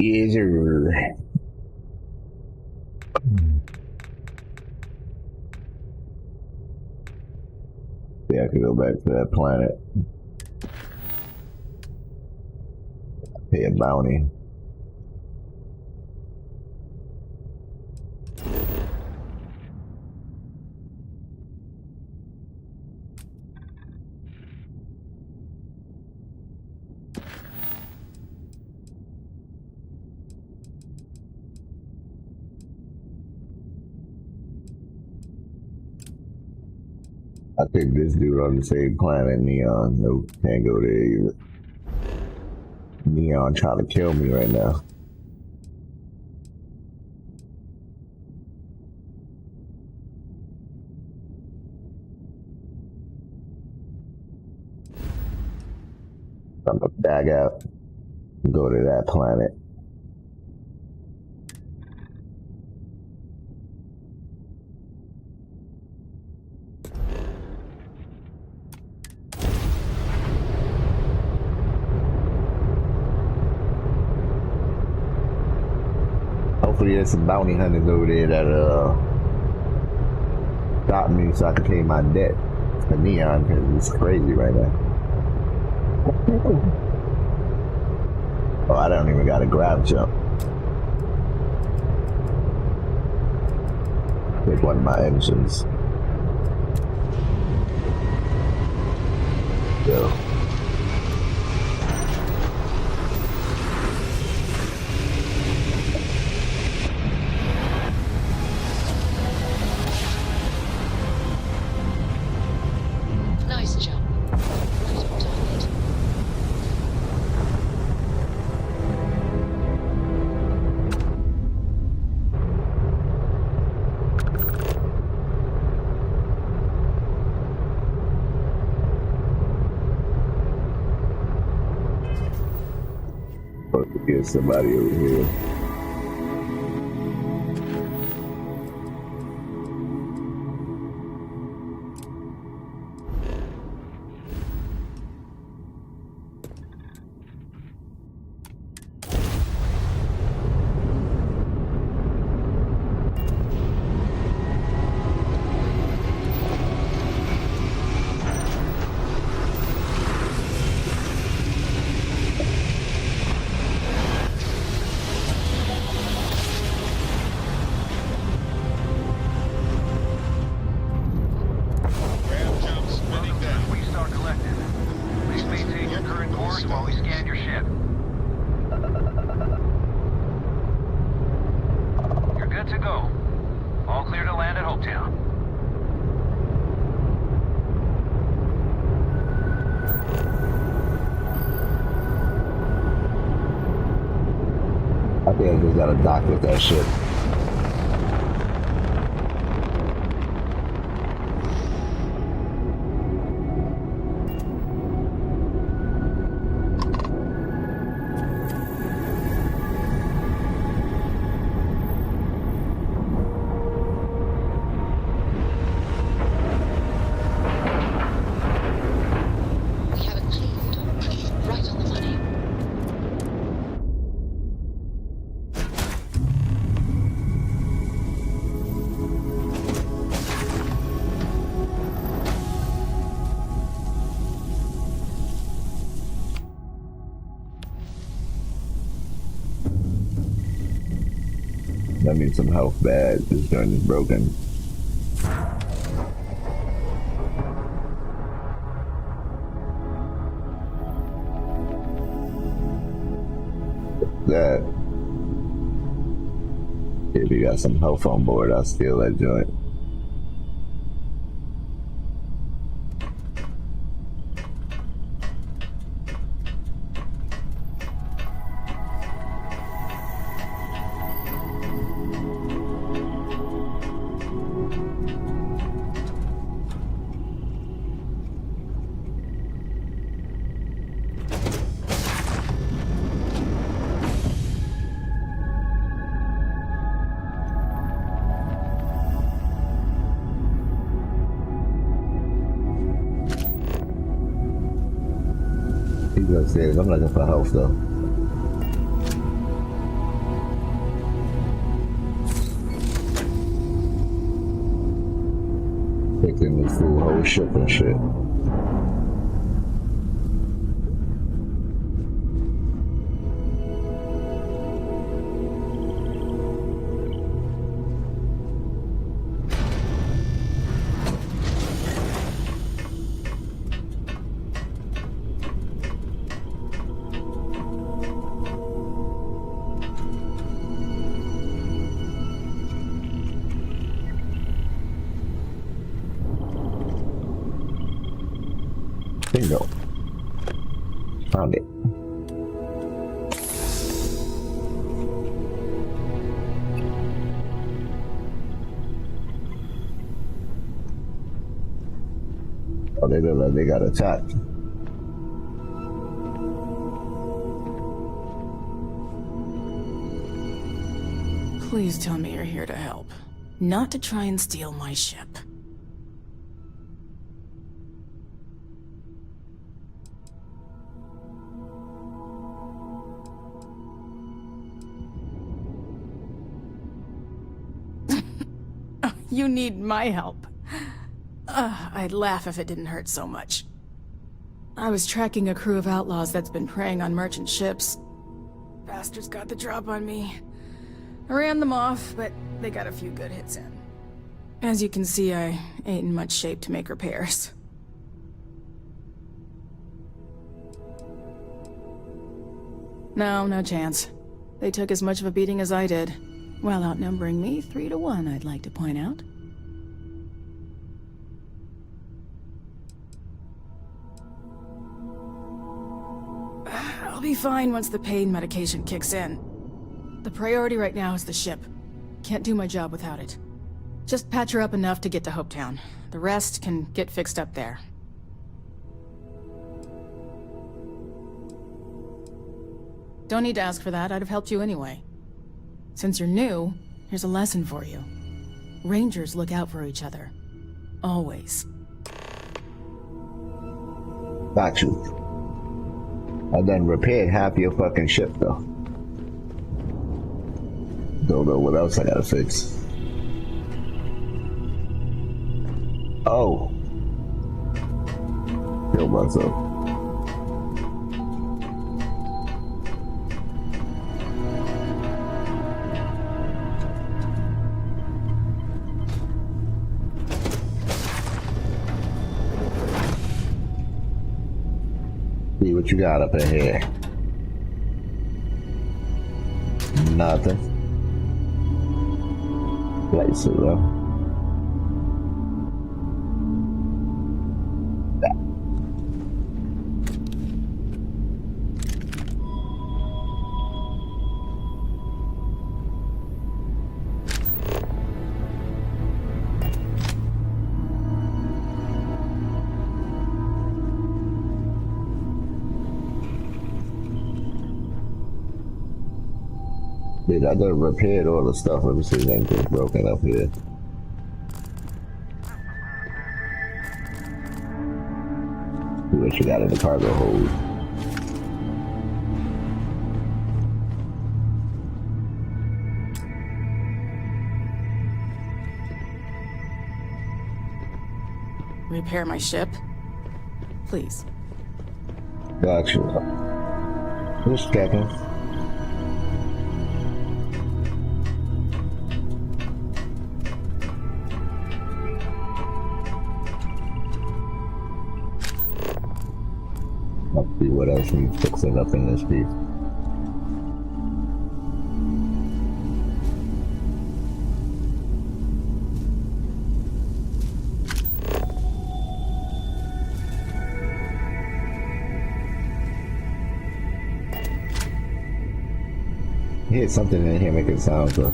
Yes, sir. Yeah, I can go back to that planet. Pay a bounty. I think this dude on the same planet, Neon. Nope, can't go there either. Neon trying to kill me right now. I'm gonna back out and go to that planet. Hopefully there's some bounty hunters over there that stop me so I can pay my debt for Neon, because it's crazy right now. Oh, I don't even got a grab jump. Take one of my engines. Go. Nice jump. Right on target. Supposed to get somebody over here. While we scan your ship. You're good to go. All clear to land at Hopetown. I think I just got a dock with that shit. We have a clean dock. Right on the money. I need some health bad. This joint is broken. That. If you got some health on board, I'll steal that joint. He's upstairs. I'm looking for health though. expecting this full whole ship and shit. Bingo. Found it. Oh, they look like they got attacked. Please tell me you're here to help, not to try and steal my ship. You need my help. I'd laugh if it didn't hurt so much. I was tracking a crew of outlaws that's been preying on merchant ships. Bastards got the drop on me. I ran them off, but they got a few good hits in. As you can see, I ain't in much shape to make repairs. No chance. They took as much of a beating as I did. While outnumbering me 3-1, I'd like to point out. I'll be fine once the pain medication kicks in. The priority right now is the ship. Can't do my job without it. Just patch her up enough to get to Hopetown. The rest can get fixed up there. Don't need to ask for that, I'd have helped you anyway. Since you're new, here's a lesson for you. Rangers look out for each other. Always. Got you. I done repaired half your fucking ship though. Don't know what else I gotta fix. Oh. Killed myself. See what you got up in here. Nothing. Place it though. That. Dude, I done repaired all the stuff. Let me see if anything's broken up here. See what you got in the cargo hold. Repair my ship? Please. Gotcha. Just checking. Let's see what else needs fixing up in this piece. Here's something in here making sounds though.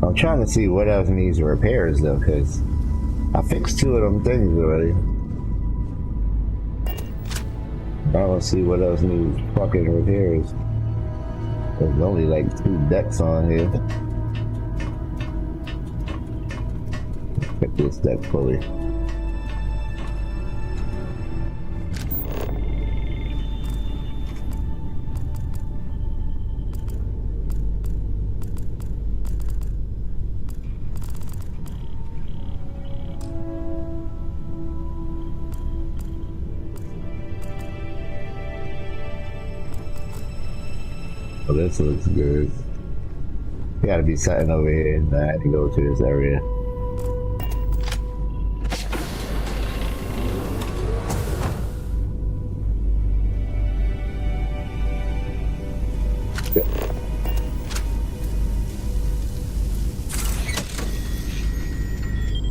I'm trying to see what else needs repairs though, because I fixed 2 of them things already. I don't see what else needs fucking repairs. There's only like 2 decks on here. Get this deck fully. Oh, this looks good. Gotta be something over here, and I had to go to this area.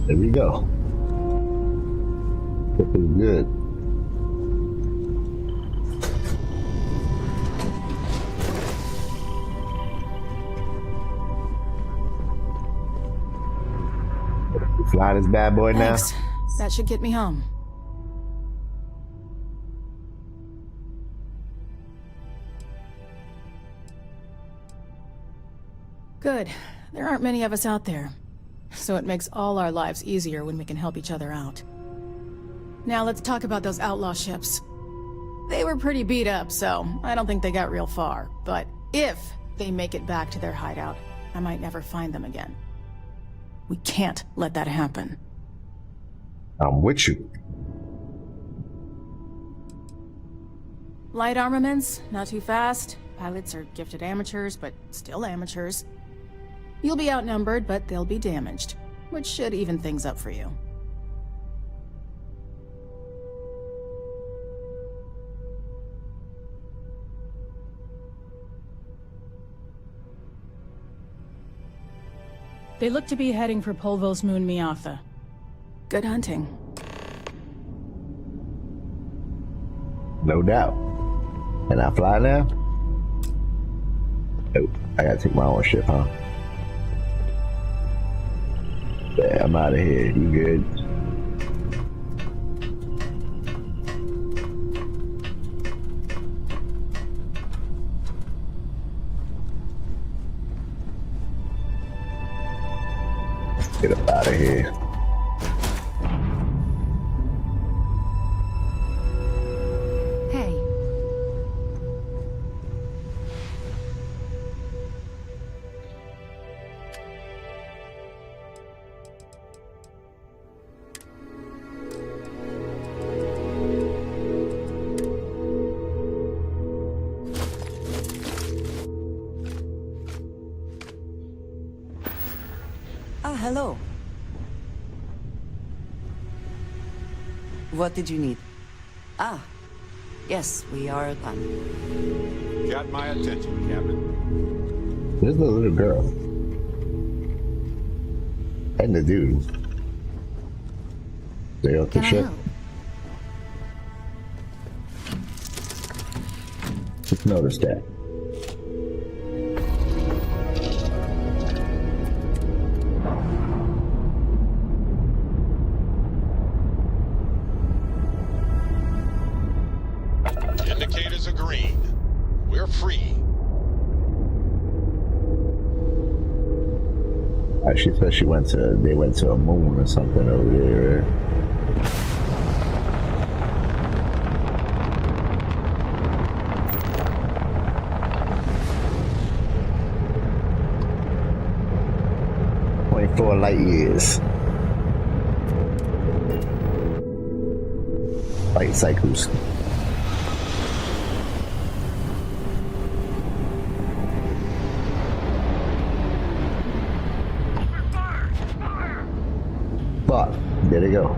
There we go. This is good. Fly this bad boy now. Thanks. That should get me home. Good. There aren't many of us out there. So it makes all our lives easier when we can help each other out. Now let's talk about those outlaw ships. They were pretty beat up, so I don't think they got real far. But if they make it back to their hideout, I might never find them again. We can't let that happen. I'm with you. Light armaments, not too fast. Pilots are gifted amateurs, but still amateurs. You'll be outnumbered, but they'll be damaged, which should even things up for you. They look to be heading for Polvo's moon Miatha. Good hunting. No doubt. Can I fly now? Nope. I gotta take my own ship, huh? Yeah, I'm out of here. You good? Get up out of here. Hey. Hello. What did you need? Ah, yes, we are done. Got my attention, Captain. There's the little girl. And the dude. They off the Can I ship. help? Just noticed that. Indicators are green. We're free. She said they went to a moon or something over there. Right? 24 light years. Light cycles. Fuck, there they go.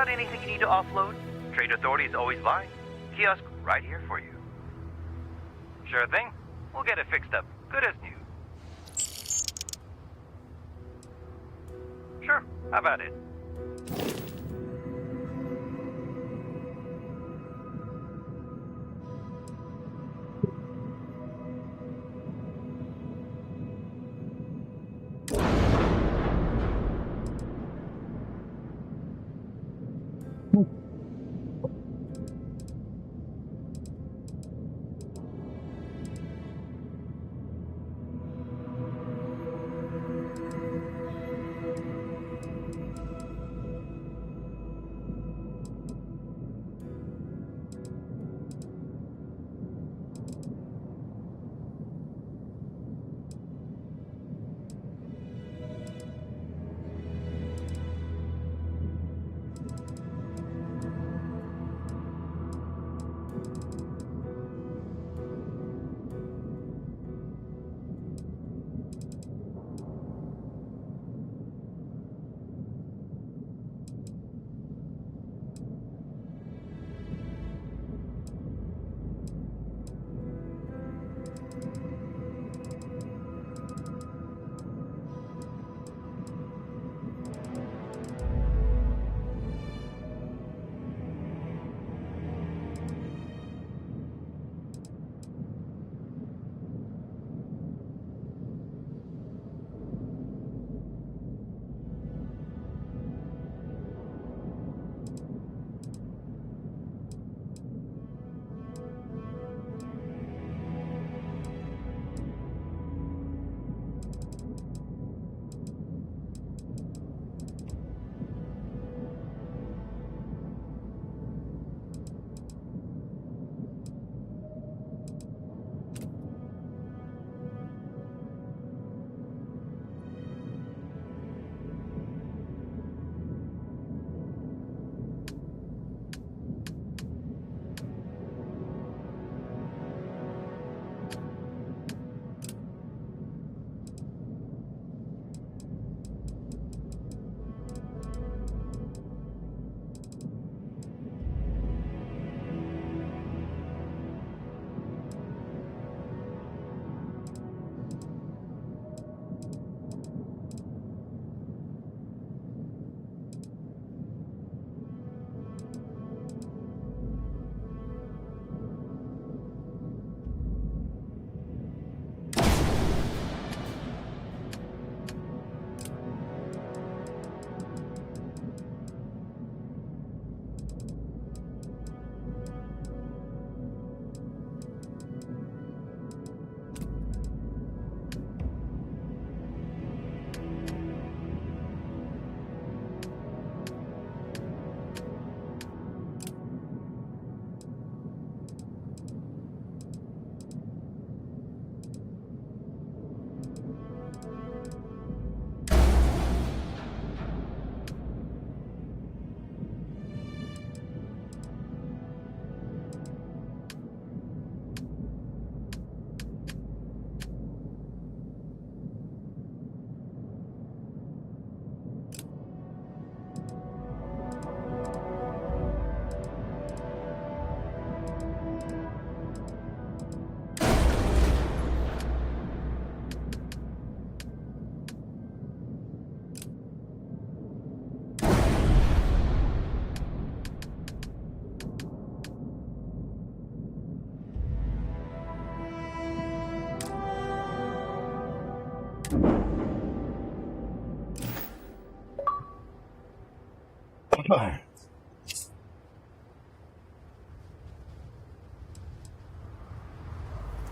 Got anything you need to offload? Trade Authority is always by. Kiosk right here for you. Sure thing. We'll get it fixed up. Good as new. Sure. How about it?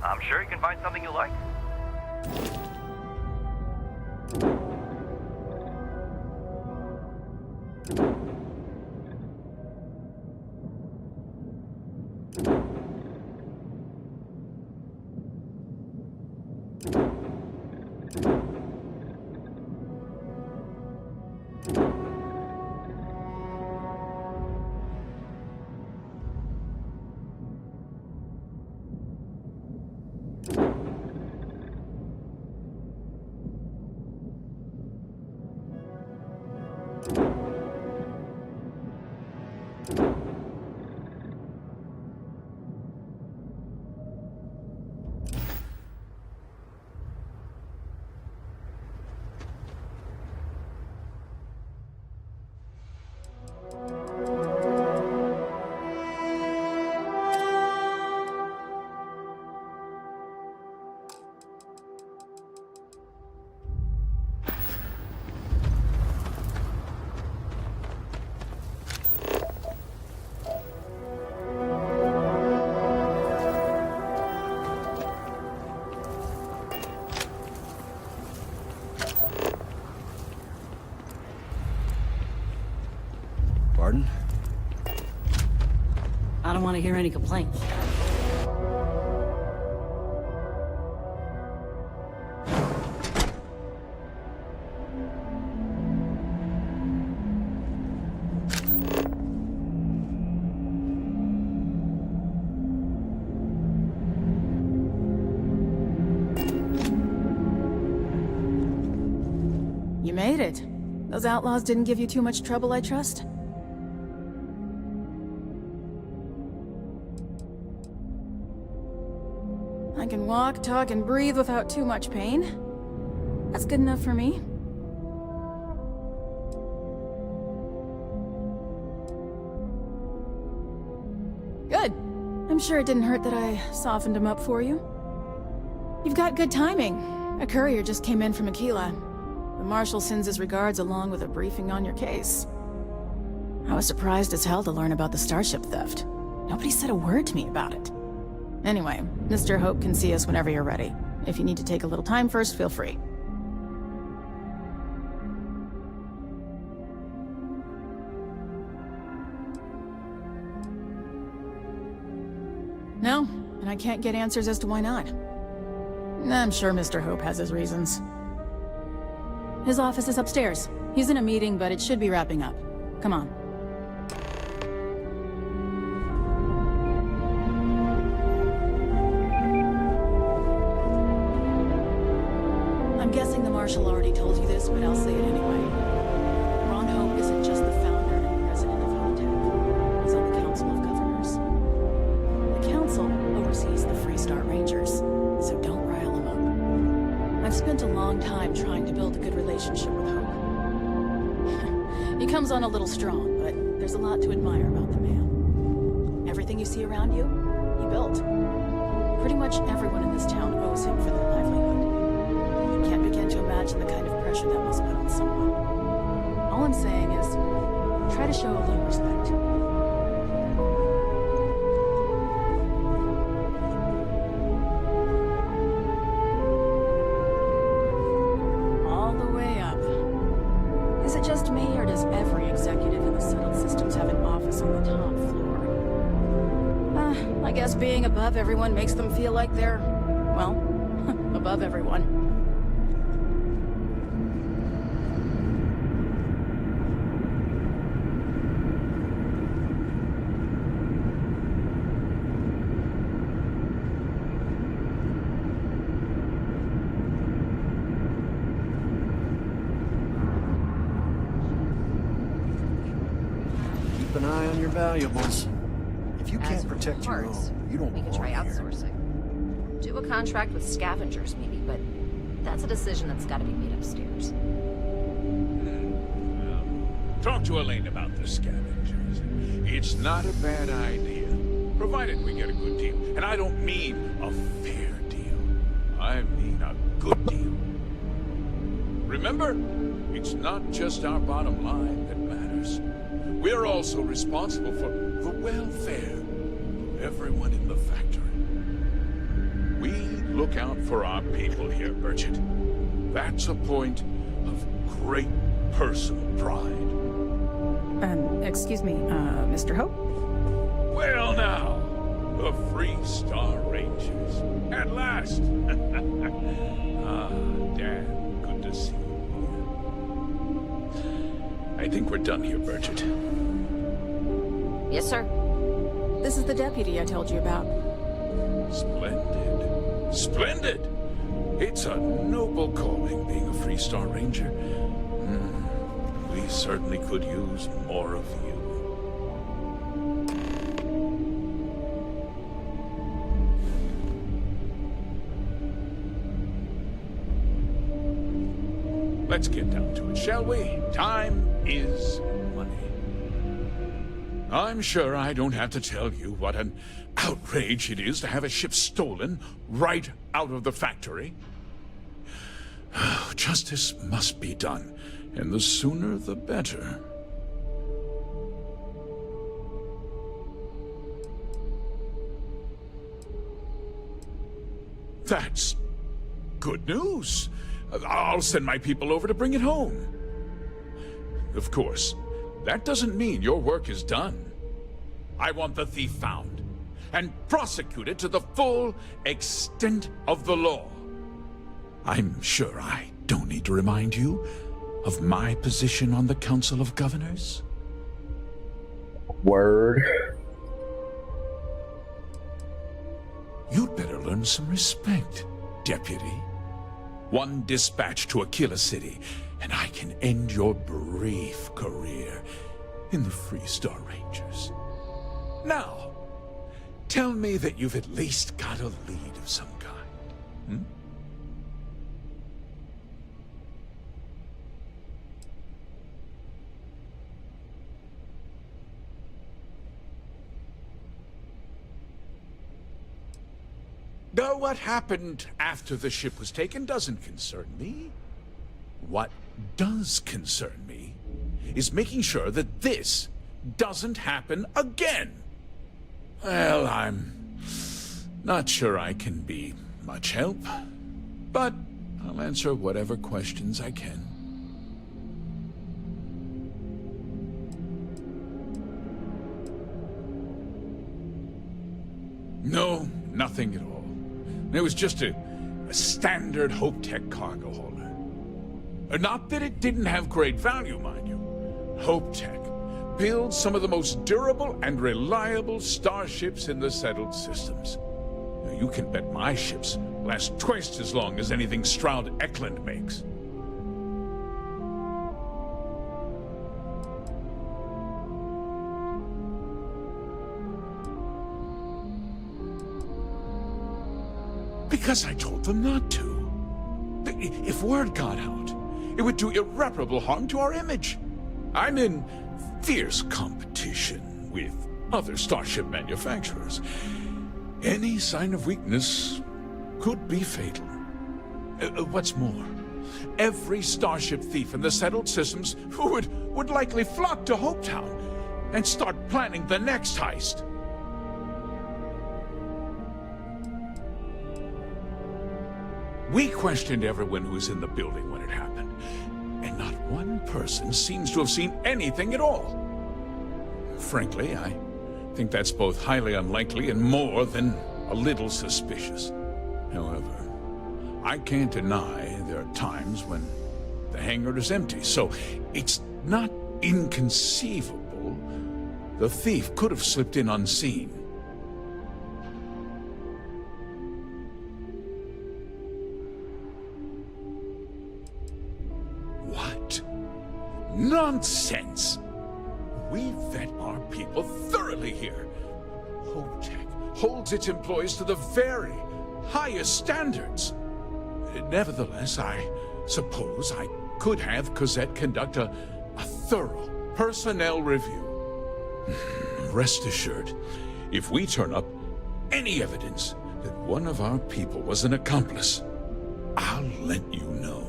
I'm sure you can find something you like. don't want to hear any complaints. You made it. Those outlaws didn't give you too much trouble, I trust? I can walk, talk, and breathe without too much pain. That's good enough for me. Good. I'm sure it didn't hurt that I softened him up for you. You've got good timing. A courier just came in from Aquila. The Marshal sends his regards along with a briefing on your case. I was surprised as hell to learn about the starship theft. Nobody said a word to me about it. Anyway, Mr. Hope can see us whenever you're ready. If you need to take a little time first, feel free. No, and I can't get answers as to why not. I'm sure Mr. Hope has his reasons. His office is upstairs. He's in a meeting, but it should be wrapping up. Come on. I'm guessing the Marshal already told you this, but I'll say it anyway. Ron Hope isn't just the founder and president of Hometech. He's on the Council of Governors. The Council oversees the Freestar Rangers, so don't rile him up. I've spent a long time trying to build a good relationship with Hope. He comes on a little strong, but there's a lot to admire about the man. Everything you see around you, he built. Pretty much everyone in this town owes him for their livelihood. You can't begin to imagine the kind of pressure that must put on someone. All I'm saying is, try to show a little respect. All the way up. Is it just me, or does every executive in the settled systems have an office on the top floor? I guess being above everyone makes them feel like they're, well, above everyone. Keep an eye on your valuables. If you can't protect your own, you don't We could belong try here. outsourcing. Do a contract with scavengers, maybe, but that's a decision that's got to be made upstairs. Talk to Elaine about the scavengers. It's not a bad idea, provided we get a good deal. And I don't mean a fair deal. I mean a good deal. Remember, it's not just our bottom line that matters. We're also responsible for the welfare of everyone in the factory. We look out for our people here, Burchett. That's a point of great personal pride. Excuse me, Mr. Hope? Well now, the Freestar Rangers. At last! Dan, good to see you here. I think we're done here, Burchett. Yes, sir. This is the deputy I told you about. Splendid. Splendid! It's a noble calling, being a Freestar Ranger. We certainly could use more of you. Let's get down to it, shall we? Time is money. I'm sure I don't have to tell you what an outrage it is to have a ship stolen right out of the factory. Justice must be done, and the sooner the better. That's good news. I'll send my people over to bring it home. Of course, that doesn't mean your work is done. I want the thief found and prosecuted to the full extent of the law. I'm sure I don't need to remind you of my position on the Council of Governors. Word. You'd better learn some respect, Deputy. One dispatch to Aquila City, and I can end your brief career in the Freestar Rangers. Now, tell me that you've at least got a lead of some kind. Though what happened after the ship was taken doesn't concern me. What does concern me is making sure that this doesn't happen again. Well, I'm not sure I can be much help, but I'll answer whatever questions I can. No, nothing at all. It was just a standard Hope Tech cargo hauler. Not that it didn't have great value, mind you. Hope Tech builds some of the most durable and reliable starships in the settled systems. Now, you can bet my ships last twice as long as anything Stroud Eklund makes. Because I told them not to. If word got out, it would do irreparable harm to our image. I'm in fierce competition with other starship manufacturers. Any sign of weakness could be fatal. What's more, every starship thief in the settled systems would likely flock to Hopetown and start planning the next heist. We questioned everyone who was in the building when it happened, and not one person seems to have seen anything at all. Frankly, I think that's both highly unlikely and more than a little suspicious. However, I can't deny there are times when the hangar is empty, so it's not inconceivable the thief could have slipped in unseen. Nonsense! We vet our people thoroughly here. Hope Tech holds its employees to the very highest standards. Nevertheless, I suppose I could have Cosette conduct a thorough personnel review. Rest assured, if we turn up any evidence that one of our people was an accomplice, I'll let you know.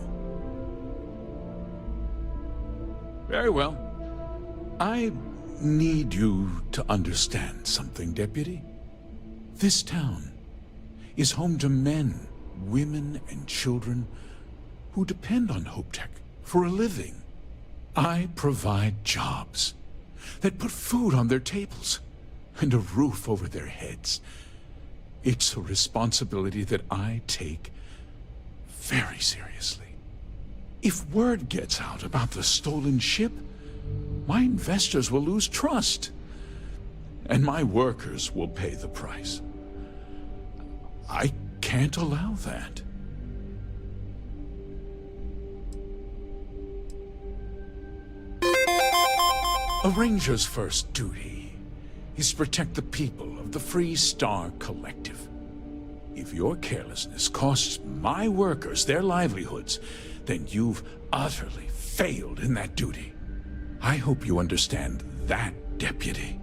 Very well. I need you to understand something, Deputy. This town is home to men, women, and children who depend on Hope Tech for a living. I provide jobs that put food on their tables and a roof over their heads. It's a responsibility that I take very seriously. If word gets out about the stolen ship, my investors will lose trust, and my workers will pay the price. I can't allow that. A ranger's first duty is to protect the people of the Free Star Collective. If your carelessness costs my workers their livelihoods, then you've utterly failed in that duty. I hope you understand that, Deputy.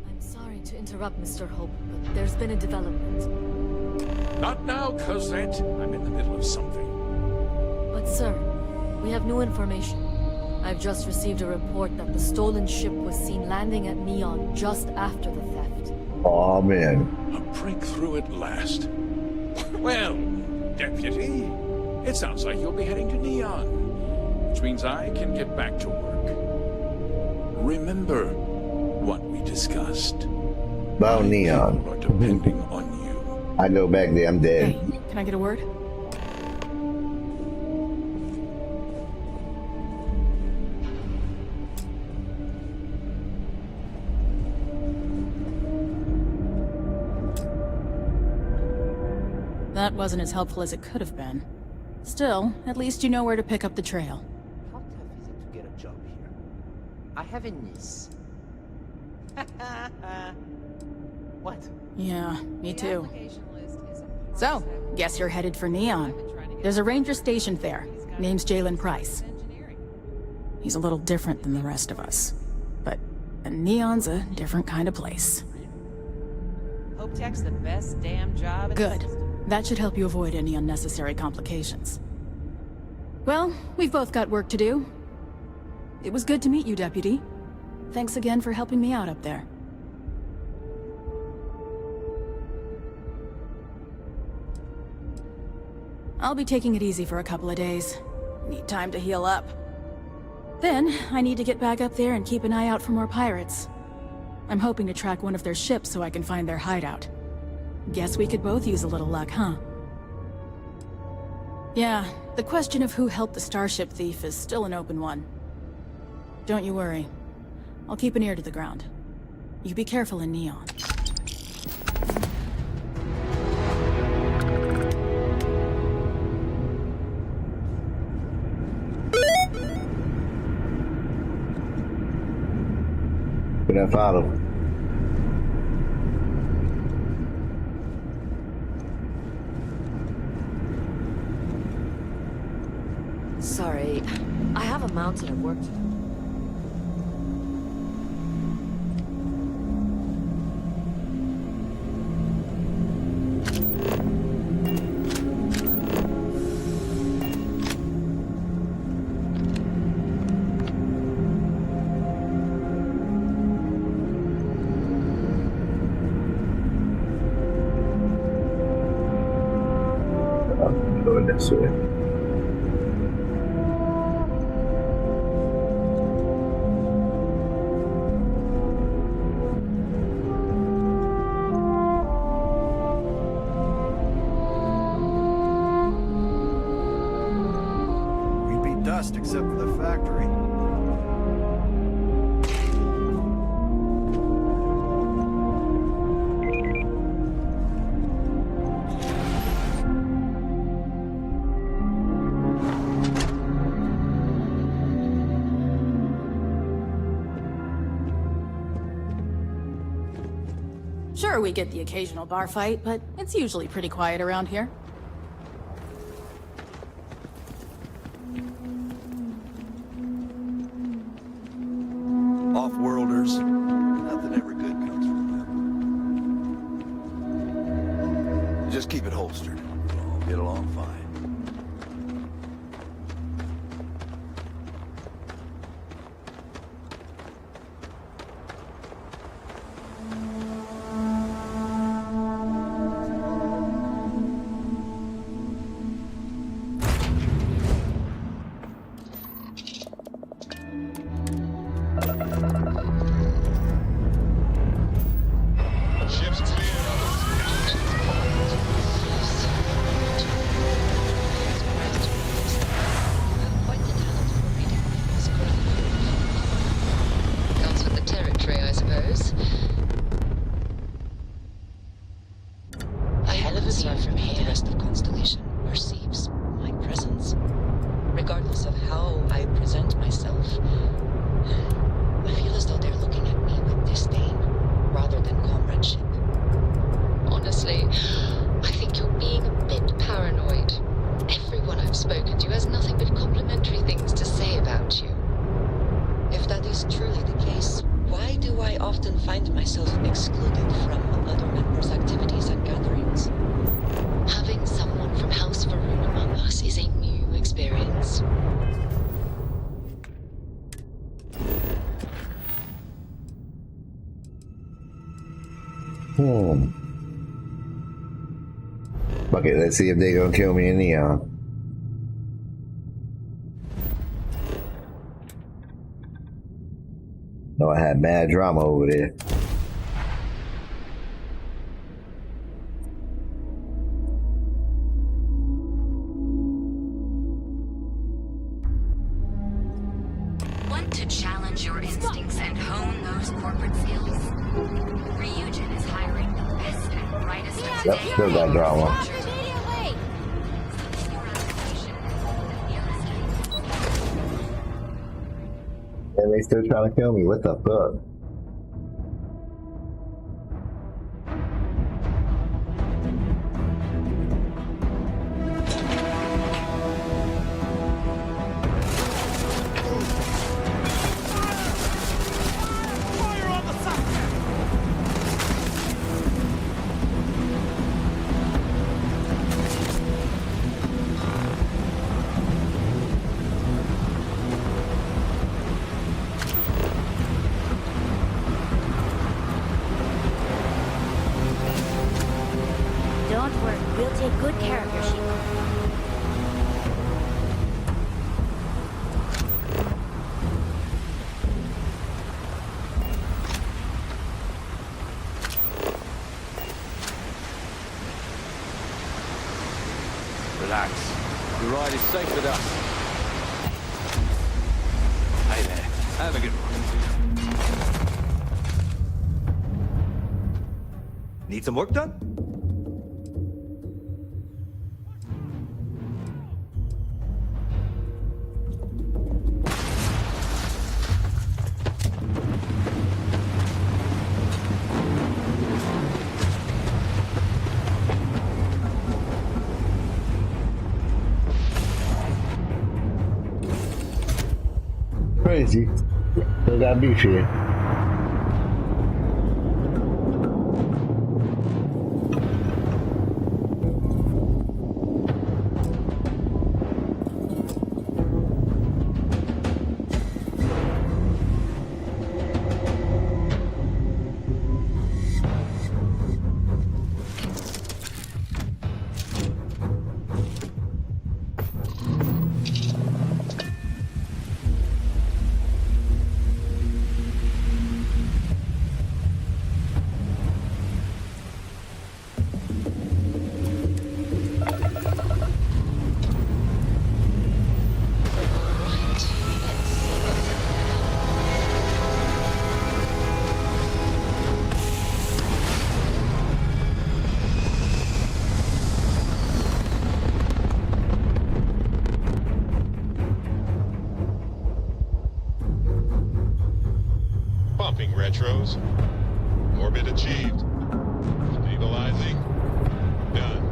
I'm sorry to interrupt, Mr. Hope, but there's been a development. Not now, Cosette. I'm in the middle of something. But sir, we have new information. I've just received a report that the stolen ship was seen landing at Neon just after the theft. Aw, man. A breakthrough at last. Well, Deputy, it sounds like you'll be heading to Neon, which means I can get back to work. Remember, What we discussed. About Neon. People are depending on you. I go back there, I'm dead. Hey, can I get a word? That wasn't as helpful as it could have been. Still, at least you know where to pick up the trail. How tough is it to get a job here? I have a niece. What? Yeah, me too. So, guess you're headed for Neon. There's a ranger stationed there. Name's Jalen Price. He's a little different than the rest of us. But Neon's a different kind of place. Hope Tech's the best damn job. Good. That should help you avoid any unnecessary complications. Well, we've both got work to do. It was good to meet you, Deputy. Thanks again for helping me out up there. I'll be taking it easy for a couple of days. Need time to heal up. Then, I need to get back up there and keep an eye out for more pirates. I'm hoping to track one of their ships so I can find their hideout. Guess we could both use a little luck, huh? Yeah, the question of who helped the starship thief is still an open one. Don't you worry. I'll keep an ear to the ground. You be careful in Neon. But I follow. Sorry, I have a mountain of work to do. I'm going this way. Dust except for the factory. Sure, we get the occasional bar fight, but it's usually pretty quiet around here. Off-worlders, nothing ever good comes from them. Just keep it holstered. We'll all get along fine. Ship's clear. Comes with the territory, I suppose. A hell of a view from here. The rest of Constellation perceives my presence. Regardless of how I present myself, I feel as though they're looking at me with disdain, rather than comradeship. Honestly, I think you're being a bit paranoid. Everyone I've spoken to has nothing but complimentary things to say about you. If that is truly the case, why do I often find myself excluded from other members' activities and gatherings? Having someone from House Varun among us is a new experience. Fuck it, let's see if they're gonna kill me in Neon. No, I had mad drama over there. Want to challenge your instincts and hone those corporate skills? Ryujin is hiring the best and brightest of Yep, today. still got drama. And they still trying to kill me. What the fuck? Don't worry, we'll take good care of your sheep. Relax. Your ride is safe with us. Hey there. Have a good one. Need some work done? Crazy. Still got beef here. Pumping retros. Orbit achieved. Stabilizing. Done.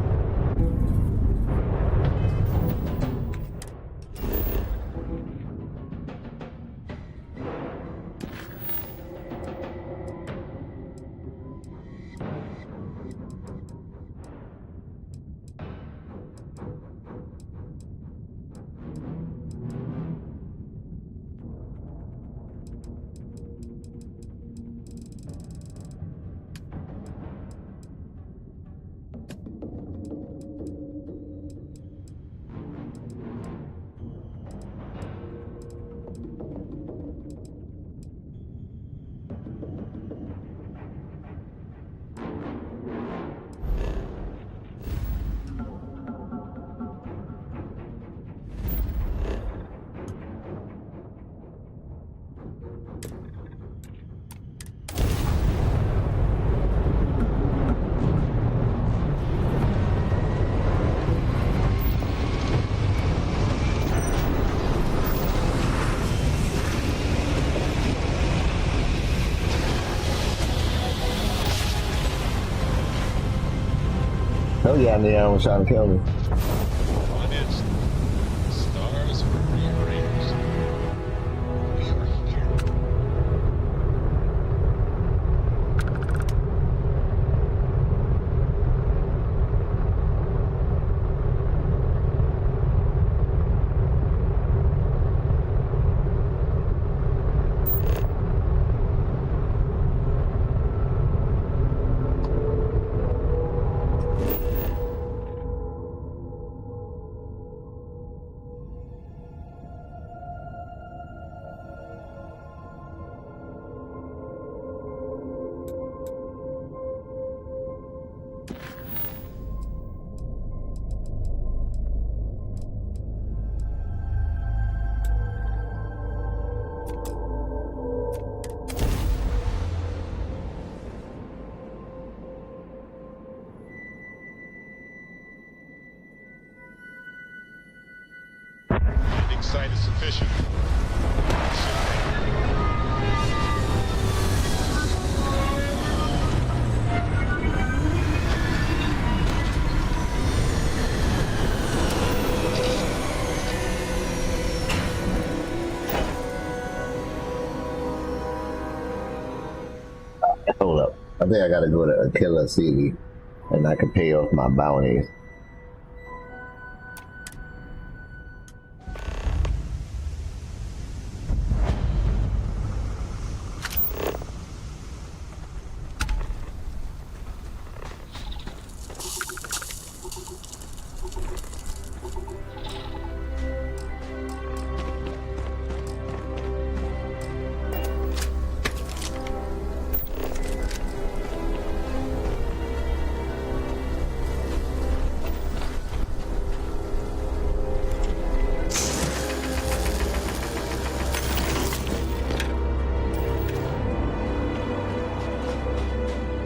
Hell yeah, Neon was trying to kill me. On its stars were rearranged. We are here. landing site is sufficient. Hold up. I think I gotta go to Aquila City and I can pay off my bounties.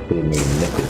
Didn't even nickel.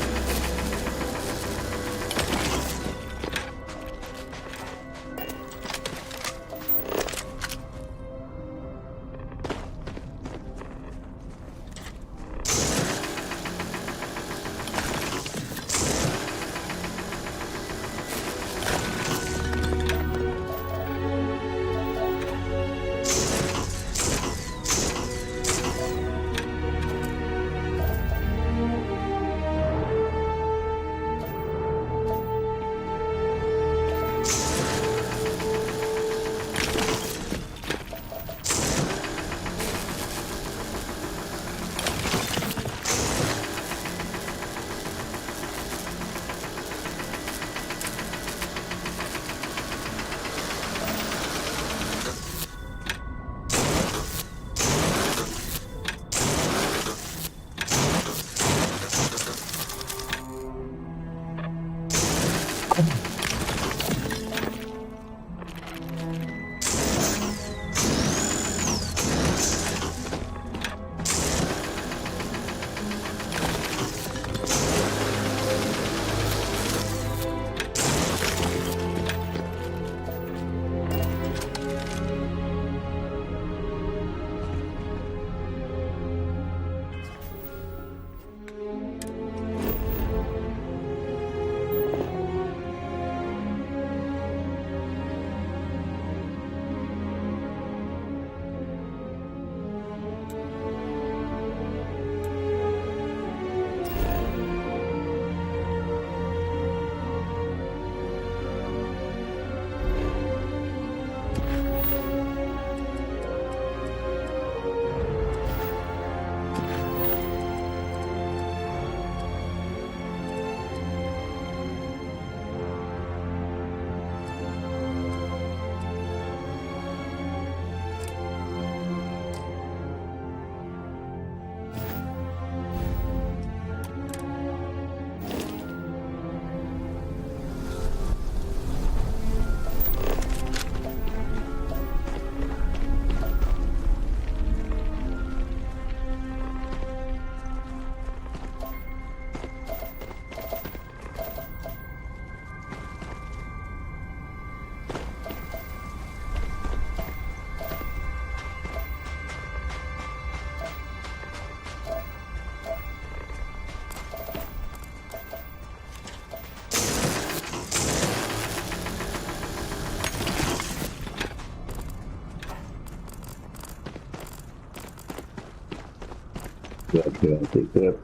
Okay, I'll take that.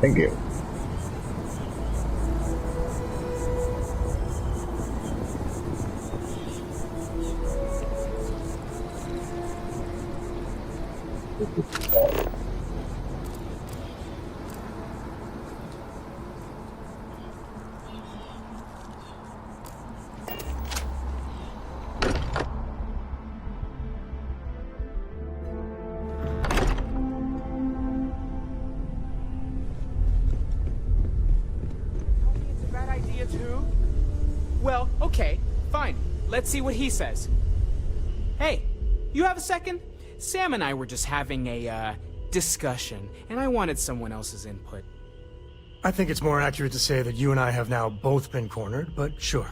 Thank you. It's a bad idea too? Well, okay, fine. Let's see what he says. Hey, you have a second? Sam and I were just having a, discussion, and I wanted someone else's input. I think it's more accurate to say that you and I have now both been cornered, but sure.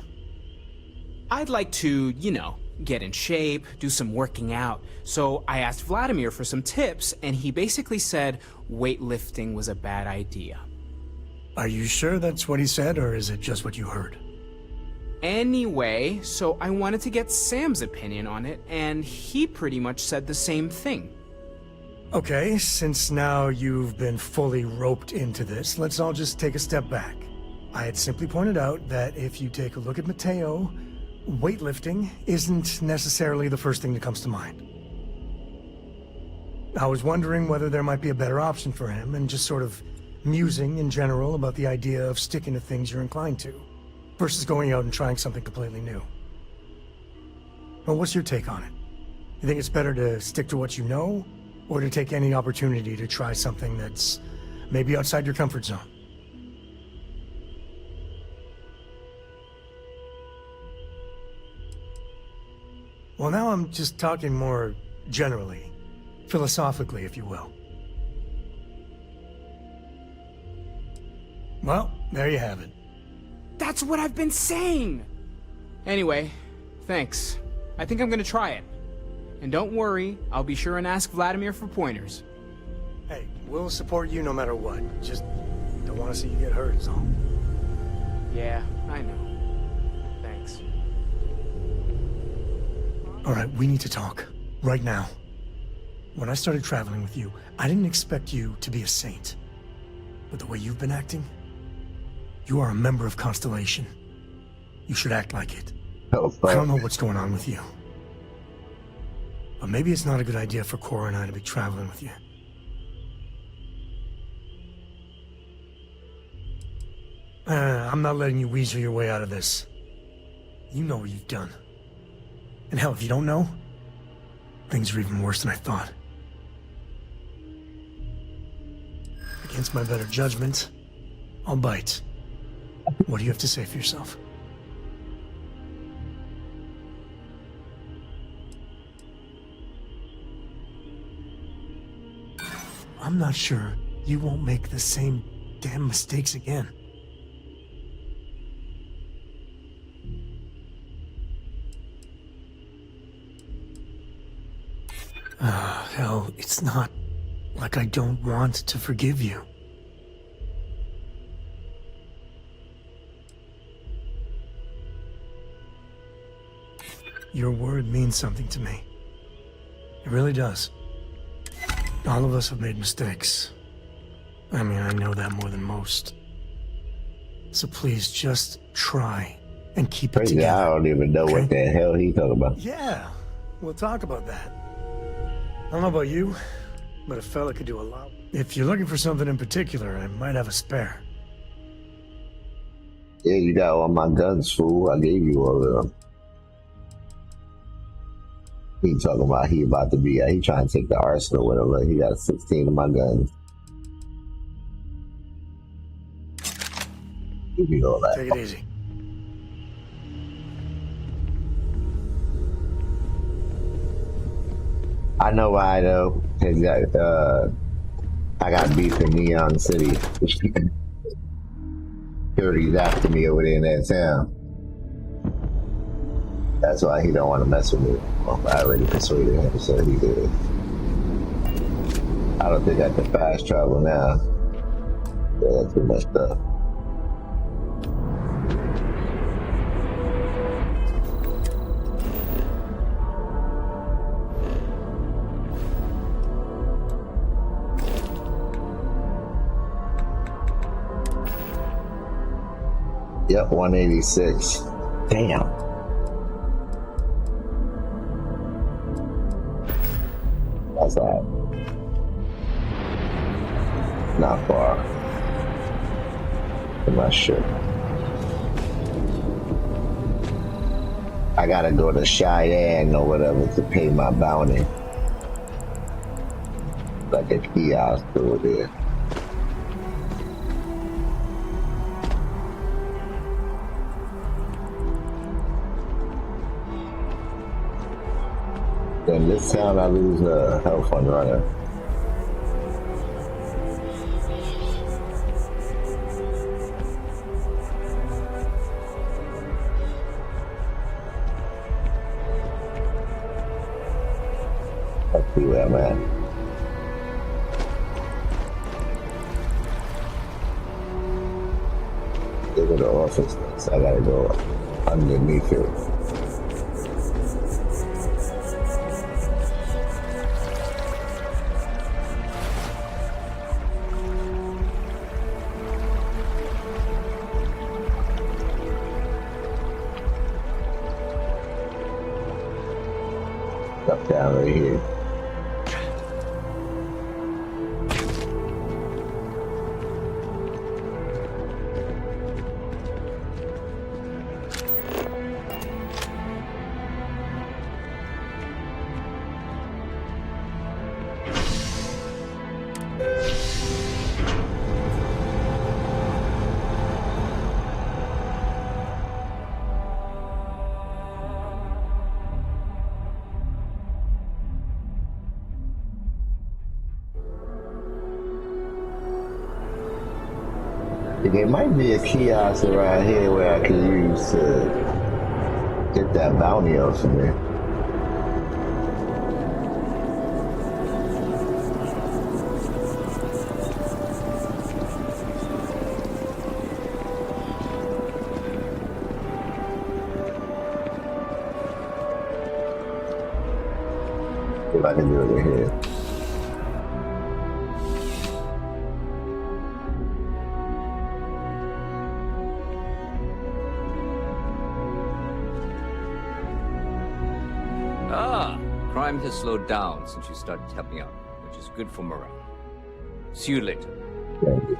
I'd like to, you know, get in shape, do some working out. So I asked Vladimir for some tips, and he basically said weightlifting was a bad idea. Are you sure that's what he said, or is it just what you heard? Anyway, so I wanted to get Sam's opinion on it, and he pretty much said the same thing. Okay, since now you've been fully roped into this, let's all just take a step back. I had simply pointed out that if you take a look at Mateo, weightlifting isn't necessarily the first thing that comes to mind. I was wondering whether there might be a better option for him, and just sort of musing in general about the idea of sticking to things you're inclined to, versus going out and trying something completely new. Well, what's your take on it? You think it's better to stick to what you know, or to take any opportunity to try something that's maybe outside your comfort zone? Well, now I'm just talking more generally, philosophically, if you will. Well, there you have it. That's what I've been saying! Anyway, thanks. I think I'm gonna try it. And don't worry, I'll be sure and ask Vladimir for pointers. Hey, we'll support you no matter what. Just don't want to see you get hurt, is all. Yeah, I know. Thanks. All right, we need to talk. Right now. When I started traveling with you, I didn't expect you to be a saint. But the way you've been acting, you are a member of Constellation. You should act like it. I don't know what's going on with you. But maybe it's not a good idea for Cora and I to be traveling with you. I'm not letting you weasel your way out of this. You know what you've done. And hell, if you don't know, things are even worse than I thought. Against my better judgment, I'll bite. What do you have to say for yourself? I'm not sure you won't make the same damn mistakes again. Hell, it's not like I don't want to forgive you. Your word means something to me. It really does. All of us have made mistakes. I mean, I know that more than most. So please, just try and keep it together. I don't even know what the hell he talking about. Yeah, we'll talk about that. I don't know about you, but a fella could do a lot. If you're looking for something in particular, I might have a spare. Yeah, you got all my guns, fool. I gave you all of them. He talking about he trying to take the arsenal with him. Like, he got 16 of my guns. Give me all that. Take it easy. I know why though. Cause I got beef in Neon City. Security's after me over there in that town. That's why he don't want to mess with me. Well, I already persuaded him, so he did. I don't think I can fast travel now. Yeah, that's too much stuff. Yep, 186. Damn. That's that. Not far. I'm not sure. I gotta go to Cheyenne or whatever to pay my bounty. Like a kiosk over there. In this town, I lose health on running. Let's see where I'm at. Look at the office, so I gotta go underneath it. Up down right here. There might be a kiosk around here where I can use to get that bounty off of me. If I can do it in here. Crime has slowed down since you started helping out, which is good for morale. See you later. Thank you.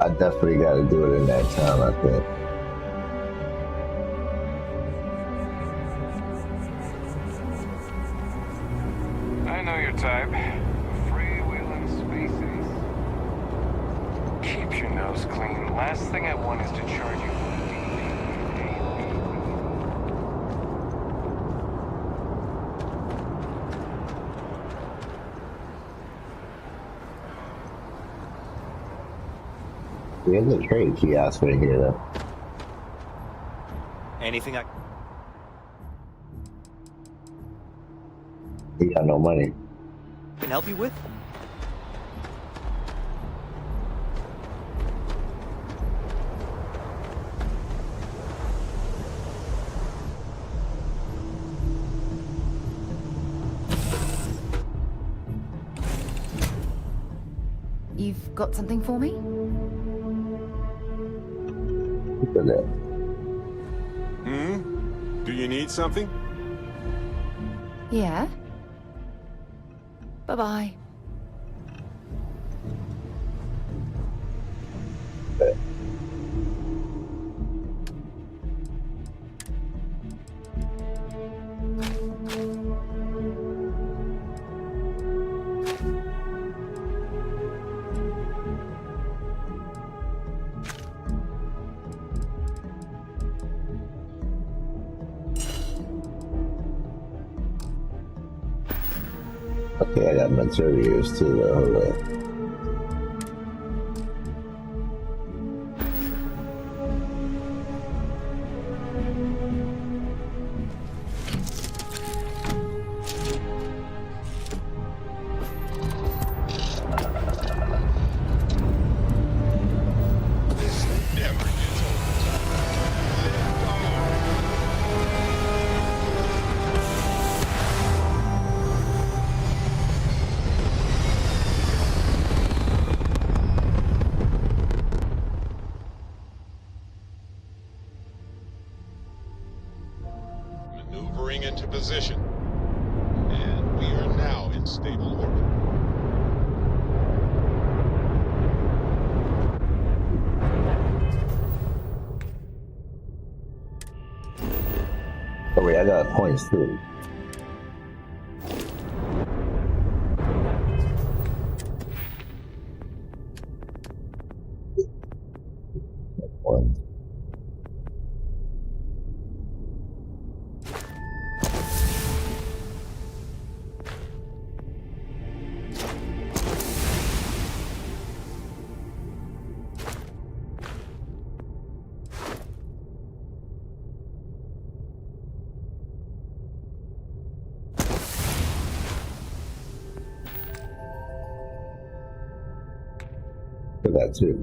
I definitely got to do it in that town, I think. I know your type. Freewheeling spaces. Keep your nose clean. Last thing I want is to charge you for There's a trade kiosk right here, though. Anything I You got no money. can help you with? You've got something for me? Look at that. Do you need something? Yeah. Bye-bye. Okay, I got materials too, though. Hold on. coming into position. And we are now in stable orbit. Oh wait, I got points too. One. For that too.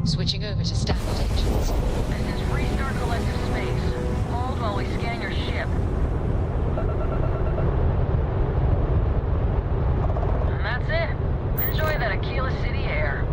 Switching over to standard engines. This is Restart Collective Space. Hold while we scan your ship. And that's it. Enjoy that Aquila City air.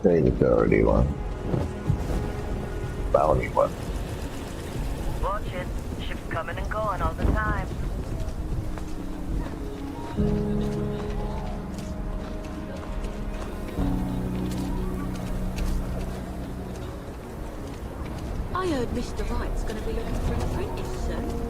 Say the dirty one. Bounty one. Watch it. Ships coming and going all the time. I heard Mr. Wright's gonna be looking for an apprentice soon.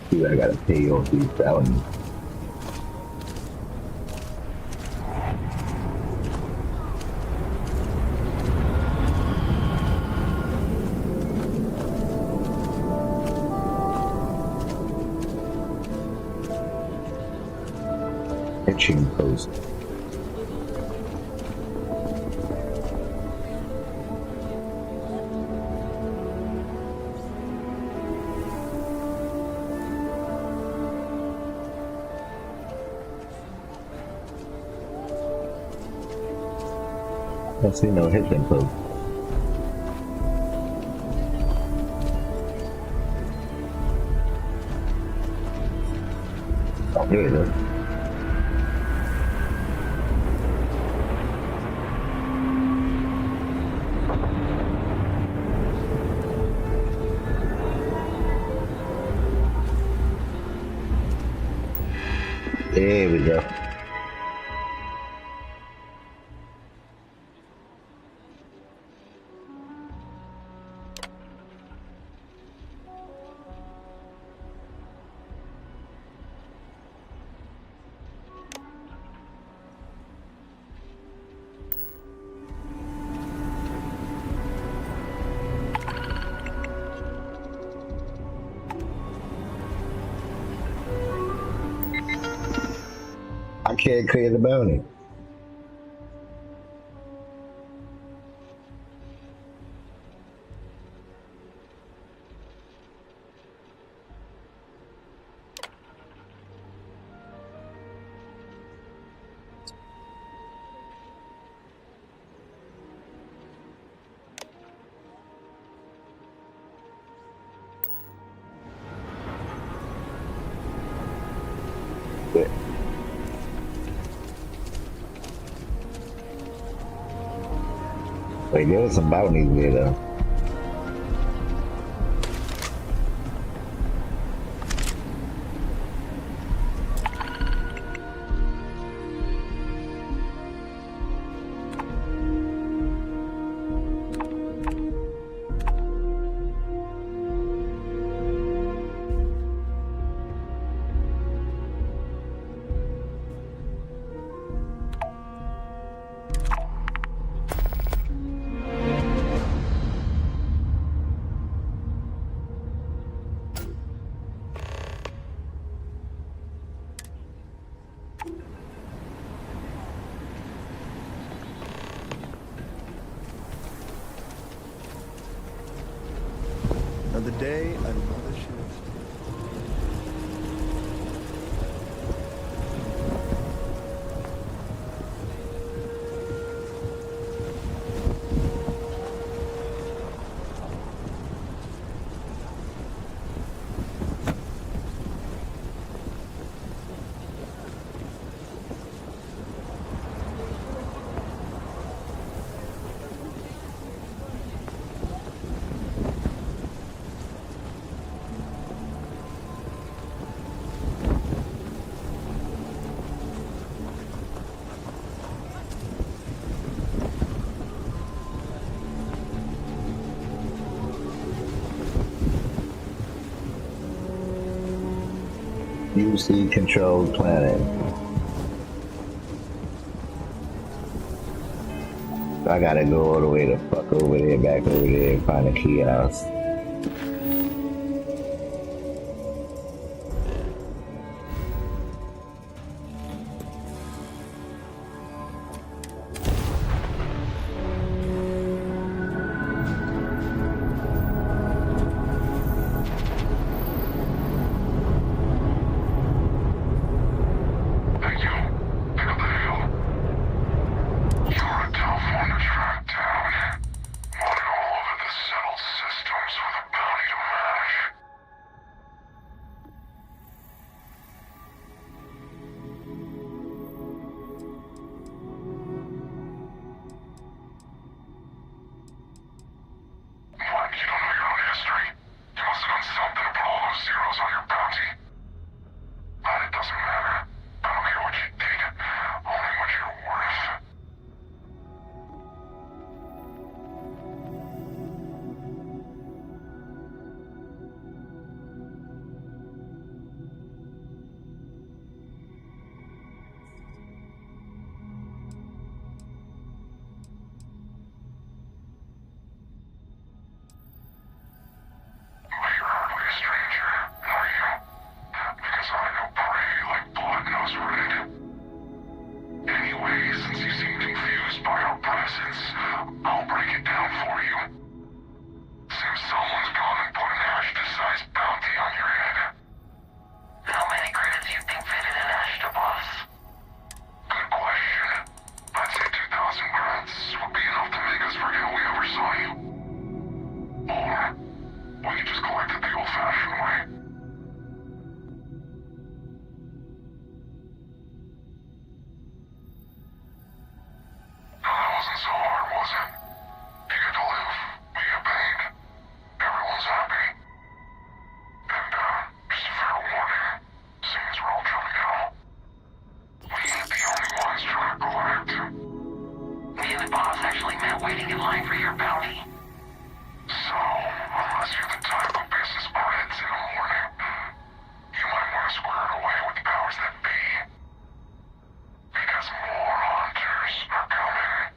See, I gotta pay all these bounties. Etching post. I see no hitching post. There you go. There we go. I can't clear the bounty. Wait, there was some bounties there though. Another day, another shift. UC controlled planet. I gotta go all the way the fuck over there, back over there, and find a kiosk. California tracked down. Wanted all over the settled systems. for your bounty. So, unless you're the type of business-oriented in the morning, you might want to square it away with the powers that be. Because more hunters are coming.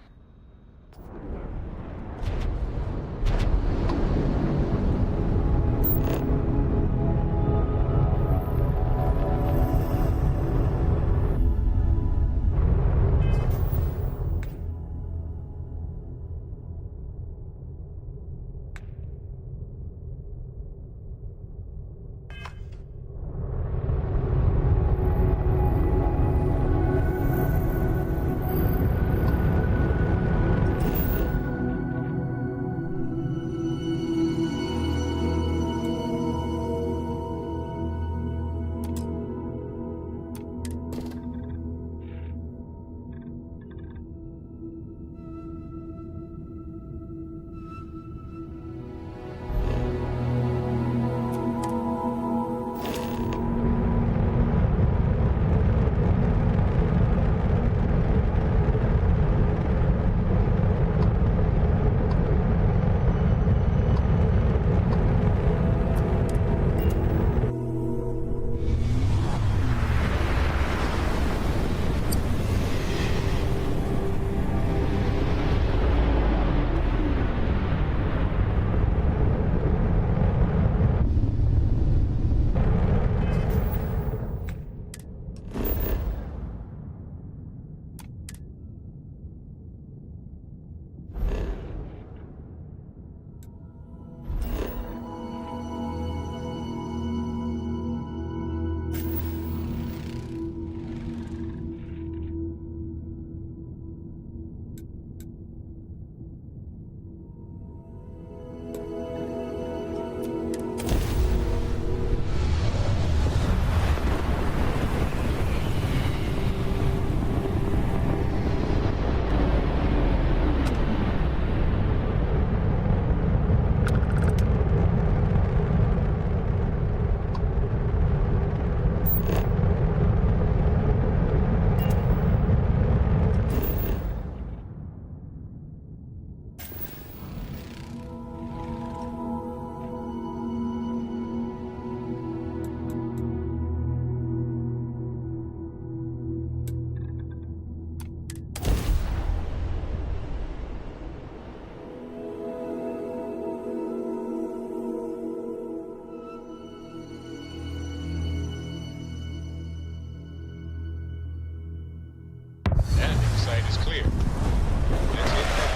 Site is clear. Let's hit that.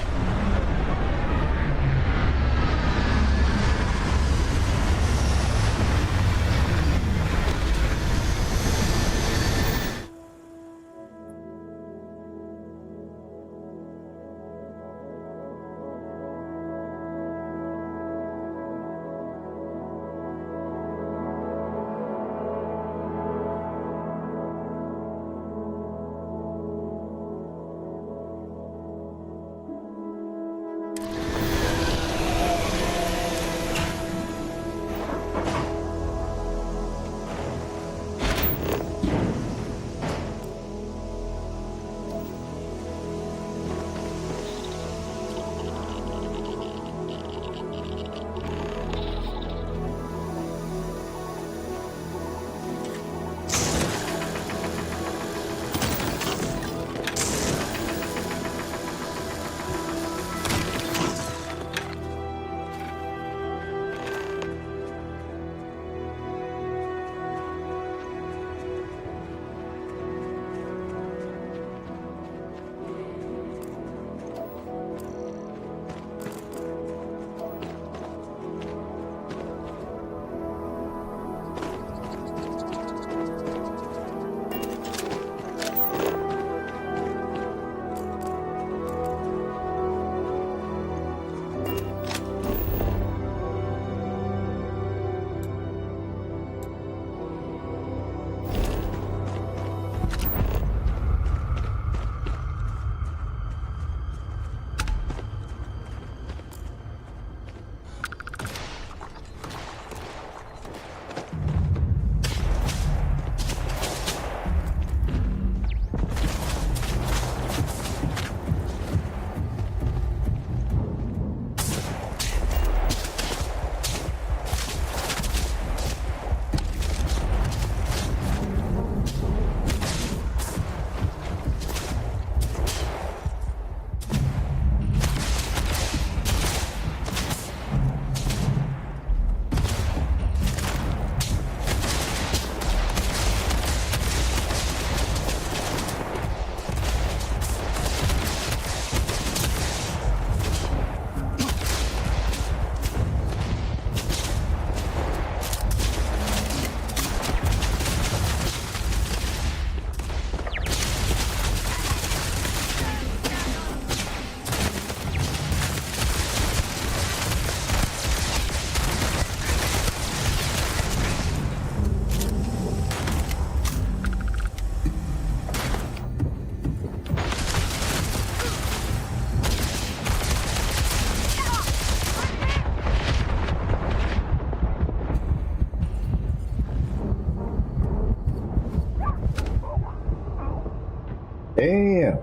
Damn.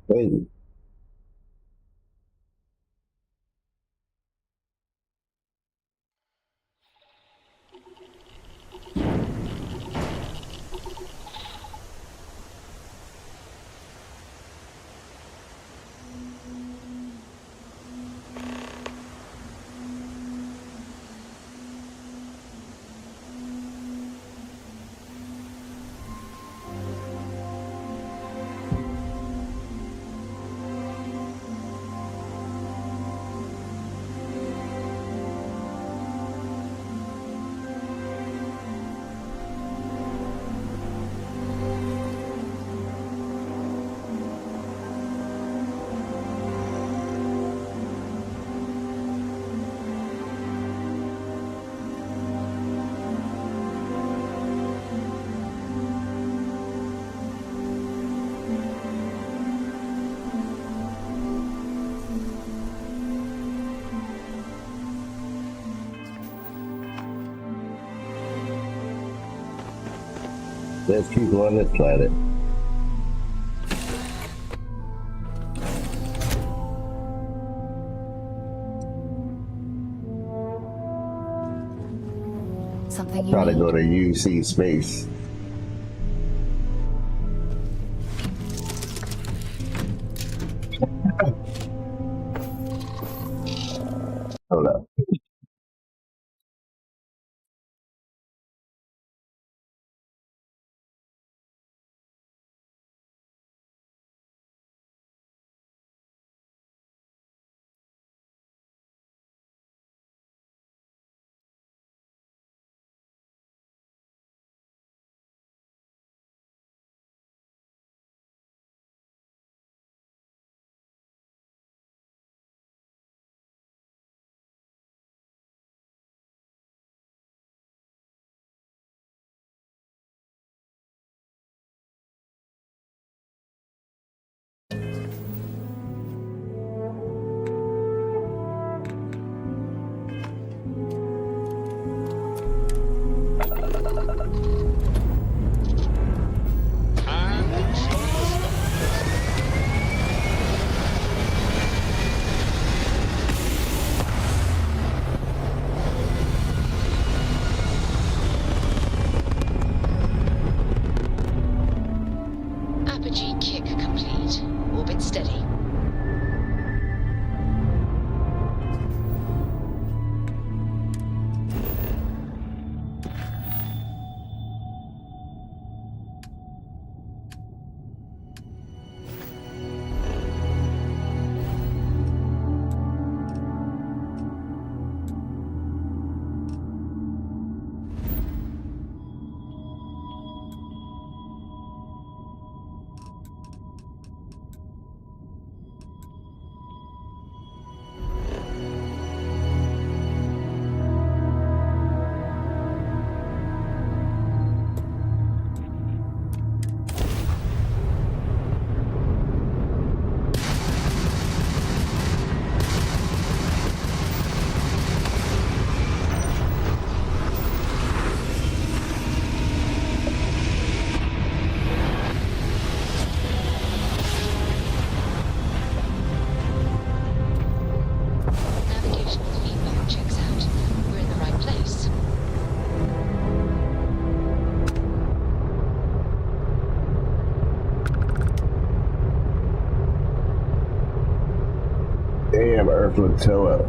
Crazy. There's people on this planet. Something you Try to need? go to UC space. Hold up. Apogee kick complete. Orbit steady. Navigational feedback checks out. We're in the right place. Damn, Earth looked toe up.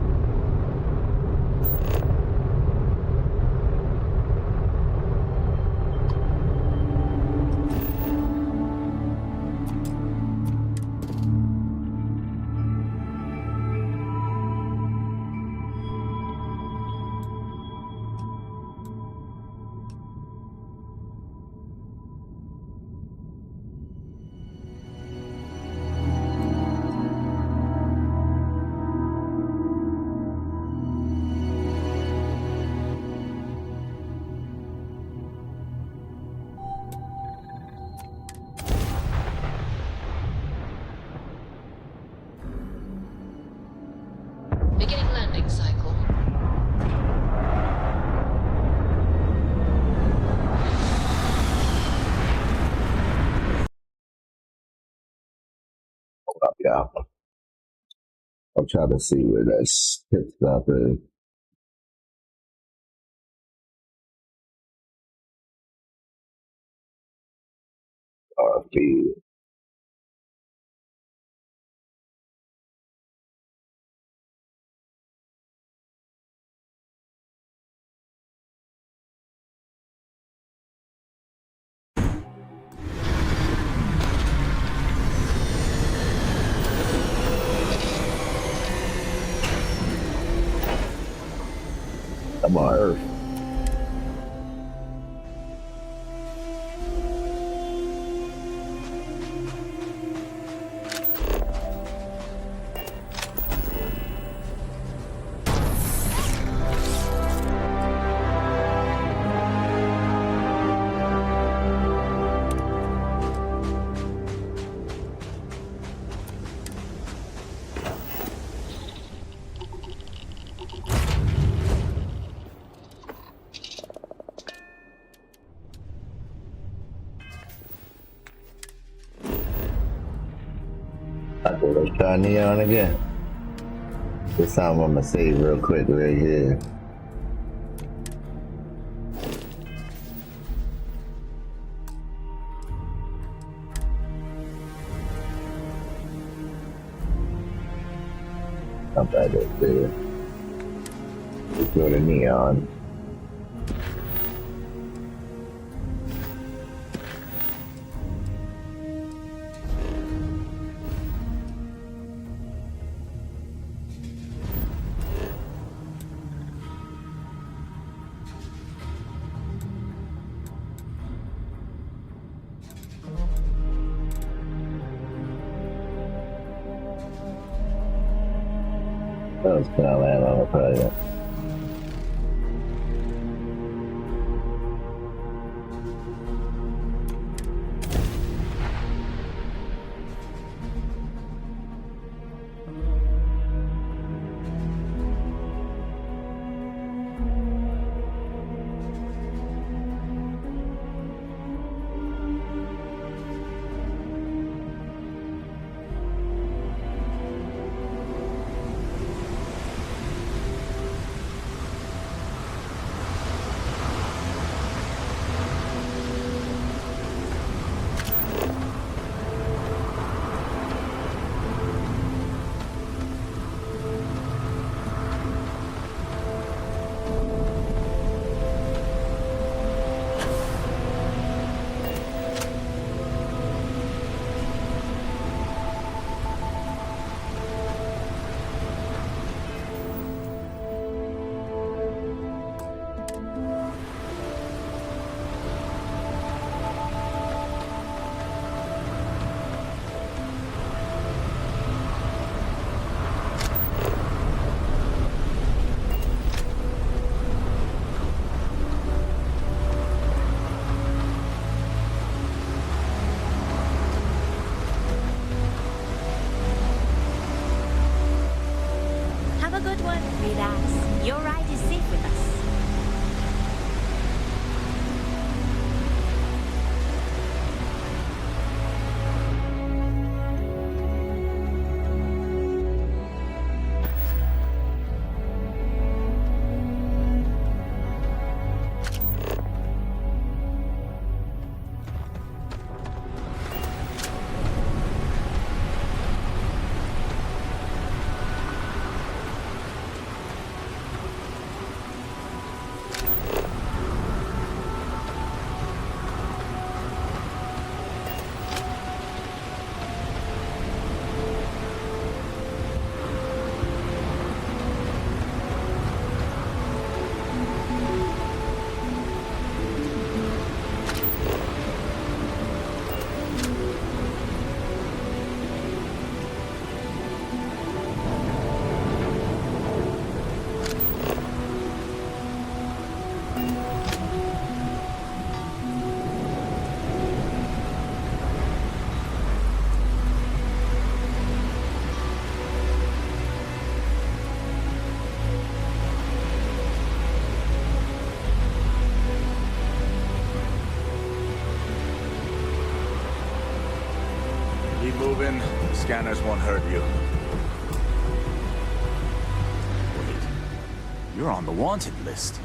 up, y'all. I'm trying to see where that pit stop is. RP. I'm on Earth. Let's try Neon again. This time I'm gonna save real quick right here. I'm back up there. Let's go to Neon. That was gonna land on a pilot. Relax. Your ride is safe with us. scanners won't hurt you. Wait, you're on the wanted list.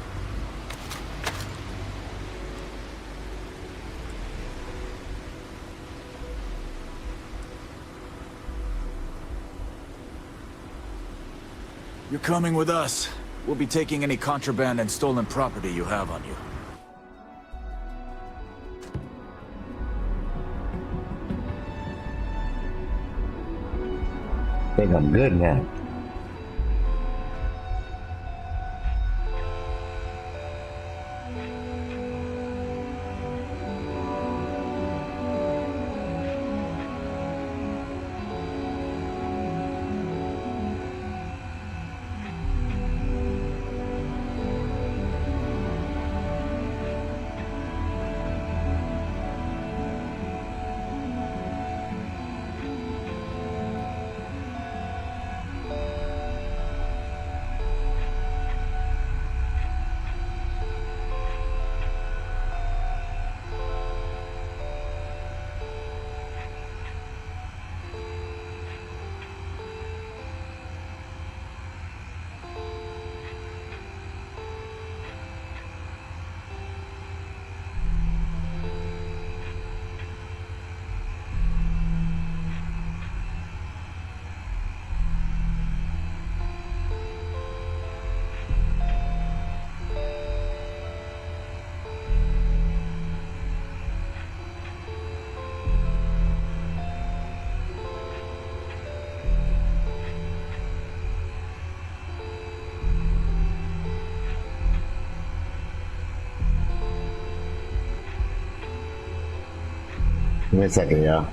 You're coming with us. We'll be taking any contraband and stolen property you have on you. I think I'm good now. Give me a second, y'all.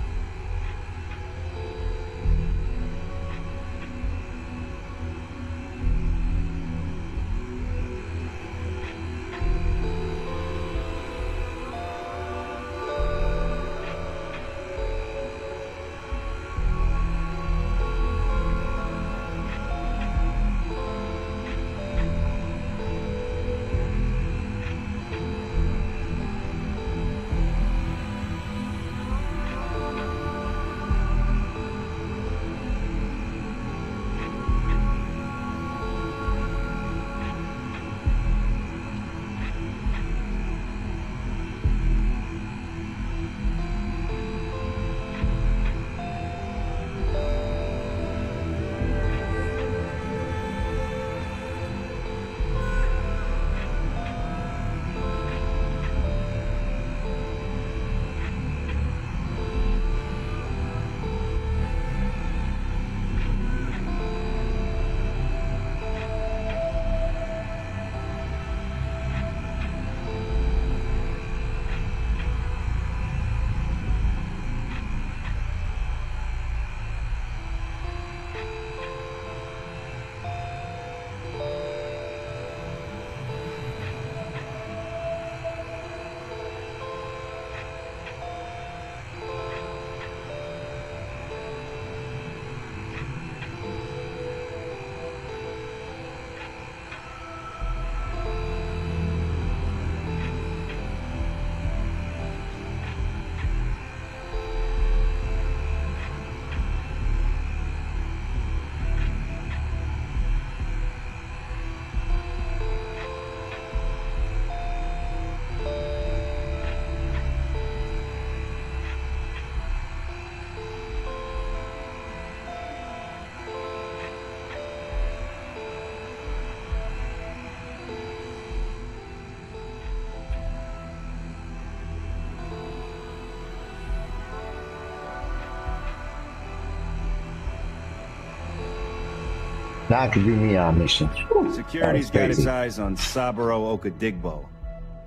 Now I can do Neon missions. Security's got its eyes on Saburo Okadigbo.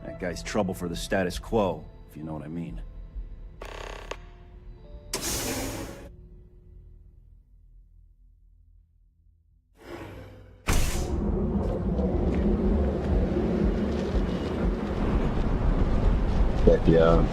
That guy's trouble for the status quo, if you know what I mean. Yeah.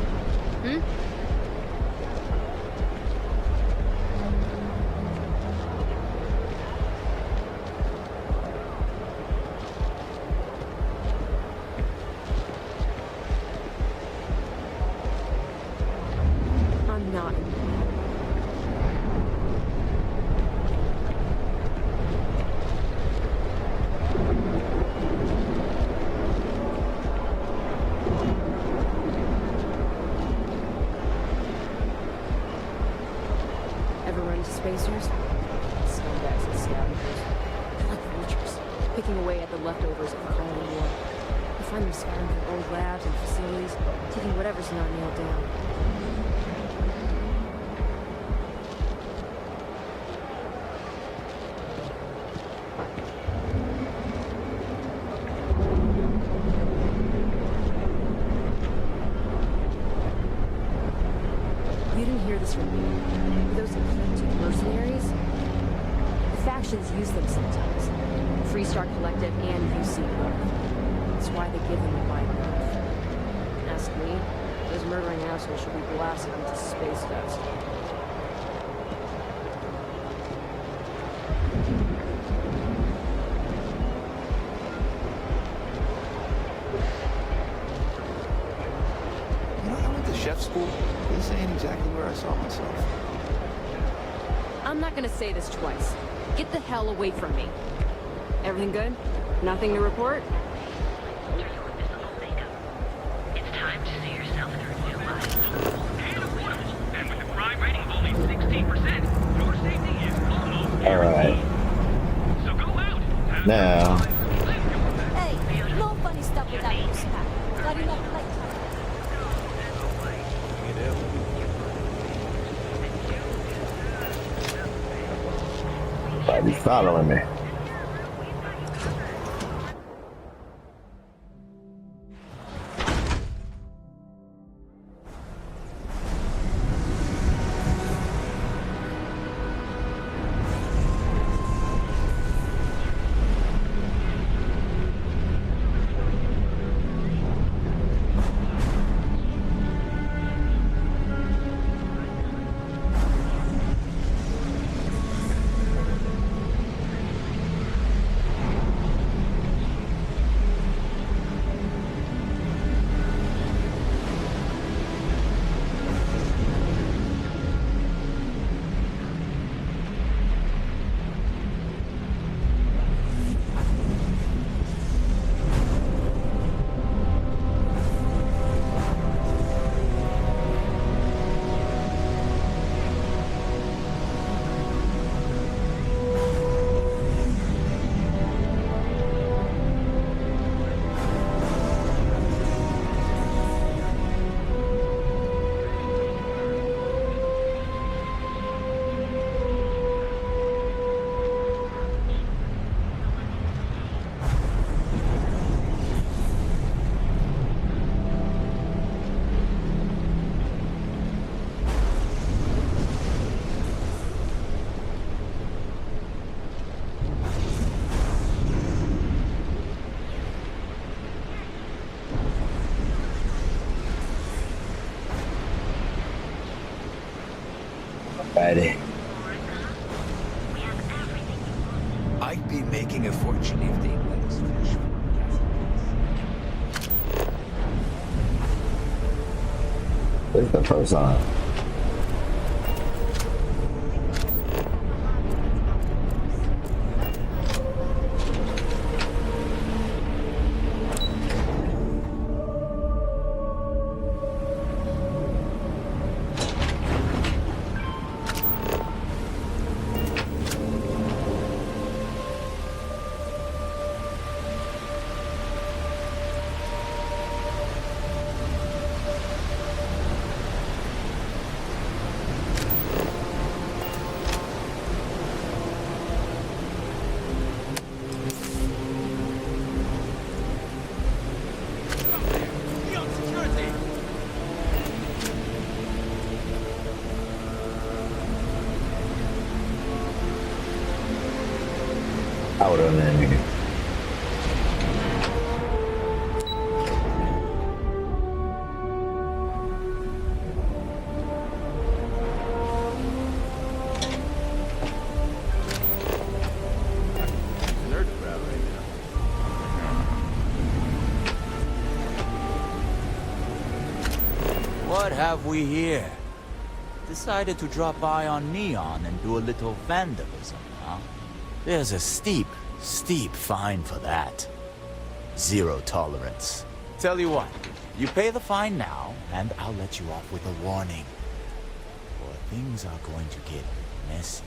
scumbags and scavengers. They're like vultures, picking away at the leftovers of the Cold War. You find them scouring through old labs and facilities, taking whatever's not nailed down. You didn't hear this from me. Those infected mercenaries? The factions use them sometimes. Freestar Collective and UC both. That's why they give them a wide berth. Ask me, those murdering assholes should be blasted into space dust. You know, I went to chef school. This ain't exactly where I saw myself. I'm not gonna say this twice. Get the hell away from me. Everything good? Nothing to report? It's time to see yourself through new eyes. And affordable. And with a crime rating of only 16%, your safety is almost Alright. So go out. Now. Hey, no funny stuff without your staff. Got enough playtime. Why are you following me? Friday. I'd be making a fortune if they let us finish. Where's the first one? Out on that nigga. Nerd crowd right now. What have we here? Decided to drop by on Neon and do a little vandalism, huh? There's a steep fine for that. Zero tolerance. Tell you what, you pay the fine now, and I'll let you off with a warning. Or things are going to get messy.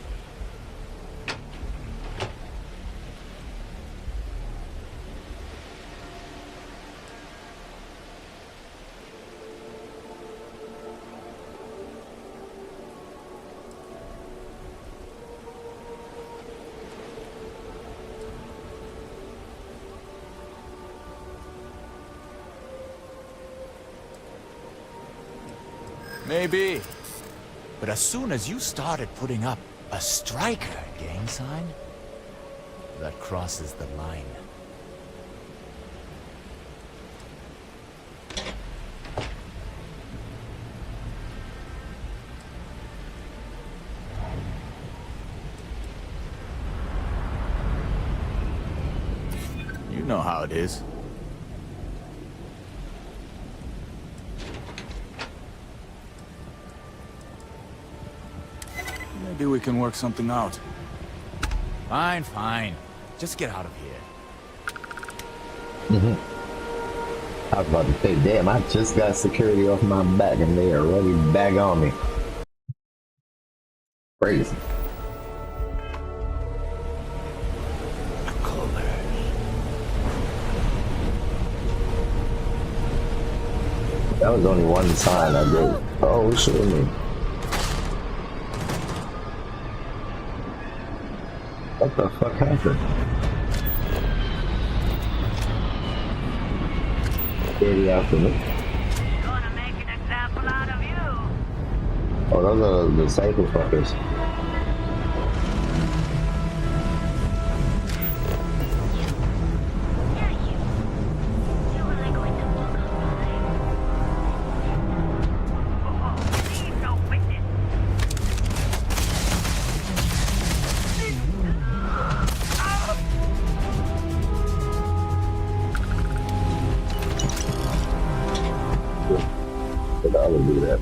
Maybe. But as soon as you started putting up a striker gang sign, that crosses the line. You know how it is. Maybe we can work something out. Fine, fine. Just get out of here. I was about to say, damn, I just got security off my back and they are already back on me. Crazy. That was only one sign I did. Oh, shit me. What the fuck happened? Security after me. Gonna make an example out of you. Oh, those are the cycle fuckers. I would do that.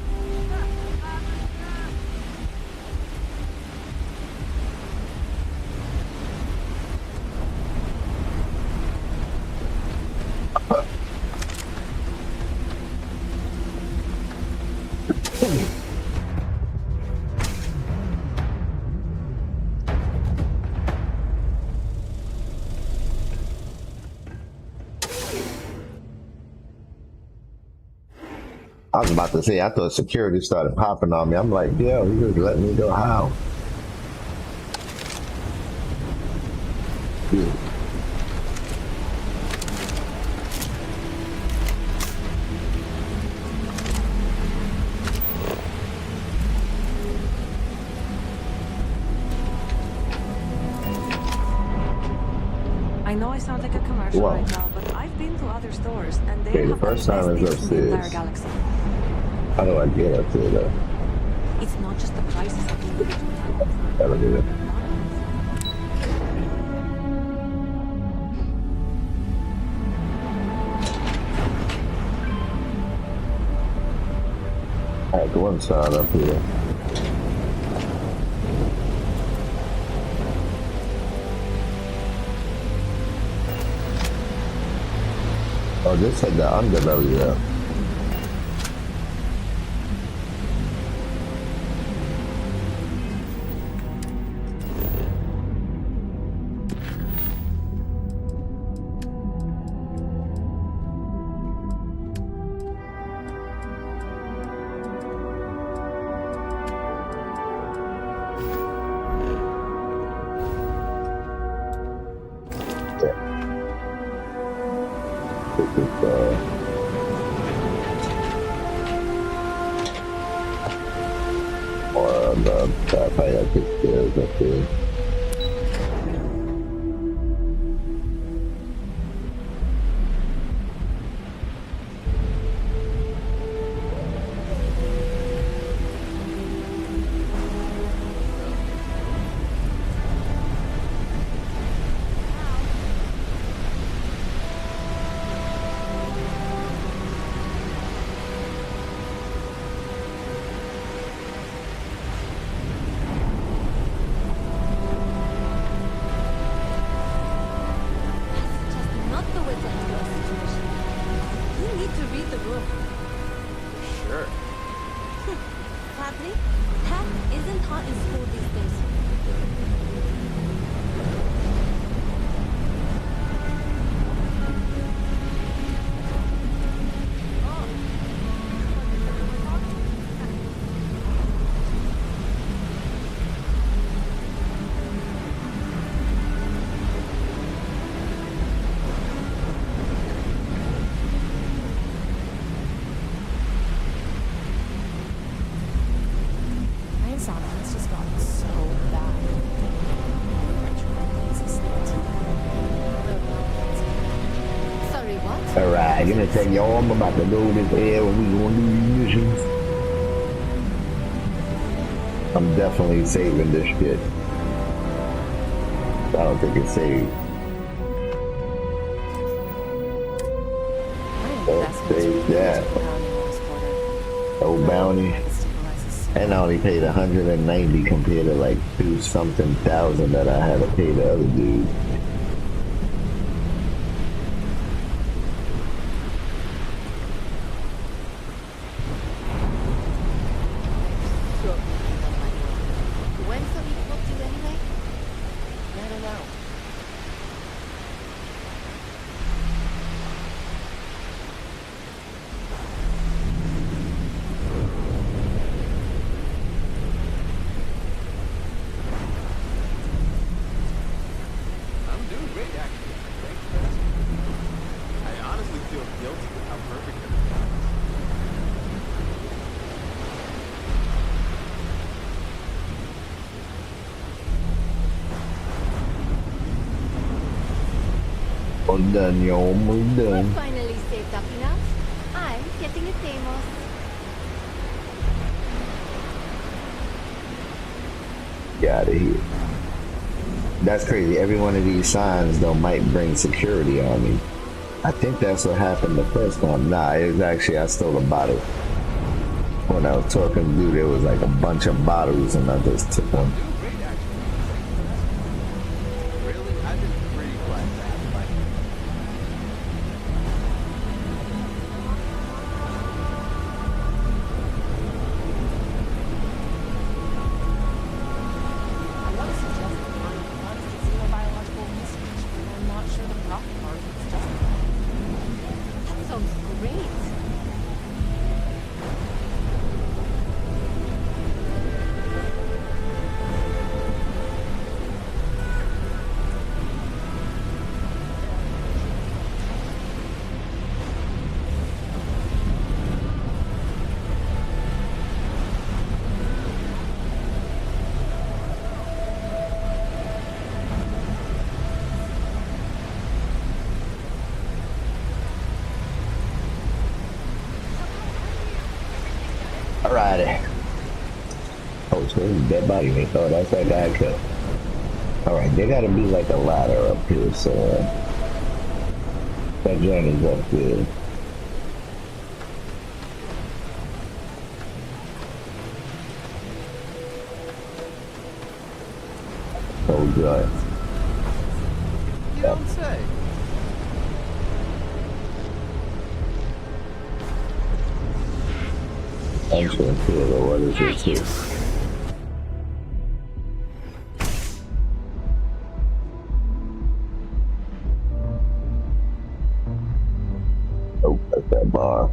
I was about to say, I thought security started popping on me. I'm like, yo, you just let me go how? Yeah. I know I sound like a commercial Wow. right now, but I've been to other stores and they Okay, the have first the time best is deals in the entire upstairs. galaxy. How do I get up there though? It's not just the prices of the individual items. Gotta do that. Alright, one side up here. Oh, this had the underbelly there. Or the Sapphire Pictures up here. Like, gonna tell y'all I'm about to go this air when we gonna do these missions. I'm definitely saving this shit. I don't think it's saved. Oh, save that. Oh, bounty. And I only paid 190 compared to like 2-something thousand that I had to pay the other dude. When's the week booked to anyway? I don't know. I'm doing great, actually. Thanks for asking. I honestly feel guilty with how perfect everything is. Almost done, yo. Almost We're done. finally saved up enough. I'm getting a famous. Get out of here. That's crazy. Every one of these signs, though, might bring security on me. I think that's what happened the first time. Nah, it was actually, I stole a bottle. When I was talking to dude, there was like a bunch of bottles, and I just took them. Really? I've been pretty glad to have my I want to suggest that Connie wants to zero biological research, but I'm not sure the profit margin's justified. That sounds great. Alrighty. Oh, so there's a dead body. They thought that's that guy I killed. Alright, there gotta be like a ladder up here, so that journey's up there. Oh god. You don't say. Entrance here, but what is this here? Oh, that's that bar.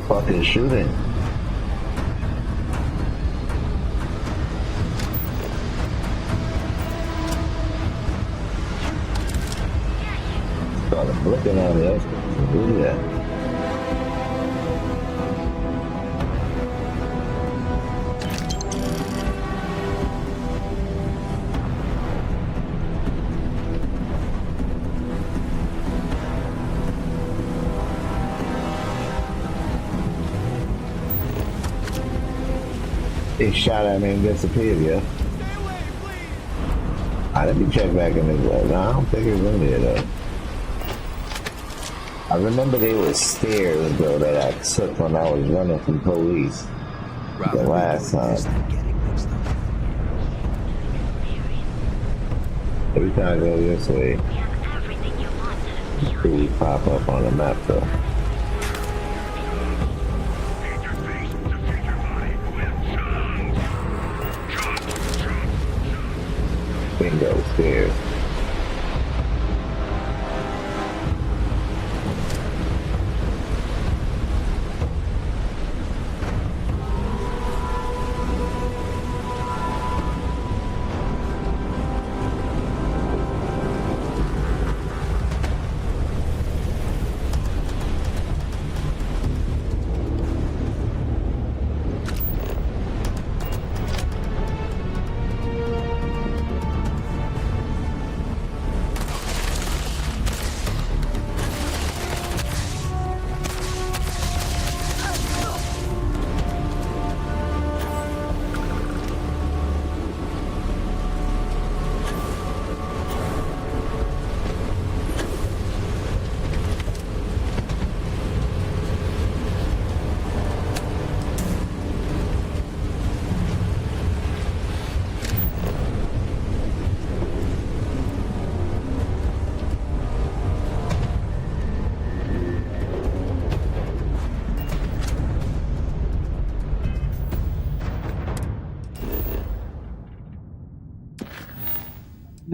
Fucking shooting. Started looking at it. Who's that? He shot at me and disappeared, yeah? Let me check back in his way. No, I don't think it was in there, though. I remember there was stairs, though, that I took when I was running from police the last time. Every time I go this way, things pop up on the map, though.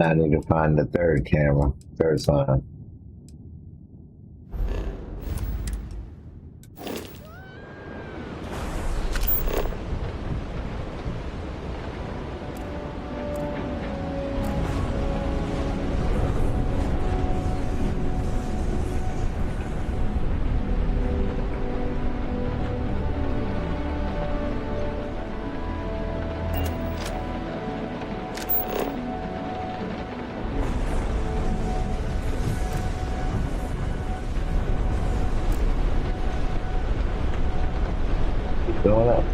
Now I need to find the third camera, third sign. Going up.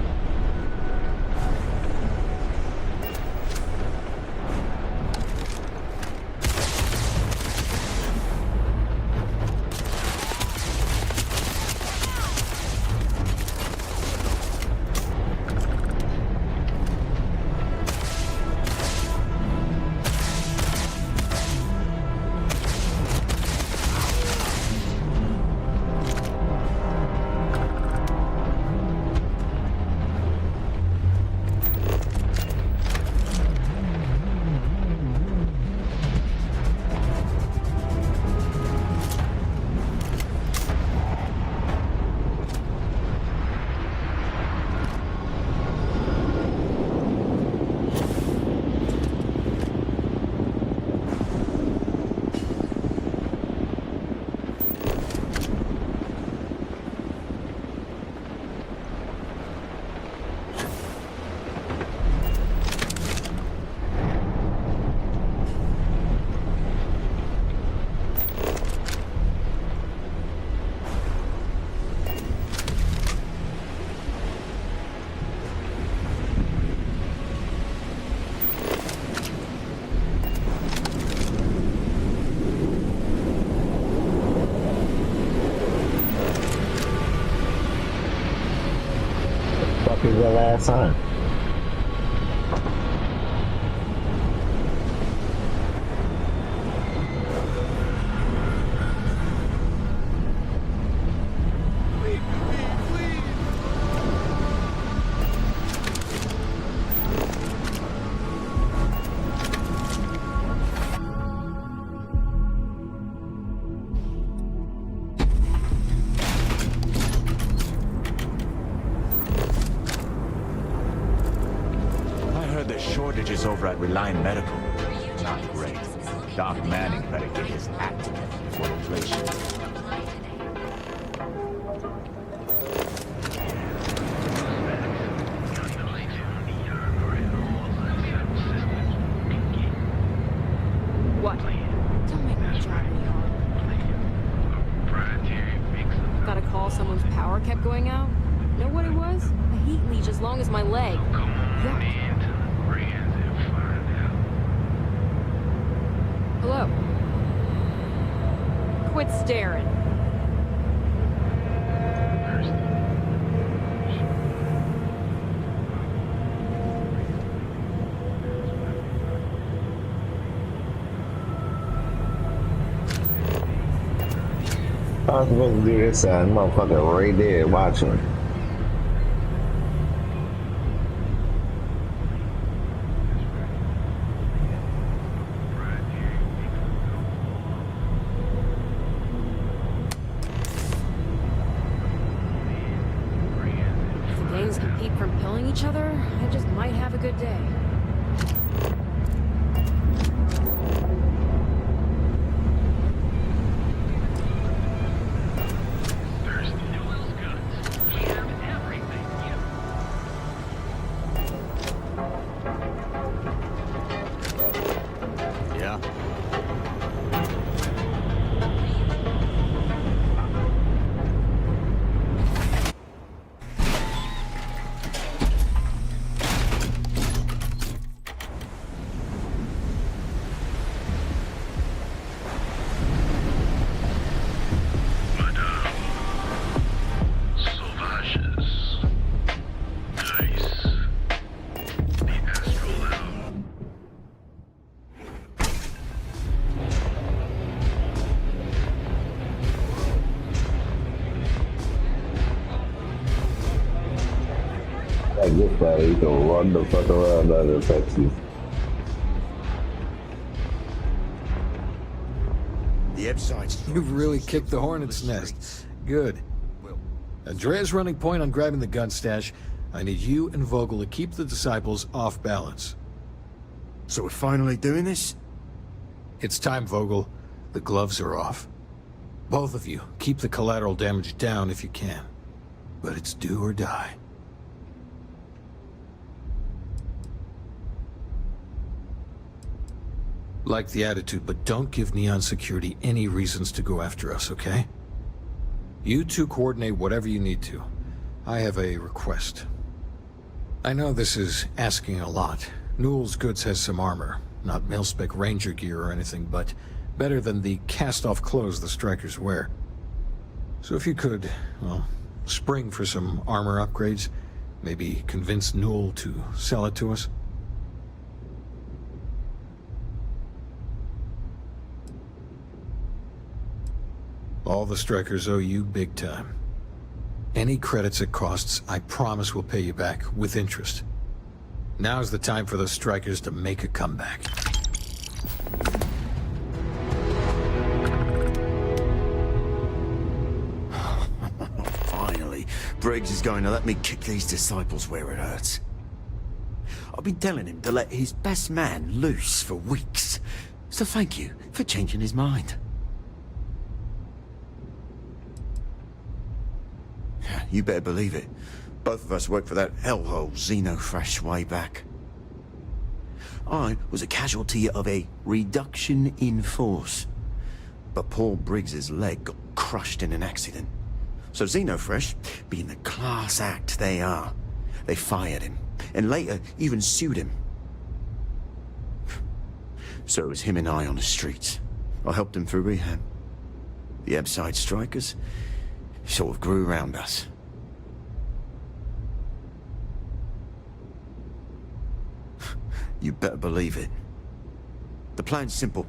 Is the last sign. Shortages over at Reliant Medical. Not great. Doc Manning better get his act together before inflation. What? Don't make my job any hard. Got a call someone's power kept going out? Know what it was? A heat leech as long as my leg. Yuck. Hello? Quit staring. I was supposed to do this motherfucker right there watching. Each other, I just might have a good day. Yeah. Like this guy, he can run the fuck around out of Texas. Websites. You've really kicked the hornet's nest. Good. Andrea's running point on grabbing the gun stash. I need you and Vogel to keep the disciples off balance. So we're finally doing this? It's time, Vogel. The gloves are off. Both of you, keep the collateral damage down if you can. But it's do or die. Like the attitude, but don't give Neon Security any reasons to go after us, okay? You two coordinate whatever you need to. I have a request. I know this is asking a lot. Newell's Goods has some armor. Not mil-spec ranger gear or anything, but better than the cast-off clothes the strikers wear. So if you could, well, spring for some armor upgrades, maybe convince Newell to sell it to us. All the strikers owe you big time. Any credits it costs, I promise we'll pay you back with interest. Now's the time for the strikers to make a comeback. Finally, Briggs is going to let me kick these disciples where it hurts. I've been telling him to let his best man loose for weeks. So thank you for changing his mind. You better believe it. Both of us worked for that hellhole Xenofresh way back. I was a casualty of a reduction in force. But Paul Briggs's leg got crushed in an accident. So Xenofresh, being the class act they are, they fired him, and later even sued him. So it was him and I on the streets. I helped him through rehab. The Ebbside strikers sort of grew around us. You better believe it. The plan's simple.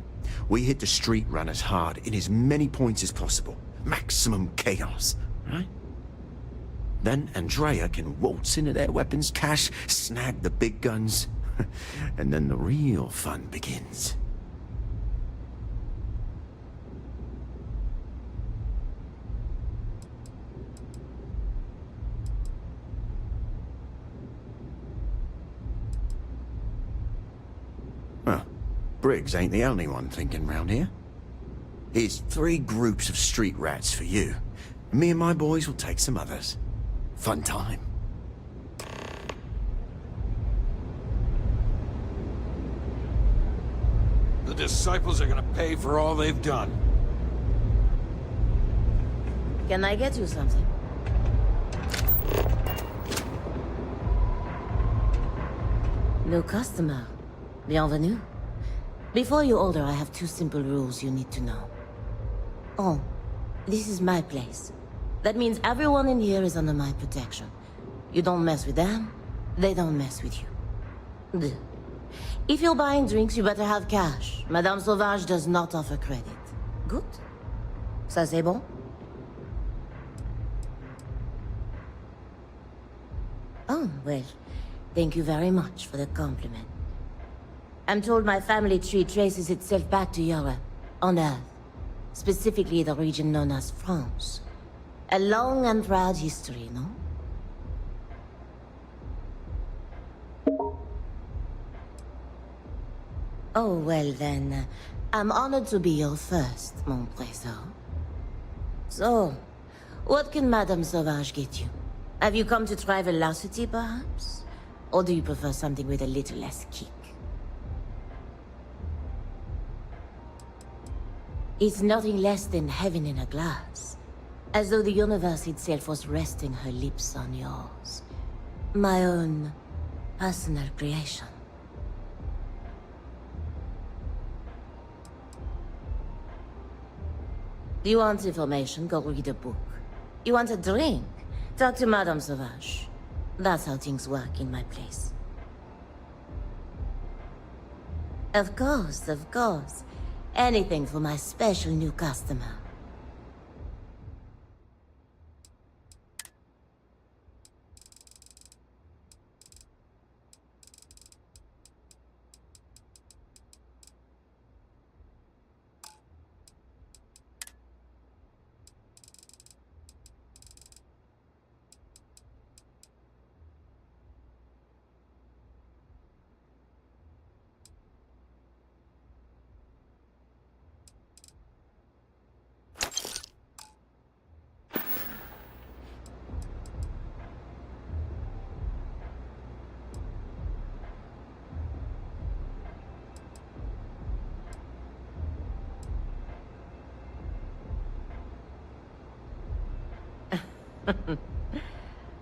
We hit the street runners hard in as many points as possible. Maximum chaos, right? Then Andrea can waltz into their weapons cache, snag the big guns, and then the real fun begins. Well, Briggs ain't the only one thinking round here. Here's 3 groups of street rats for you. Me and my boys will take some others. Fun time. The disciples are gonna pay for all they've done. Can I get you something? New customer. Bienvenue. Before you order, I have 2 simple rules you need to know. Oh, this is my place. That means everyone in here is under my protection. You don't mess with them, they don't mess with you. Deux. If you're buying drinks, you better have cash. Madame Sauvage does not offer credit. Good? Ça c'est bon? Oh, well, thank you very much for the compliment. I'm told my family tree traces itself back to Europe, on Earth. Specifically the region known as France. A long and proud history, no? Oh, well then, I'm honored to be your first, mon trésor. So, what can Madame Sauvage get you? Have you come to try velocity, perhaps? Or do you prefer something with a little less kick? It's nothing less than heaven in a glass. As though the universe itself was resting her lips on yours. My own personal creation. You want information? Go read a book. You want a drink? Talk to Madame Sauvage. That's how things work in my place. Of course, of course. Anything for my special new customer.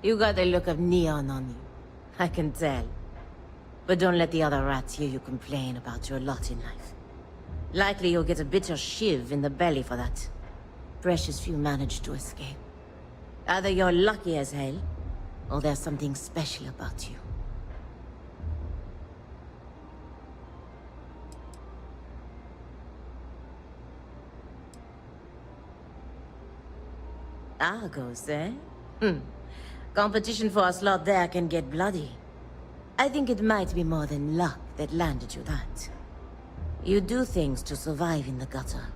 You got the look of neon on you. I can tell. But don't let the other rats hear you complain about your lot in life. Likely you'll get a bitter shiv in the belly for that. Precious few manage to escape. Either you're lucky as hell, or there's something special about you. Argos, eh? Competition for a slot there can get bloody. I think it might be more than luck that landed you that. You do things to survive in the gutter.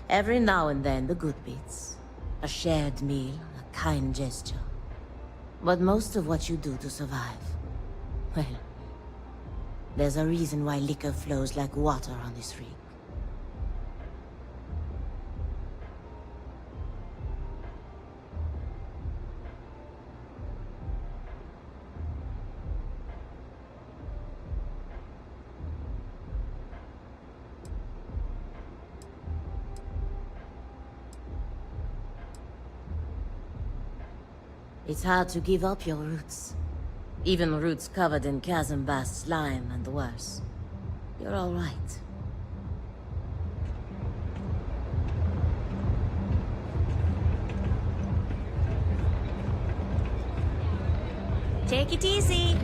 Every now and then, the good bits. A shared meal, a kind gesture. But most of what you do to survive, well, there's a reason why liquor flows like water on this rig. It's hard to give up your roots. Even roots covered in chasm-bass slime and worse. You're all right. Take it easy.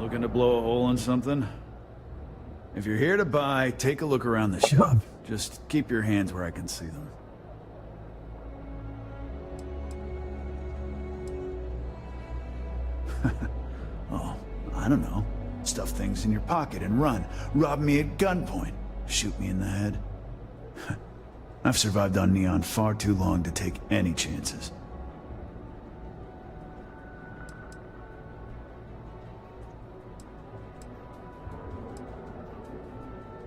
Looking to blow a hole in something? If you're here to buy, take a look around the shop. Just keep your hands where I can see them. Oh, I don't know. Stuff things in your pocket and run. Rob me at gunpoint. Shoot me in the head. I've survived on Neon far too long to take any chances.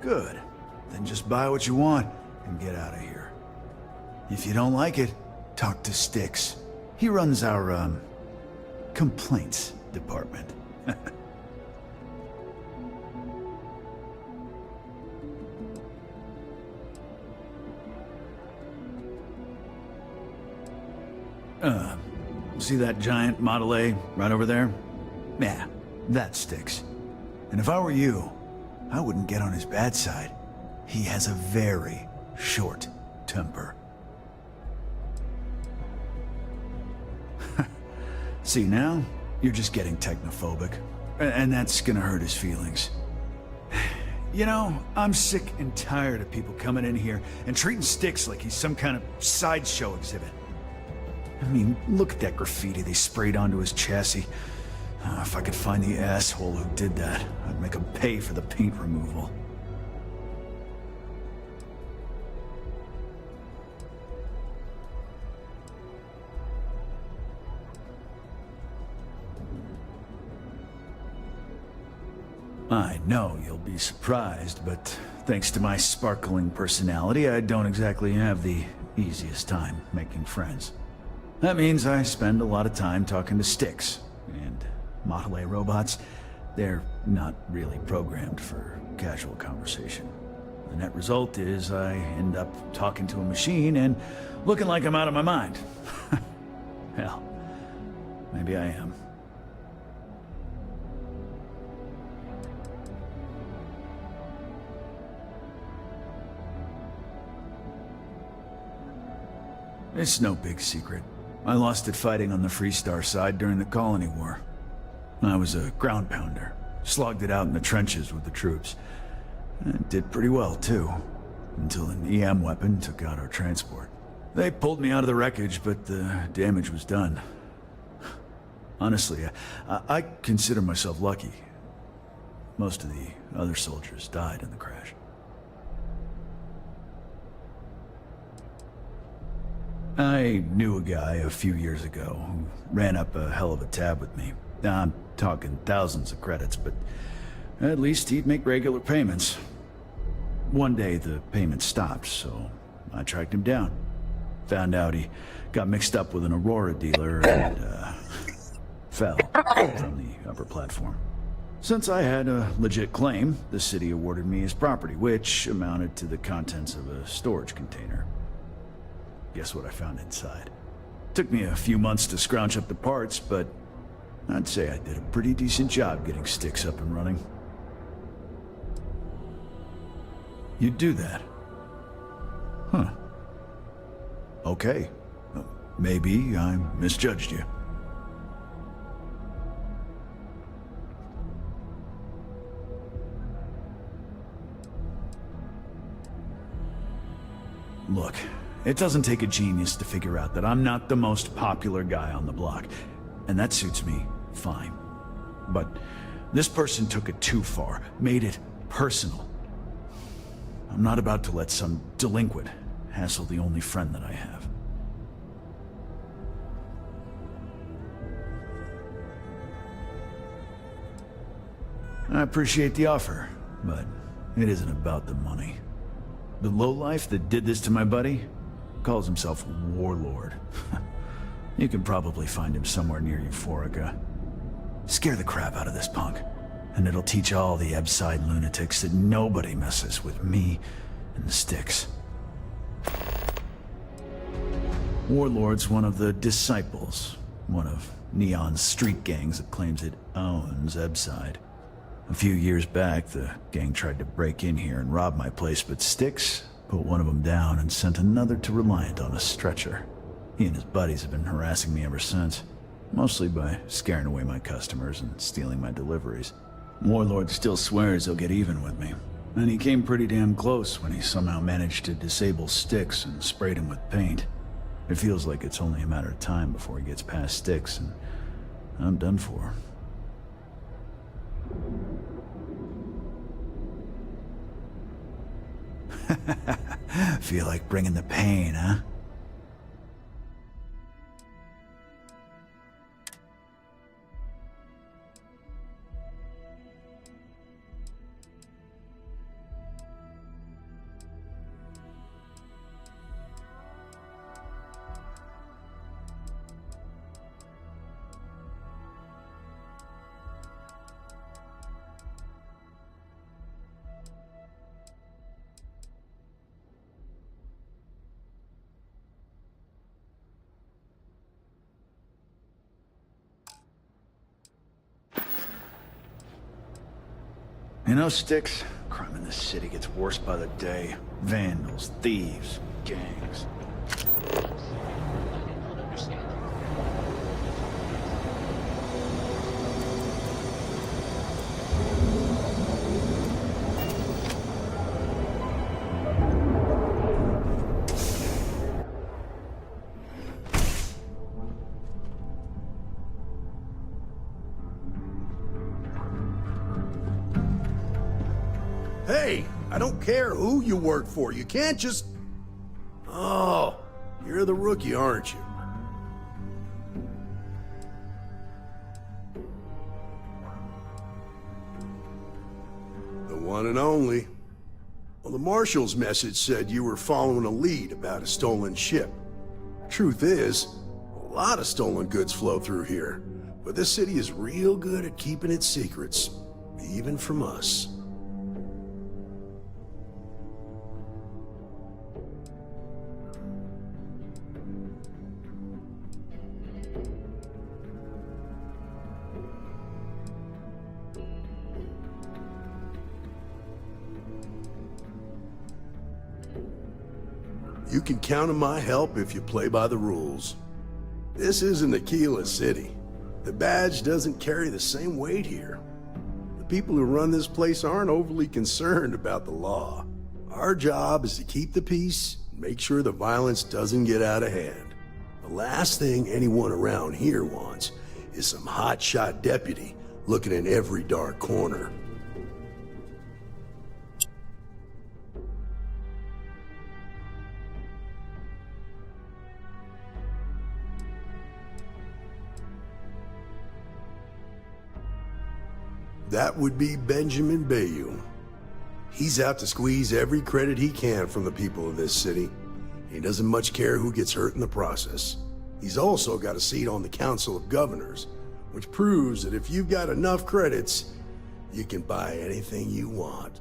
Good. Then just buy what you want and get out of here. If you don't like it, talk to Styx. He runs our, complaints department. See that giant Model A right over there? Yeah, that Styx. And if I were you, I wouldn't get on his bad side. He has a very short temper. See, now, you're just getting technophobic. And that's gonna hurt his feelings. You know, I'm sick and tired of people coming in here and treating Styx like he's some kind of sideshow exhibit. I mean, look at that graffiti they sprayed onto his chassis. If I could find the asshole who did that, I'd make him pay for the paint removal. I know you'll be surprised, but thanks to my sparkling personality, I don't exactly have the easiest time making friends. That means I spend a lot of time talking to Styx, and Model A robots, they're not really programmed for casual conversation. The net result is I end up talking to a machine and looking like I'm out of my mind. Hell, maybe I am. It's no big secret. I lost it fighting on the Freestar side during the Colony War. I was a ground pounder. Slogged it out in the trenches with the troops. And did pretty well, too. Until an EM weapon took out our transport. They pulled me out of the wreckage, but the damage was done. Honestly, I consider myself lucky. Most of the other soldiers died in the crash. I knew a guy a few years ago who ran up a hell of a tab with me. I'm talking thousands of credits, but at least he'd make regular payments. One day the payments stopped, so I tracked him down. Found out he got mixed up with an Aurora dealer and fell from the upper platform. Since I had a legit claim, the city awarded me his property, which amounted to the contents of a storage container. Guess what I found inside? Took me a few months to scrounge up the parts, but I'd say I did a pretty decent job getting Styx up and running. You'd do that? Huh. Okay. Maybe I misjudged you. Look, it doesn't take a genius to figure out that I'm not the most popular guy on the block, and that suits me fine. But this person took it too far, made it personal. I'm not about to let some delinquent hassle the only friend that I have. I appreciate the offer, but it isn't about the money. The lowlife that did this to my buddy calls himself Warlord. You can probably find him somewhere near Euphorica. Scare the crap out of this punk, and it'll teach all the Ebside lunatics that nobody messes with me and the Styx. Warlord's one of the Disciples, one of Neon's street gangs that claims it owns Ebside. A few years back, the gang tried to break in here and rob my place, but Styx put one of them down and sent another to Reliant on a stretcher. He and his buddies have been harassing me ever since, mostly by scaring away my customers and stealing my deliveries. Warlord still swears he'll get even with me, and he came pretty damn close when he somehow managed to disable Styx and sprayed him with paint. It feels like it's only a matter of time before he gets past Styx, and I'm done for. Feel like bringing the pain, huh? You know, Styx, crime in this city gets worse by the day. Vandals, thieves, gangs. Hey, I don't care who you work for. You can't just... Oh, you're the rookie, aren't you? The one and only. Well, the Marshal's message said you were following a lead about a stolen ship. Truth is, a lot of stolen goods flow through here, but this city is real good at keeping its secrets, even from us. You can count on my help if you play by the rules. This isn't Aquila City. The badge doesn't carry the same weight here. The people who run this place aren't overly concerned about the law. Our job is to keep the peace and make sure the violence doesn't get out of hand. The last thing anyone around here wants is some hotshot deputy looking in every dark corner. That would be Benjamin Bayou. He's out to squeeze every credit he can from the people of this city. He doesn't much care who gets hurt in the process. He's also got a seat on the Council of Governors, which proves that if you've got enough credits, you can buy anything you want.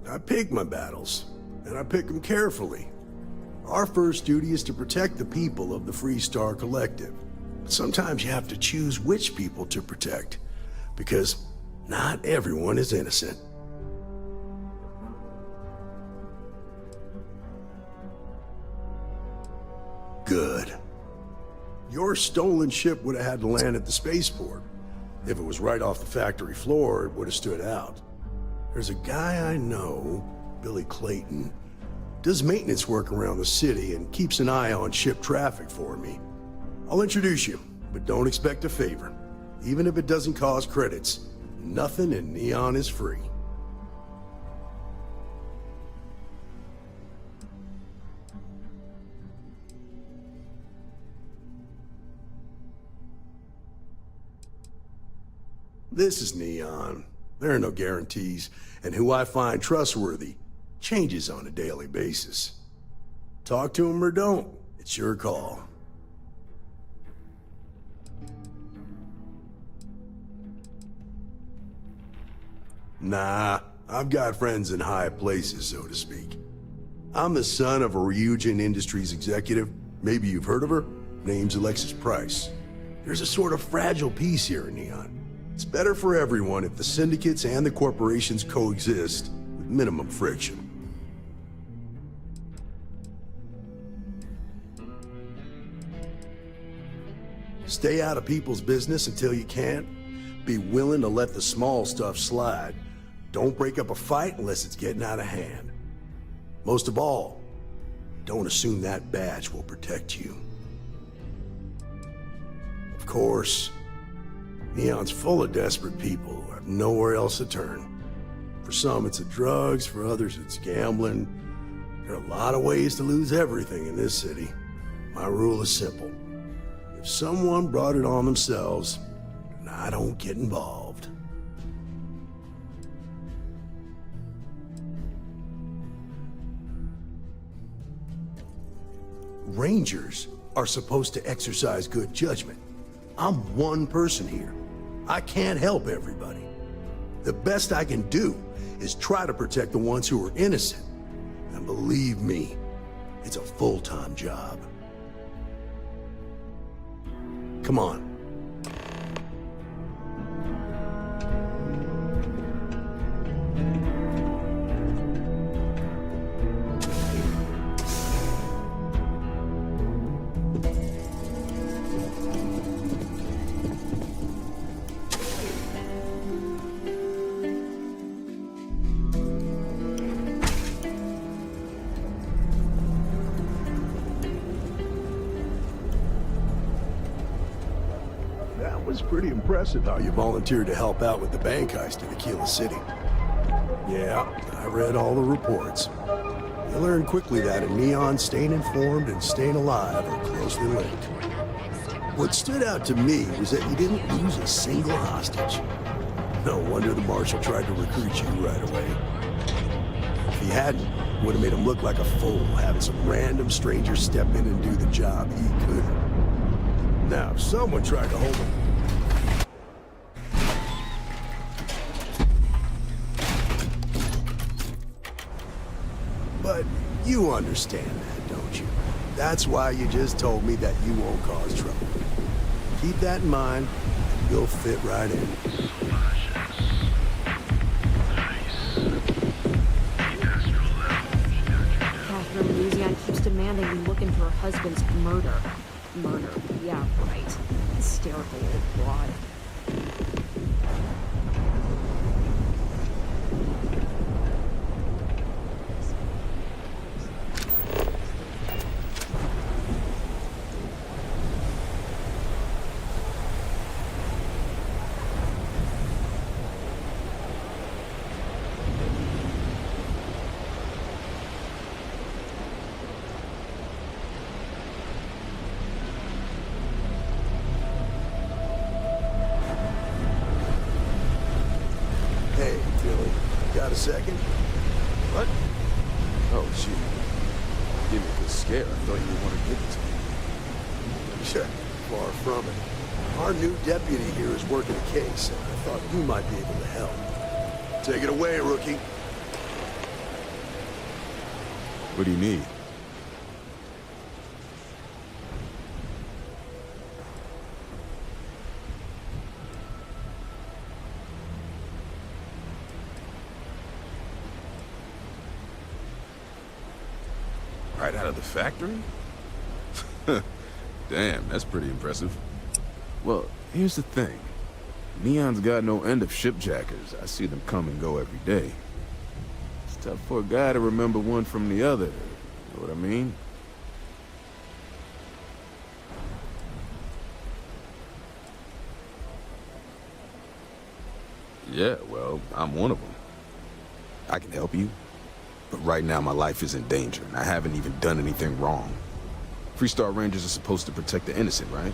I pick my battles, and I pick them carefully. Our first duty is to protect the people of the Freestar Collective. But sometimes you have to choose which people to protect, because not everyone is innocent. Good. Your stolen ship would have had to land at the spaceport. If it was right off the factory floor, it would have stood out. There's a guy I know, Billy Clayton, does maintenance work around the city and keeps an eye on ship traffic for me. I'll introduce you, but don't expect a favor. Even if it doesn't cost credits, nothing in Neon is free. This is Neon. There are no guarantees, and who I find trustworthy changes on a daily basis. Talk to him or don't, it's your call. Nah, I've got friends in high places, so to speak. I'm the son of a Ryujin Industries executive. Maybe you've heard of her? Name's Alexis Price. There's a sort of fragile peace here in Neon. It's better for everyone if the syndicates and the corporations coexist with minimum friction. Stay out of people's business until you can. Be willing to let the small stuff slide. Don't break up a fight unless it's getting out of hand. Most of all, don't assume that badge will protect you. Of course, Neon's full of desperate people who have nowhere else to turn. For some, it's the drugs. For others, it's gambling. There are a lot of ways to lose everything in this city. My rule is simple. If someone brought it on themselves, then I don't get involved. Rangers are supposed to exercise good judgment. I'm one person here. I can't help everybody. The best I can do is try to protect the ones who are innocent. And believe me, it's a full-time job. Come on. It's pretty impressive how you volunteered to help out with the bank heist in Aquila City. Yeah, I read all the reports. You learn quickly that in Neon, staying informed and staying alive are closely linked. What stood out to me was that you didn't lose a single hostage. No wonder the Marshal tried to recruit you right away. If he hadn't, it would have made him look like a fool, having some random stranger step in and do the job he couldn't. Now, if someone tried to hold him. But you understand that, don't you? That's why you just told me that you won't cause trouble. Keep that in mind, and you'll fit right in. Catherine Louisiana keeps demanding we look into her husband's murder. Murder. Yeah, right. Hysterical old broad. Hey, Billy, got a second? What? Oh, gee. Give me a good scare. I thought you would want to give it to me. Sure, far from it. Our new deputy here is working a case, and I thought you might be able to help. Take it away, rookie. What do you need? Right out of the factory? Damn, that's pretty impressive. Well, here's the thing. Neon's got no end of shipjackers. I see them come and go every day. It's tough for a guy to remember one from the other. You know what I mean? Yeah, well, I'm one of them. I can help you. But right now, my life is in danger, and I haven't even done anything wrong. Freestar Rangers are supposed to protect the innocent, right?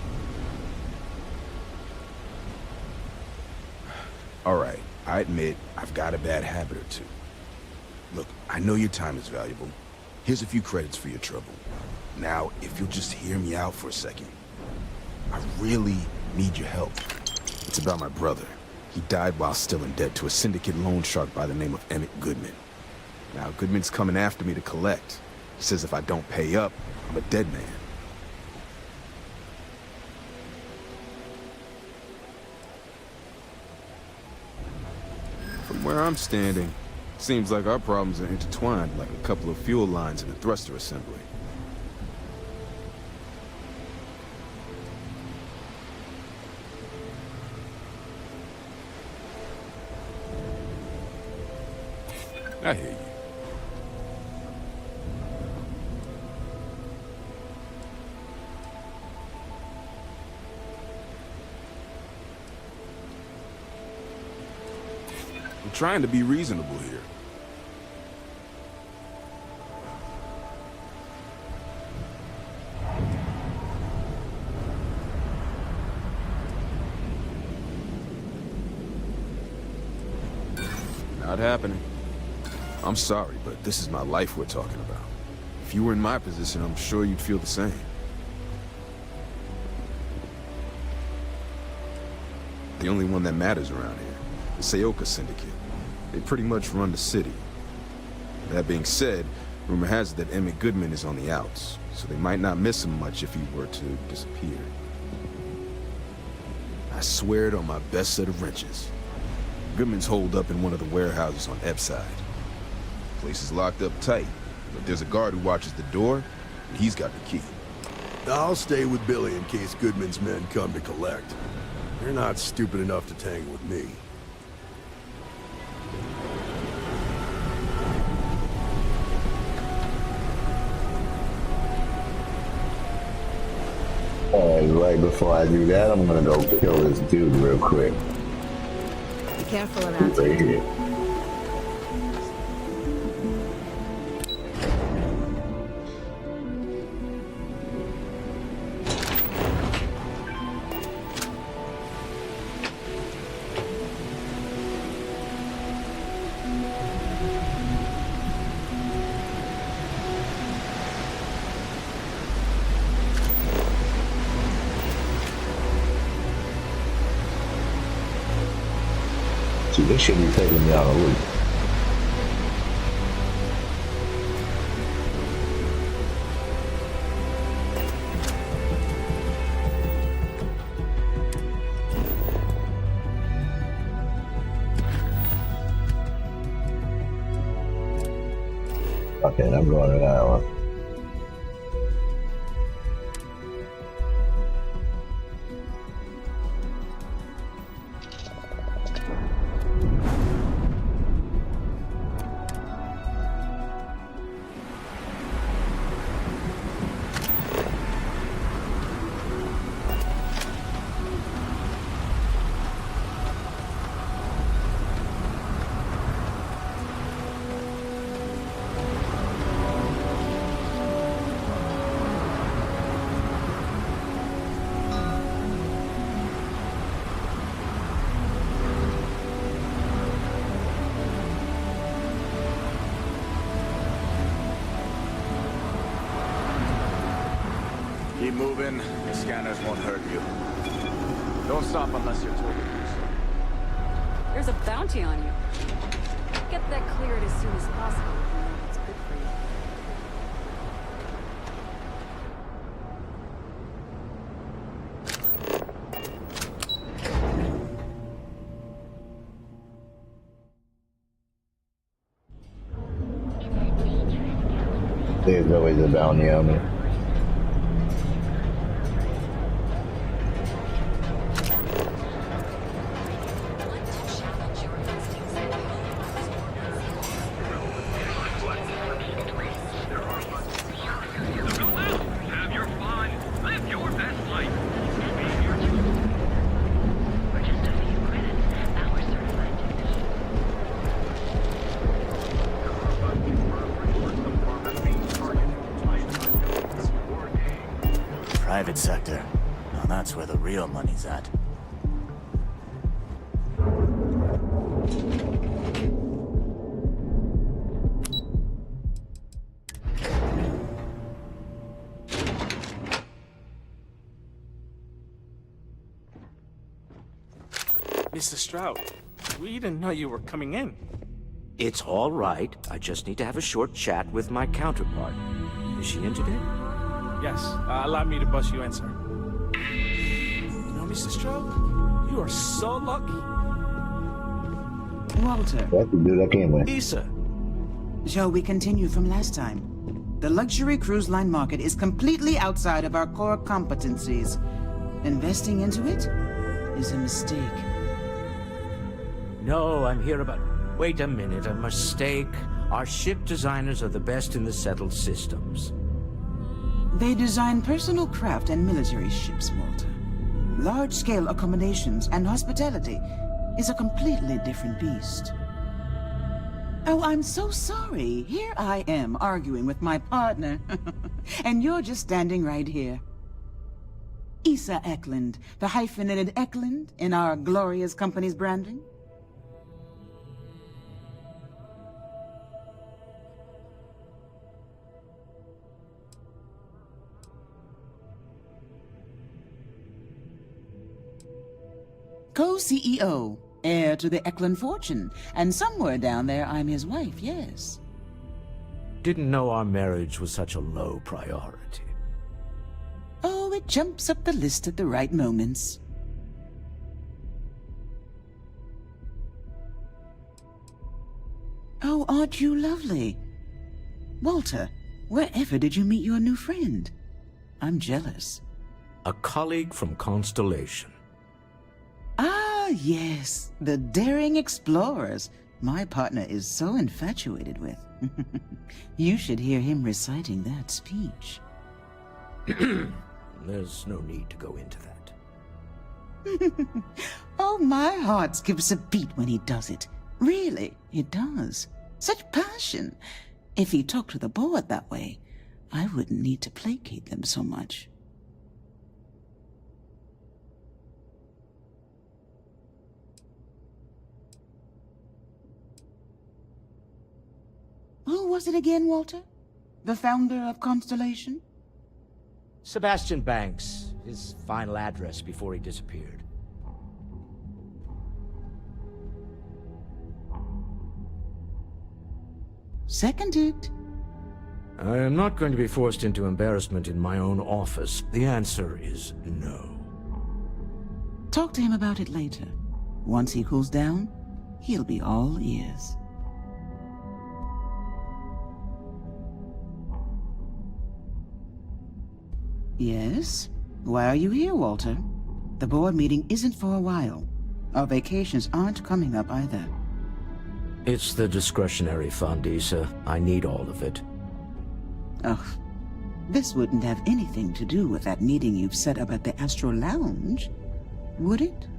All right, I admit I've got a bad habit or two. Look, I know your time is valuable. Here's a few credits for your trouble. Now, if you'll just hear me out for a second. I really need your help. It's about my brother. He died while still in debt to a syndicate loan shark by the name of M1GC. Now, Goodman's coming after me to collect. He says if I don't pay up, I'm a dead man. From where I'm standing, seems like our problems are intertwined like a couple of fuel lines in a thruster assembly. I hear you. I'm trying to be reasonable here. Not happening. I'm sorry, but this is my life we're talking about. If you were in my position, I'm sure you'd feel the same. The only one that matters around here, the Seoka Syndicate. They pretty much run the city. That being said, rumor has it that Emmett Goodman is on the outs, so they might not miss him much if he were to disappear. I swear it on my best set of wrenches. Goodman's holed up in one of the warehouses on Epside. Place is locked up tight, but there's a guard who watches the door, and he's got the key. I'll stay with Billy in case Goodman's men come to collect. They're not stupid enough to tangle with me. And right before I do that, I'm gonna go kill this dude real quick. Be careful of He's that. right here. See, this should be taking me on a loop. Okay, I'm going to that one. Keep moving. The scanners won't hurt you. Don't stop unless you're told to do so. There's a bounty on you. Get that cleared as soon as possible if you know what's good for you. There's always a bounty on me. Private sector. Now that's where the real money's at. Mr. Stroud, we didn't know you were coming in. It's all right. I just need to have a short chat with my counterpart. Is she in today? Yes, allow me to bust you in, sir. You know, Mr. Stroud, you are so lucky. Walter. That's the dude I came with. Issa. Shall we continue from last time? The luxury cruise line market is completely outside of our core competencies. Investing into it is a mistake. No, I'm here about... Wait a minute, a mistake? Our ship designers are the best in the settled systems. They design personal craft and military ships, Walter. Large-scale accommodations and hospitality is a completely different beast. Oh, I'm so sorry. Here I am arguing with my partner. And you're just standing right here. Issa Eklund, the hyphenated Eklund in our glorious company's branding. Co-CEO, heir to the Eklund fortune, and somewhere down there I'm his wife, yes. Didn't know our marriage was such a low priority. Oh, it jumps up the list at the right moments. Oh, aren't you lovely? Walter, wherever did you meet your new friend? I'm jealous. A colleague from Constellation. Ah, yes, the daring explorers my partner is so infatuated with. You should hear him reciting that speech. There's no need to go into that. Oh, my heart skips a beat when he does it. Really, it does. Such passion. If he talked to the board that way, I wouldn't need to placate them so much. Who was it again, Walter? The founder of Constellation? Sebastian Banks, his final address before he disappeared. Seconded. I am not going to be forced into embarrassment in my own office. The answer is no. Talk to him about it later. Once he cools down, he'll be all ears. Yes? Why are you here, Walter? The board meeting isn't for a while. Our vacations aren't coming up either. It's the discretionary fund, Issa. I need all of it. Ugh. This wouldn't have anything to do with that meeting you've set up at the Astro Lounge, would it?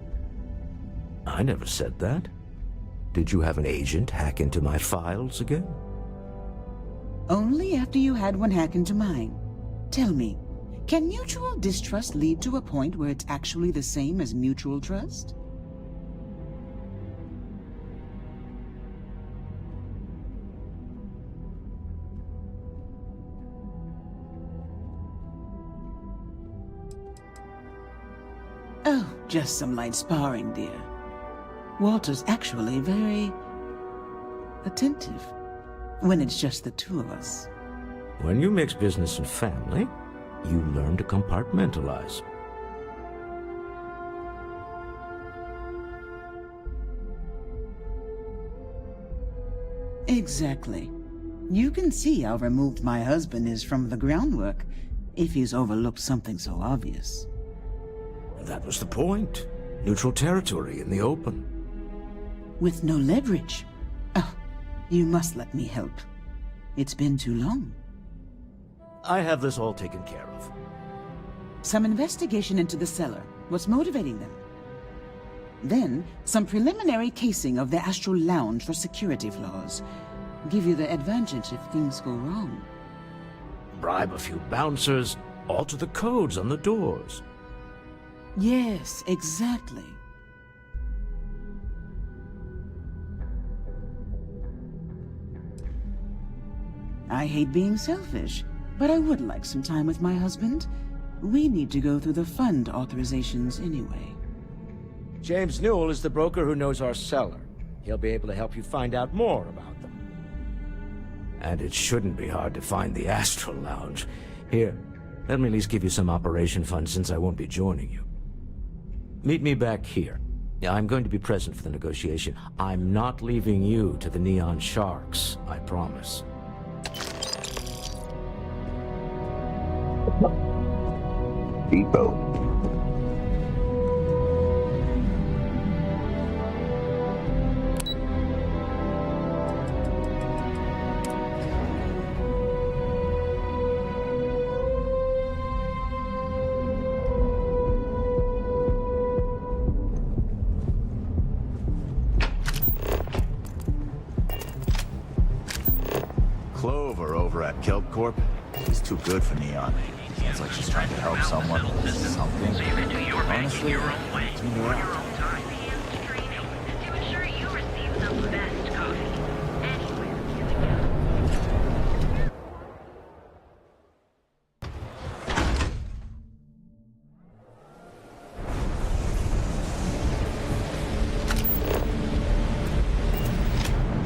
I never said that. Did you have an agent hack into my files again? Only after you had one hack into mine. Tell me, can mutual distrust lead to a point where it's actually the same as mutual trust? Oh, just some light sparring, dear. Walter's actually very attentive when it's just the two of us. When you mix business and family, you learn to compartmentalize. Exactly. You can see how removed my husband is from the groundwork if he's overlooked something so obvious. That was the point. Neutral territory in the open. With no leverage. Oh, you must let me help. It's been too long. I have this all taken care of. Some investigation into the cellar. What's motivating them? Then, some preliminary casing of the Astral Lounge for security flaws. Give you the advantage if things go wrong. Bribe a few bouncers, alter the codes on the doors. Yes, exactly. I hate being selfish, but I would like some time with my husband. We need to go through the fund authorizations anyway. James Newell is the broker who knows our cellar. He'll be able to help you find out more about them. And it shouldn't be hard to find the Astral Lounge. Here, let me at least give you some operation funds since I won't be joining you. Meet me back here. I'm going to be present for the negotiation. I'm not leaving you to the Neon Sharks, I promise. Depot. Clover over at Kelp Corp is too good for Neon. Sounds like she's trying to help someone with something. Honestly, too bad.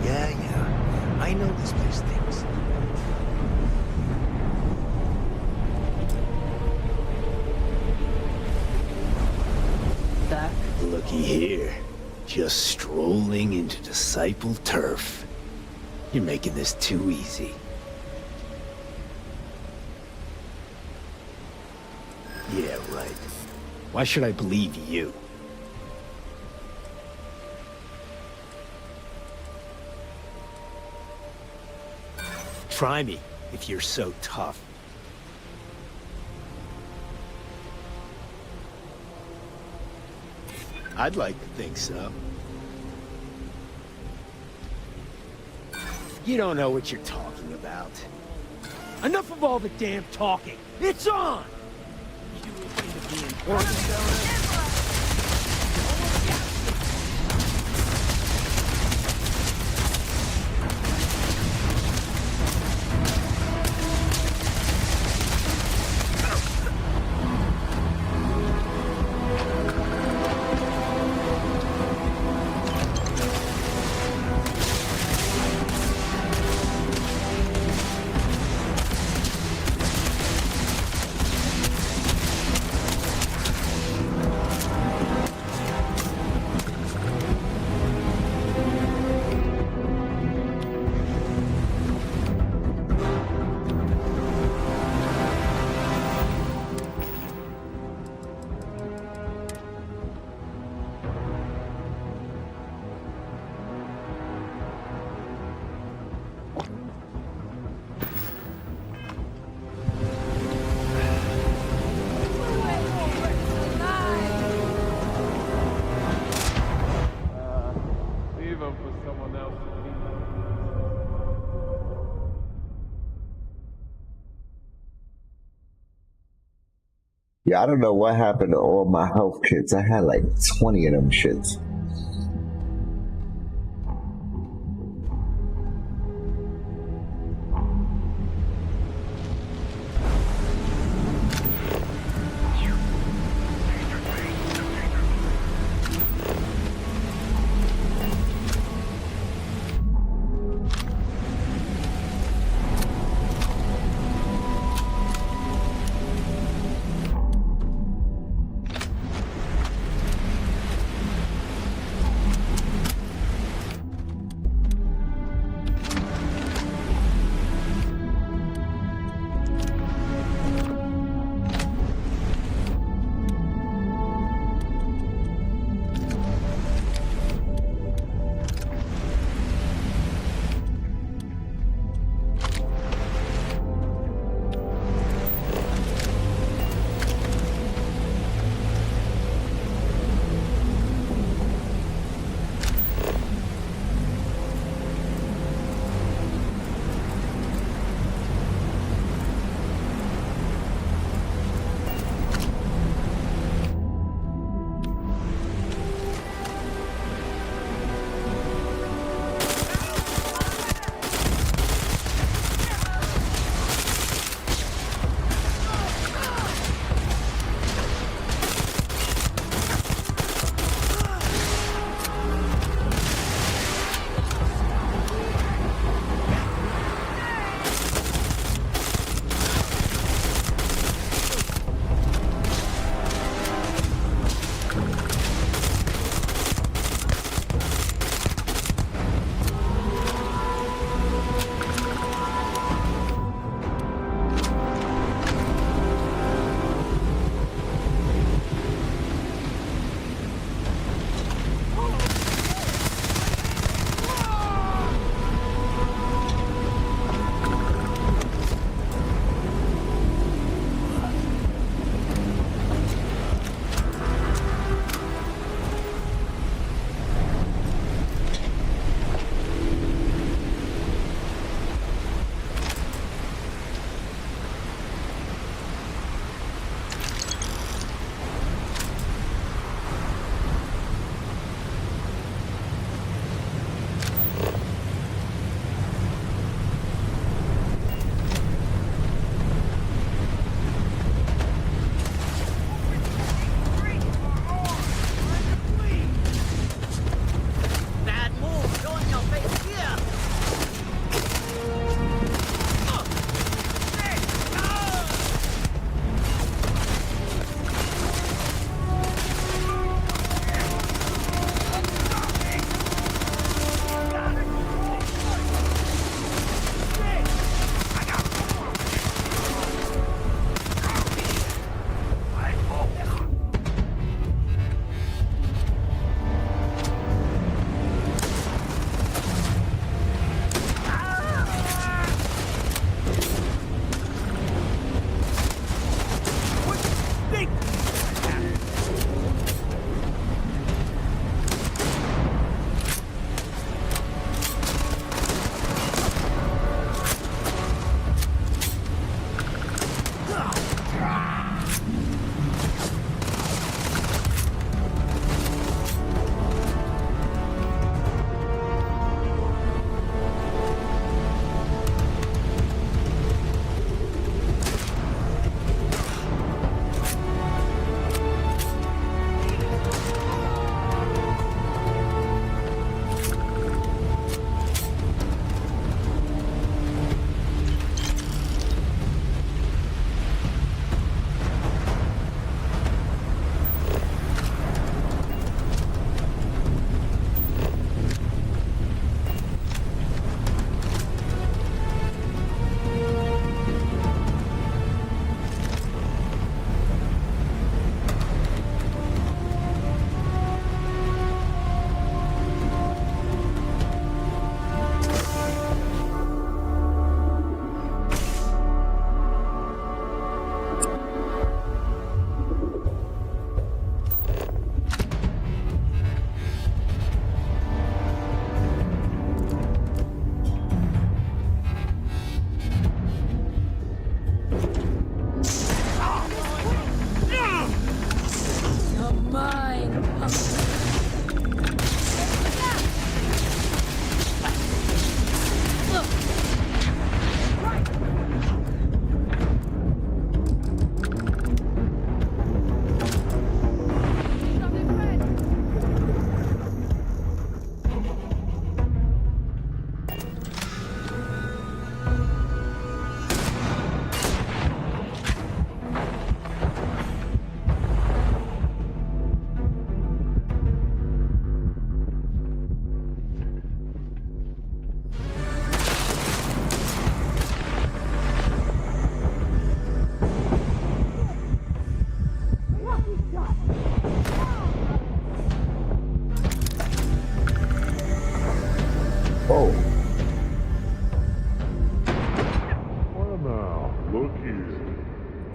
Yeah. I know this place stinks. Looky here. Just strolling into Disciple turf. You're making this too easy. Yeah, right. Why should I believe you? Try me, if you're so tough. I'd like to think so. You don't know what you're talking about. Enough of all the damn talking. It's on! You think of being important, don't you? Leave him for someone else to keep. Yeah, I don't know what happened to all my health kits. I had like 20 of them shits.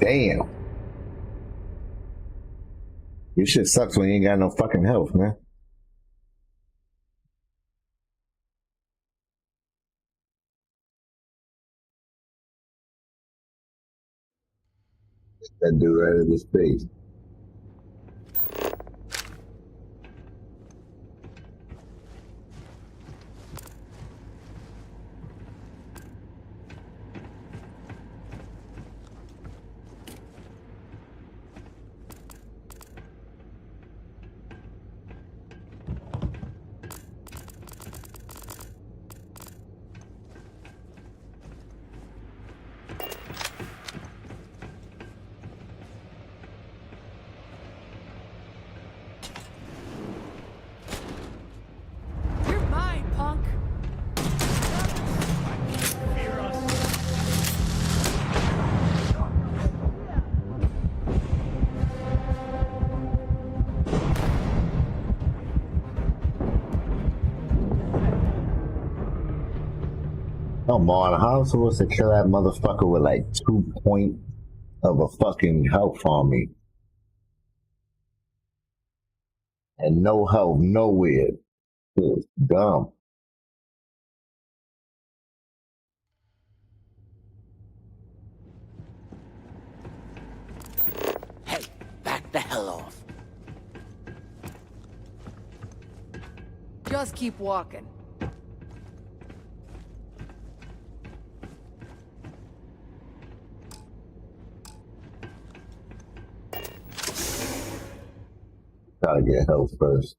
Damn. Your shit sucks when you ain't got no fucking health, man. That dude right in his face. You're mine, punk. Come on, how am I supposed to kill that motherfucker with like 2 points of a fucking health on me? And no health nowhere. It's dumb. Hey, back the hell off. Just keep walking. Gotta get health first.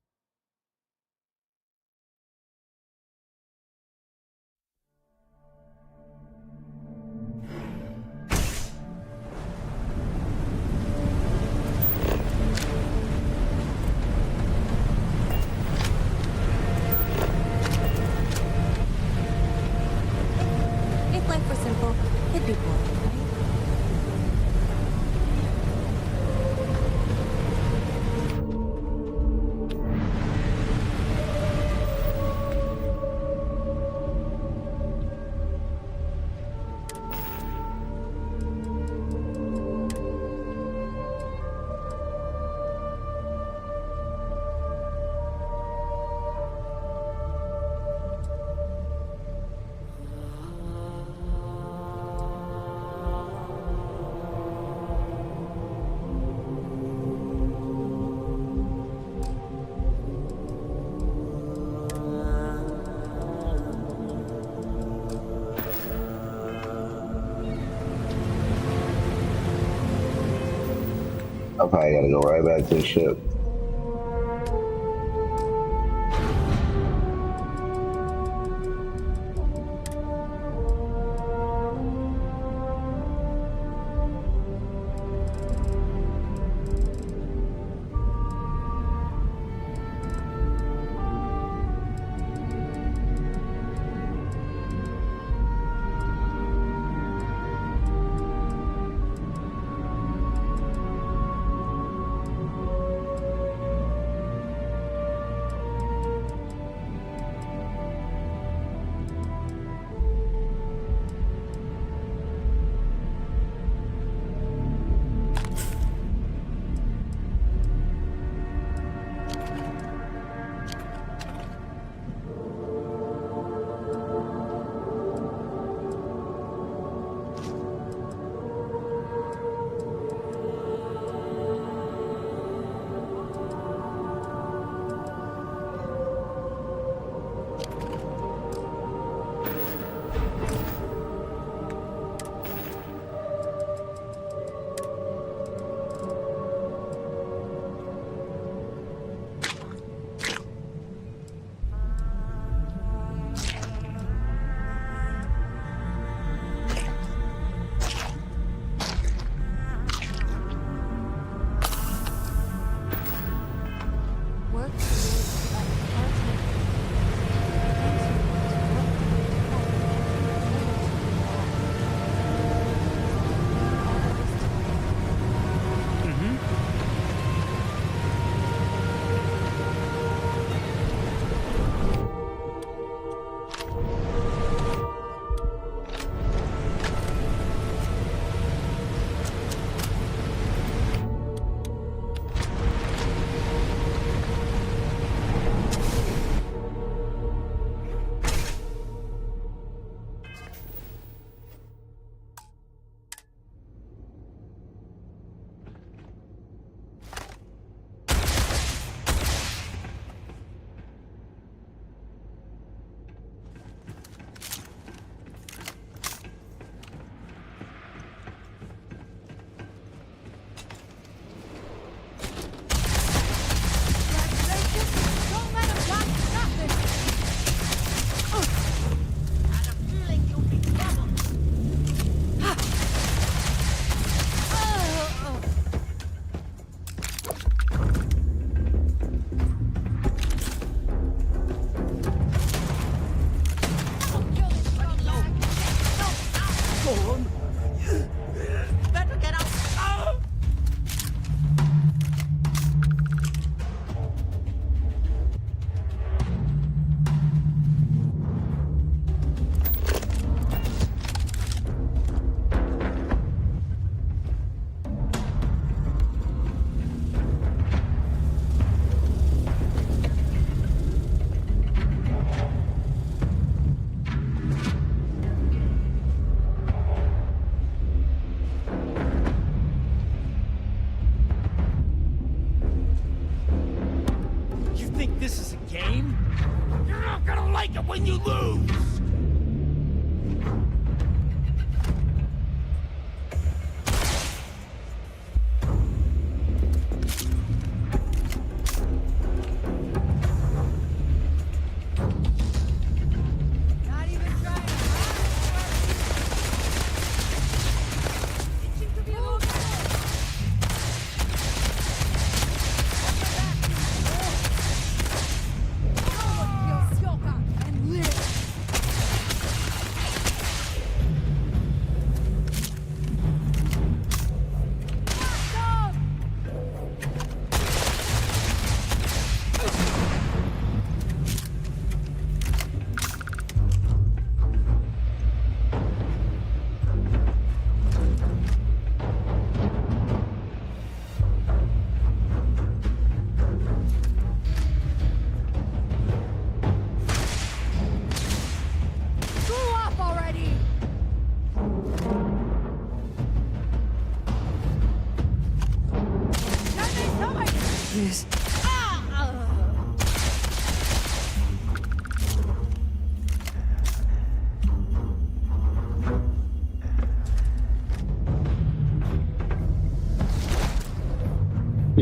If life were simple, it'd be boring, right? I probably gotta go right back to the ship.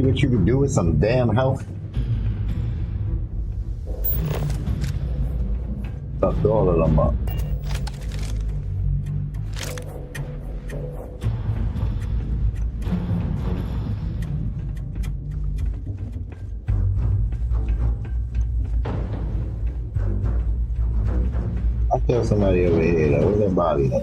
See what you can do with some damn health. Fucked all of them up. I feel somebody over here though. Where's their body at?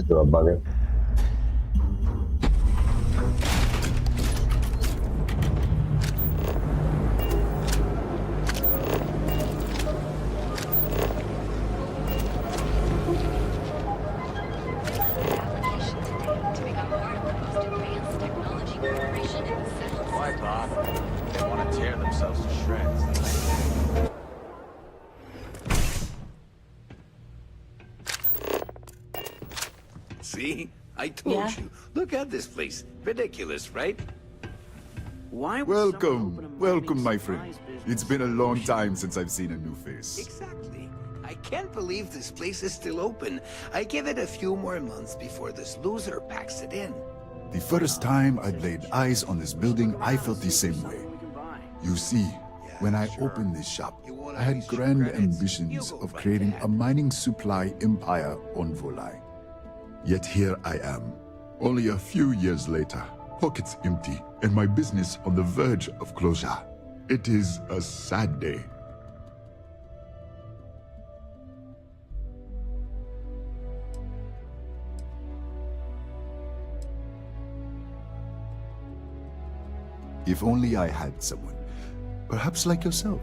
Throw a bugger. Why bother? They want to tear themselves to shreds. See? I told you. Look at this place. Ridiculous, right? Why Welcome, my friend. It's been a long time since I've seen a new face. Exactly. I can't believe this place is still open. I give it a few more months before this loser packs it in. The first time I laid eyes on this building, I felt the same way. You see, when I opened this shop, I had grand ambitions of creating a mining supply empire on Volai. Yet here I am, only a few years later, pockets empty, and my business on the verge of closure. It is a sad day. If only I had someone, perhaps like yourself,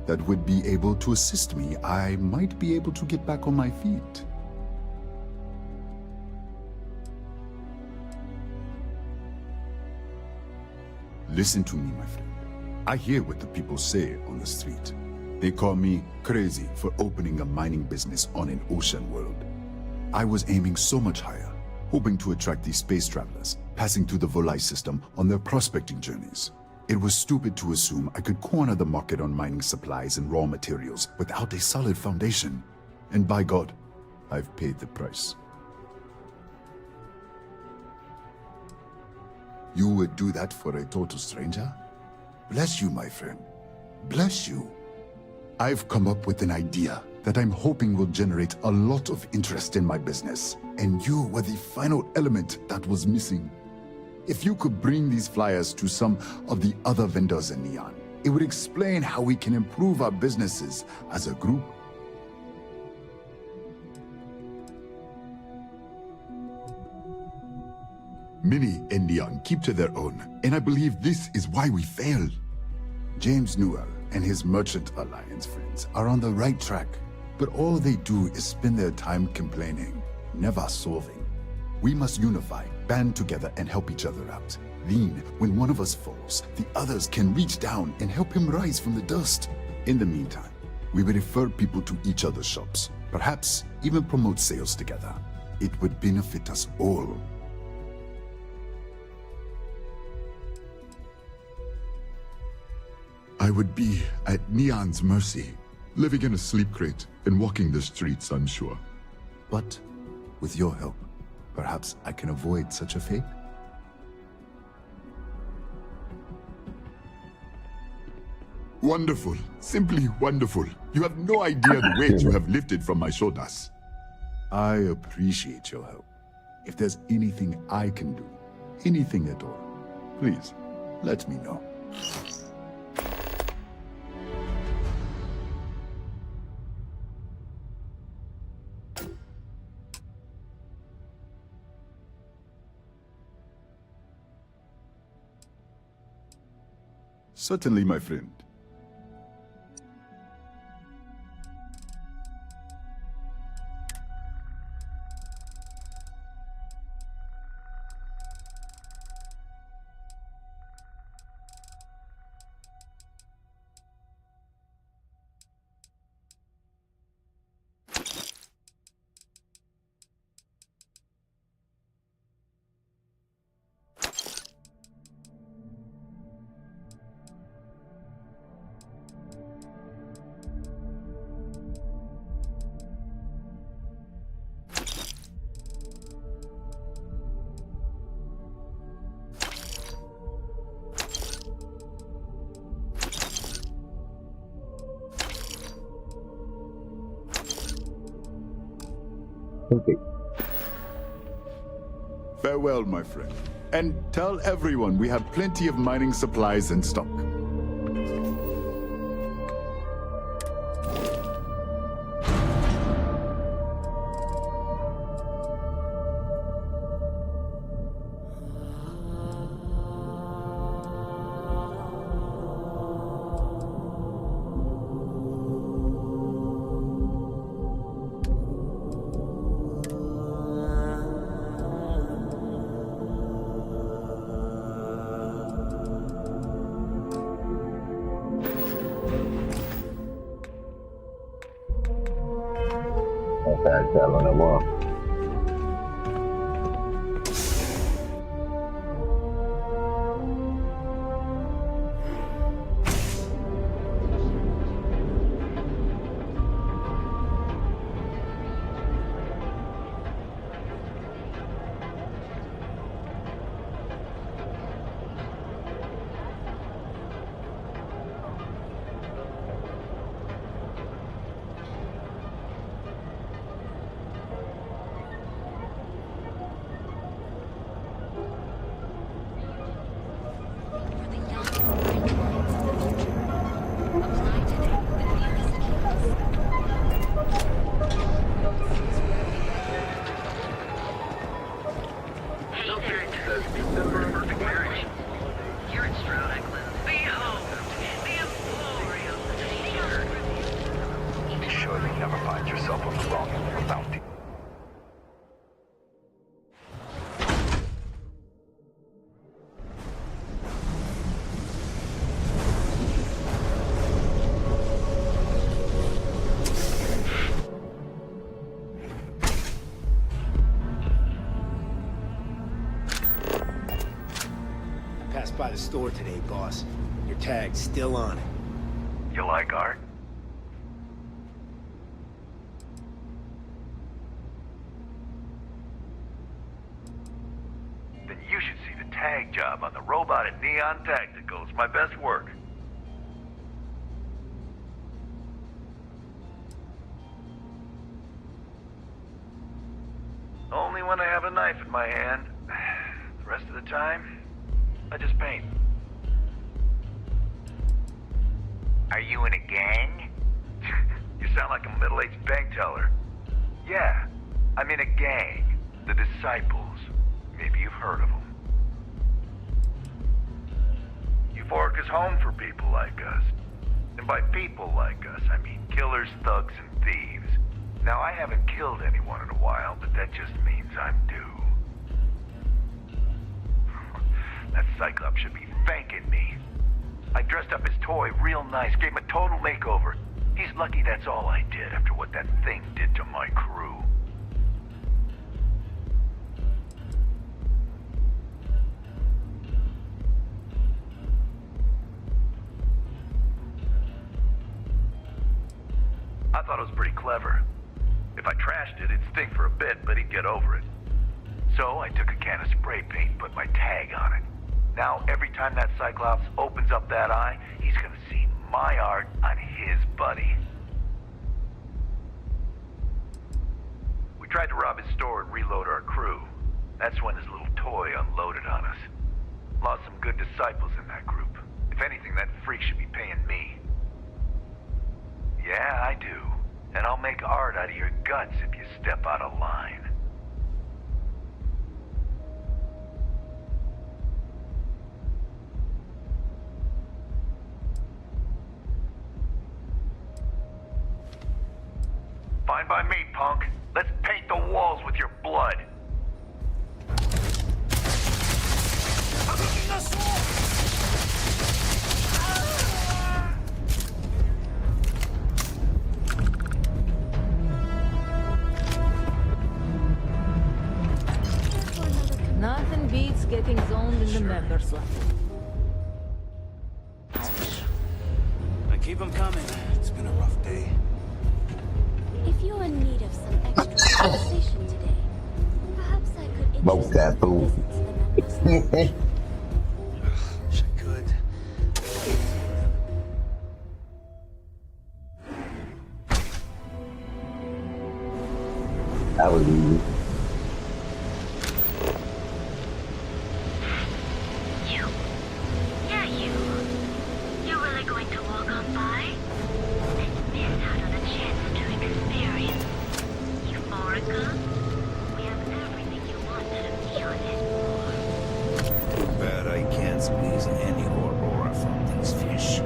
that would be able to assist me, I might be able to get back on my feet. Listen to me, my friend. I hear what the people say on the street. They call me crazy for opening a mining business on an ocean world. I was aiming so much higher, hoping to attract these space travelers, passing through the Volai system on their prospecting journeys. It was stupid to assume I could corner the market on mining supplies and raw materials without a solid foundation. And by God, I've paid the price. You would do that for a total stranger? Bless you, my friend. Bless you. I've come up with an idea that I'm hoping will generate a lot of interest in my business, and you were the final element that was missing. If you could bring these flyers to some of the other vendors in Neon, it would explain how we can improve our businesses as a group. Many in Neon keep to their own, and I believe this is why we fail. James Newell and his Merchant Alliance friends are on the right track, but all they do is spend their time complaining, never solving. We must unify, band together, and help each other out. Then, when one of us falls, the others can reach down and help him rise from the dust. In the meantime, we will refer people to each other's shops, perhaps even promote sales together. It would benefit us all. I would be at Neon's mercy, living in a sleep crate and walking the streets unsure. But with your help, perhaps I can avoid such a fate? wonderful. Simply wonderful. You have no idea the weight you have lifted from my shoulders. I appreciate your help. If there's anything I can do, anything at all, please, let me know. Certainly, my friend. Okay. Farewell, my friend. And tell everyone we have plenty of mining supplies in stock. Okay, tell on the wall. By the store today, boss. Your tag's still on it. You like art? Then you should see the tag job on the robot at Neon Tactical. It's my best work. Only when I have a knife in my hand. The rest of the time, I just paint. Are you in a gang? You sound like a middle-aged bank teller. Yeah, I'm in a gang. The Disciples. Maybe you've heard of them. Euphoric is home for people like us. And by people like us, I mean killers, thugs, and thieves. Now, I haven't killed anyone in a while, but that just means I'm due. That Cyclops should be thanking me. I dressed up his toy real nice, gave him a total makeover. He's lucky that's all I did after what that thing did to my crew. I thought it was pretty clever. If I trashed it, it'd stink for a bit, but he'd get over it. So I took a can of spray paint and put my tag on it. Now, every time that Cyclops opens up that eye, he's gonna see my art on his buddy. We tried to rob his store and reload our crew. That's when his little toy unloaded on us. Lost some good disciples in that group. If anything, that freak should be paying me. Yeah, I do. And I'll make art out of your guts if you step out of line. Fine by me, punk. Let's paint the walls with your blood. Nothing beats getting zoned in the members lab. Now keep them coming. It's been a rough day. If you're in need of some extra conversation today, perhaps I could Smoke that fool. Wish I could. That was easy. You're really going to walk on by and miss out on a chance to experience Euphorica? We have everything you want out of Neon and more. But I can't squeeze any Aurora from these fish.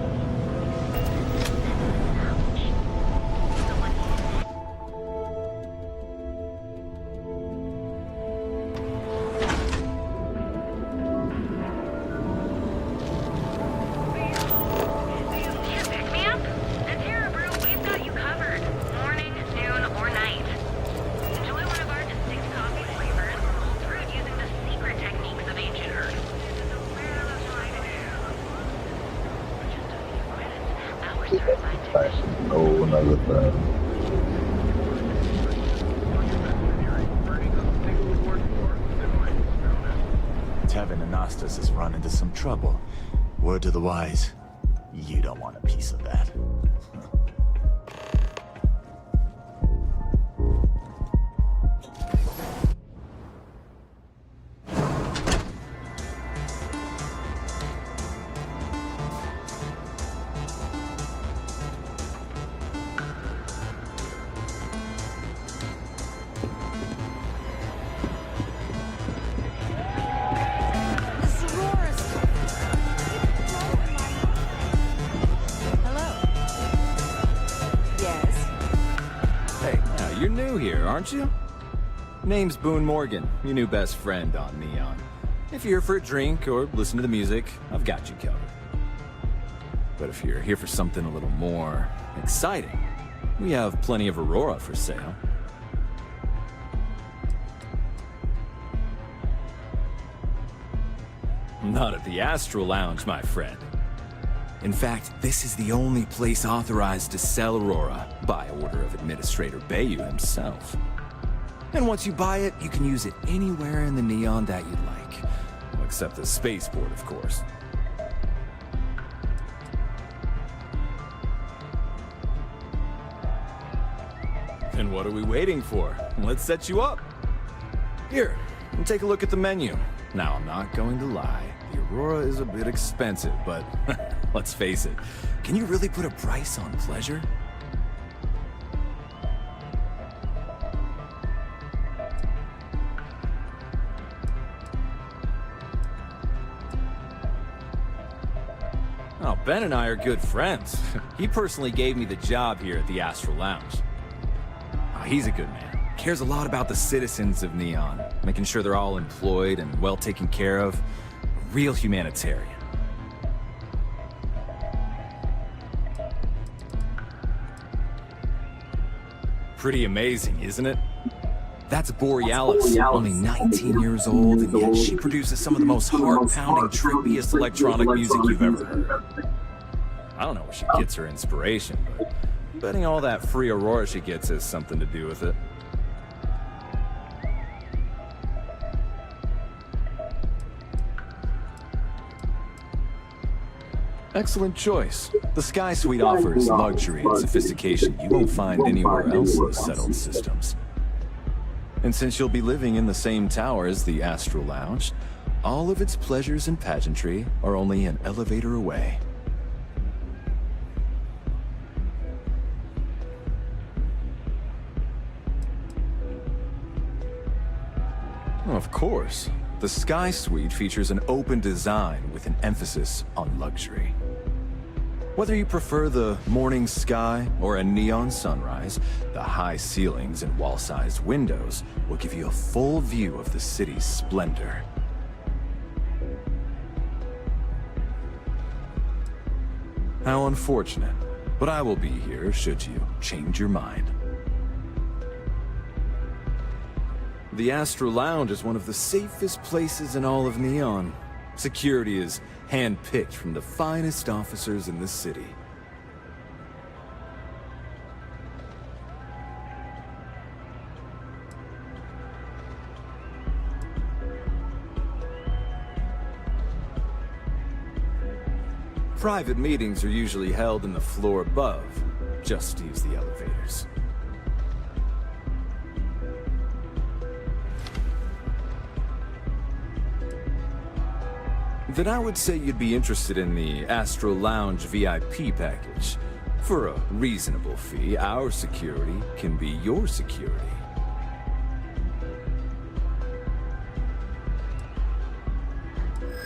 Oh, another thing. Tevin Anastas has run into some trouble. Word to the wise, you don't want a piece of that. You're new here, aren't you? Name's Boone Morgan, your new best friend on Neon. If you're here for a drink or listen to the music, I've got you covered. But if you're here for something a little more exciting, we have plenty of Aurora for sale. Not at the Astral Lounge, my friend. In fact, this is the only place authorized to sell Aurora by order of Administrator Bayou himself. And once you buy it, you can use it anywhere in the Neon that you'd like. Well, except the spaceport, of course. Then what are we waiting for? Let's set you up. Here, take a look at the menu. Now, I'm not going to lie. The Aurora is a bit expensive, but let's face it. Can you really put a price on pleasure? Oh, Ben and I are good friends. He personally gave me the job here at the Astral Lounge. Oh, he's a good man. Cares a lot about the citizens of Neon, making sure they're all employed and well taken care of. A real humanitarian. Pretty amazing, isn't it? That's Borealis, only 19 years old, and yet she produces some of the most heart-pounding, trippiest electronic music you've ever heard. I don't know where she gets her inspiration, but betting all that free Aurora she gets has something to do with it. Excellent choice. The Sky Suite offers luxury and sophistication you won't find anywhere else in the settled systems. And since you'll be living in the same tower as the Astral Lounge, all of its pleasures and pageantry are only an elevator away. Of course. The Sky Suite features an open design with an emphasis on luxury. Whether you prefer the morning sky or a neon sunrise, the high ceilings and wall-sized windows will give you a full view of the city's splendor. How unfortunate, but I will be here should you change your mind. The Astral Lounge is one of the safest places in all of Neon. Security is hand-picked from the finest officers in the city. Private meetings are usually held in the floor above. Just use the elevators. Then I would say you'd be interested in the Astral Lounge VIP package. For a reasonable fee, our security can be your security.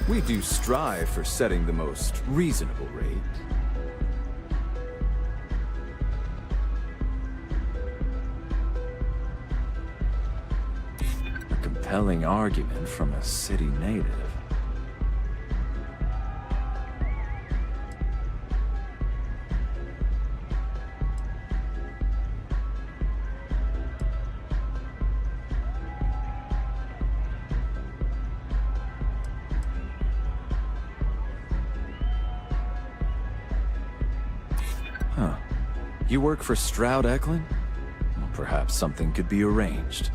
We do strive for setting the most reasonable rate. A compelling argument from a city native. Huh. You work for Stroud Eklund? Well, perhaps something could be arranged.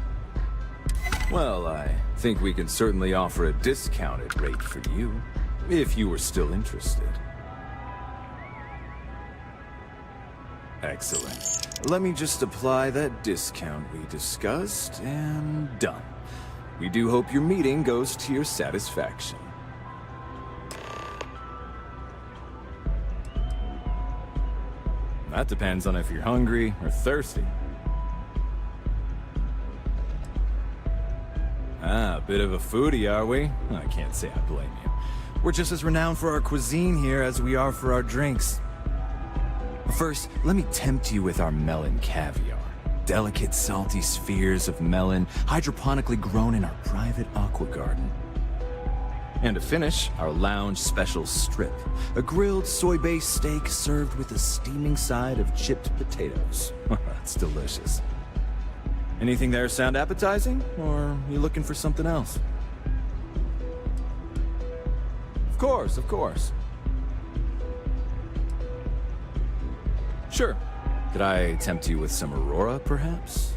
Well, I think we can certainly offer a discounted rate for you, if you were still interested. Excellent. Let me just apply that discount we discussed, and done. We do hope your meeting goes to your satisfaction. That depends on if you're hungry or thirsty. Ah, a bit of a foodie, are we? I can't say I blame you. We're just as renowned for our cuisine here as we are for our drinks. First, let me tempt you with our melon caviar. Delicate, salty spheres of melon, hydroponically grown in our private aqua garden. And to finish, our lounge special strip. A grilled soy-based steak served with a steaming side of chipped potatoes. That's delicious. Anything there sound appetizing? Or are you looking for something else? Of course, of course. Sure. Could I tempt you with some Aurora, perhaps?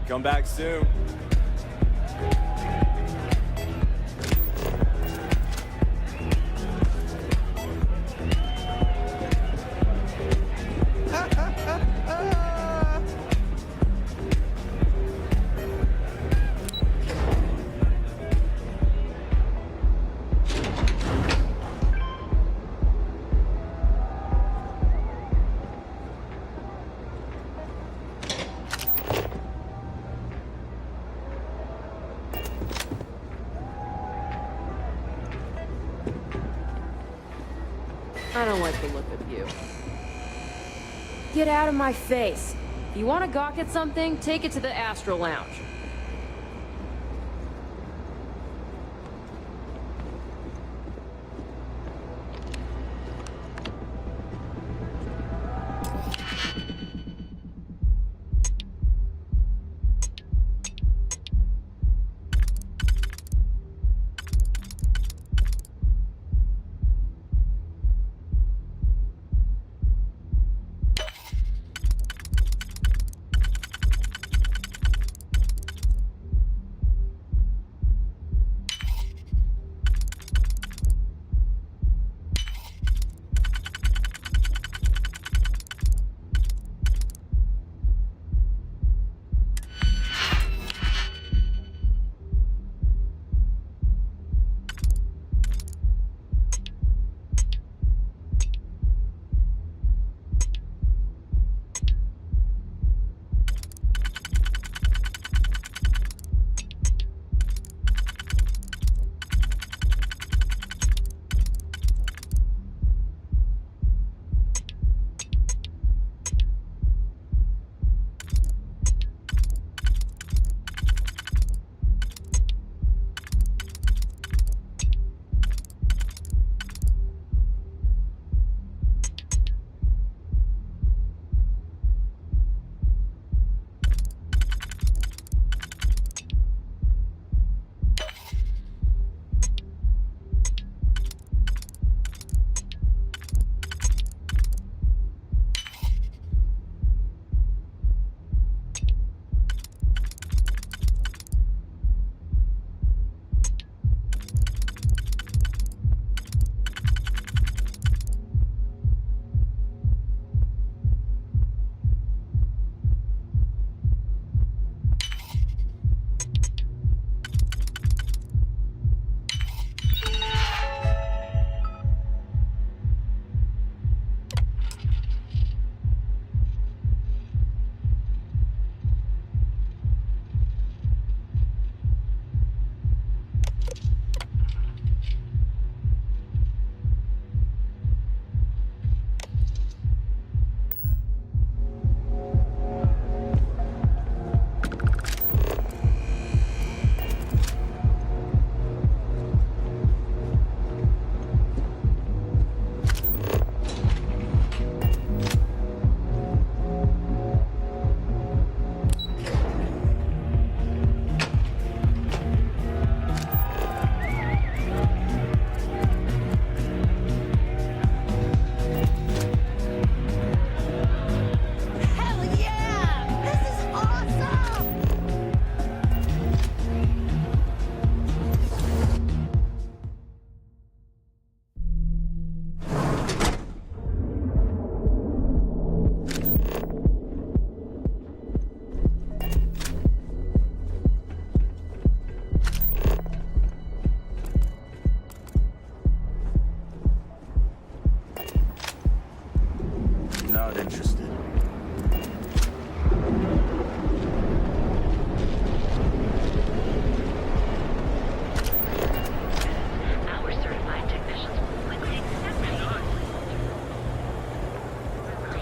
Come back soon. I don't like the look of you. Get out of my face. If you want to gawk at something, take it to the Astral Lounge.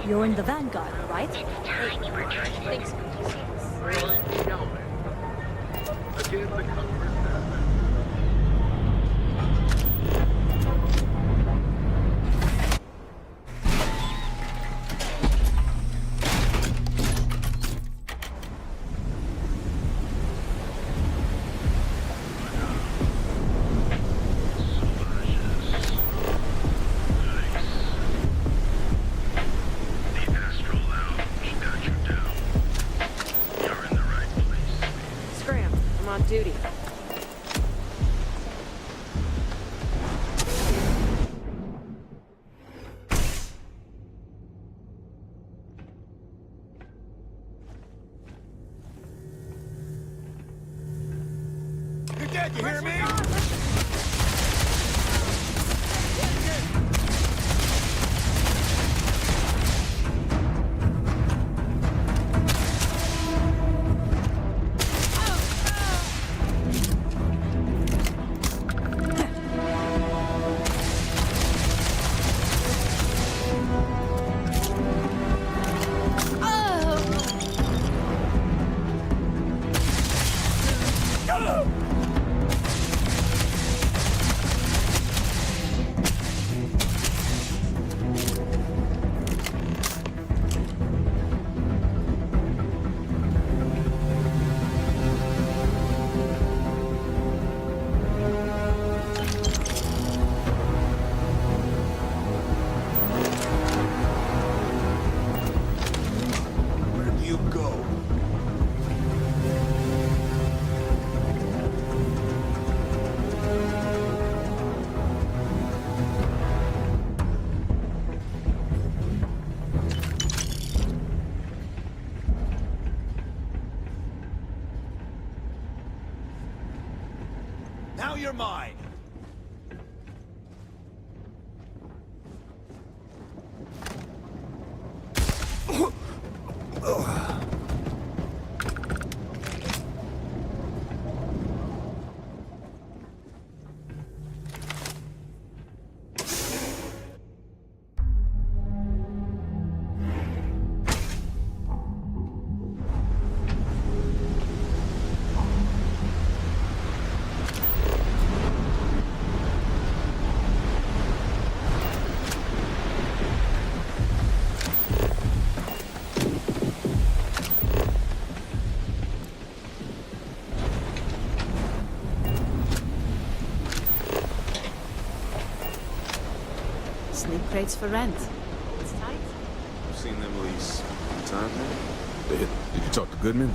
You're in the Vanguard, right? It's time you were trained. Thanks. Duty. You're dead, you hear me? your mind. Sleep crates for rent. It's tight. I've seen them lease time now. Did you talk to Goodman?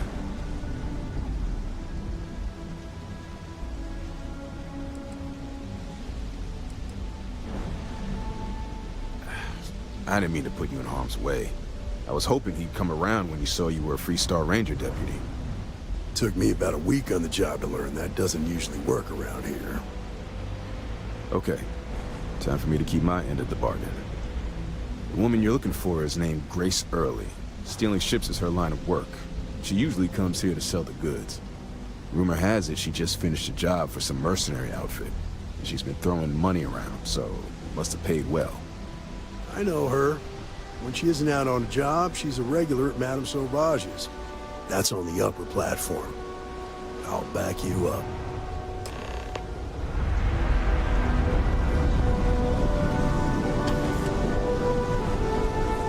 I didn't mean to put you in harm's way. I was hoping he'd come around when he saw you were a Freestar Ranger deputy. Took me about a week on the job to learn that doesn't usually work around here. Okay. Time for me to keep my end of the bargain. The woman you're looking for is named Grace Early. Stealing ships is her line of work. She usually comes here to sell the goods. Rumor has it she just finished a job for some mercenary outfit. And she's been throwing money around, so must have paid well. I know her. When she isn't out on a job, she's a regular at Madame Sauvage's. That's on the upper platform. I'll back you up.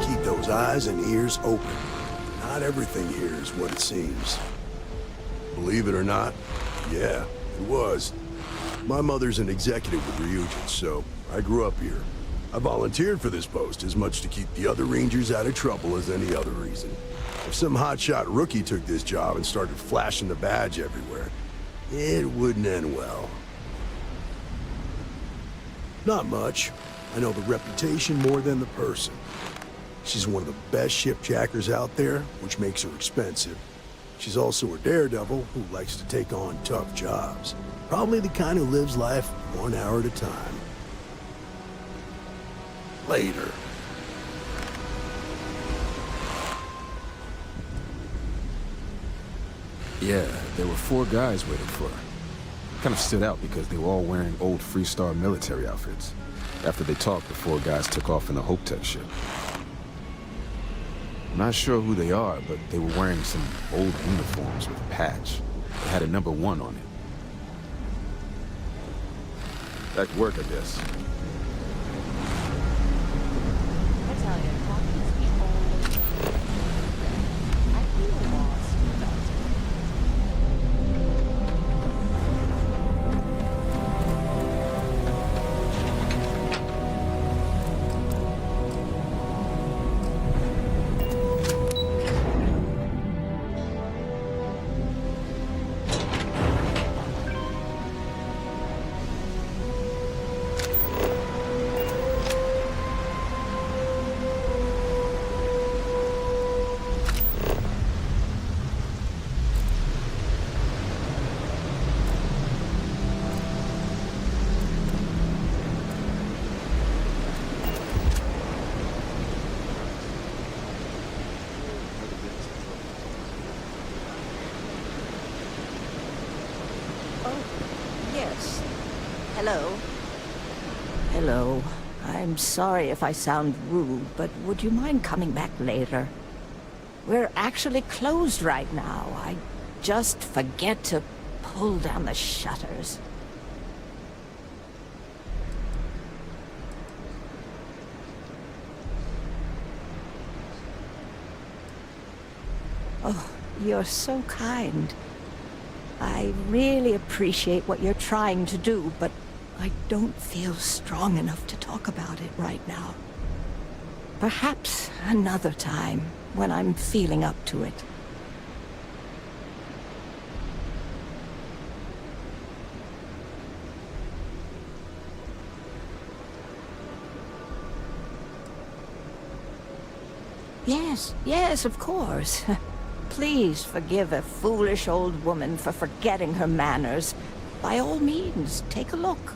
Keep those eyes and ears open. Not everything here is what it seems. Believe it or not, yeah, it was. My mother's an executive with Ryujin, so I grew up here. I volunteered for this post as much to keep the other Rangers out of trouble as any other reason. If some hotshot rookie took this job and started flashing the badge everywhere, it wouldn't end well. Not much. I know the reputation more than the person. She's one of the best shipjackers out there, which makes her expensive. She's also a daredevil who likes to take on tough jobs. Probably the kind who lives life 1 hour at a time. Later. Yeah, there were 4 guys waiting for her. Kind of stood out because they were all wearing old Freestar military outfits. After they talked, the 4 guys took off in the Hope Tech ship. I'm not sure who they are, but they were wearing some old uniforms with a patch. They had a number 1 on it. Back to work, I guess. I tell you, talking to people always I feel lost without it. Yes. Hello? Hello. I'm sorry if I sound rude, but would you mind coming back later? We're actually closed right now. I just forget to pull down the shutters. Oh, you're so kind. I really appreciate what you're trying to do, but I don't feel strong enough to talk about it right now. Perhaps another time, when I'm feeling up to it. Yes, of course. Please forgive a foolish old woman for forgetting her manners. by all means, take a look.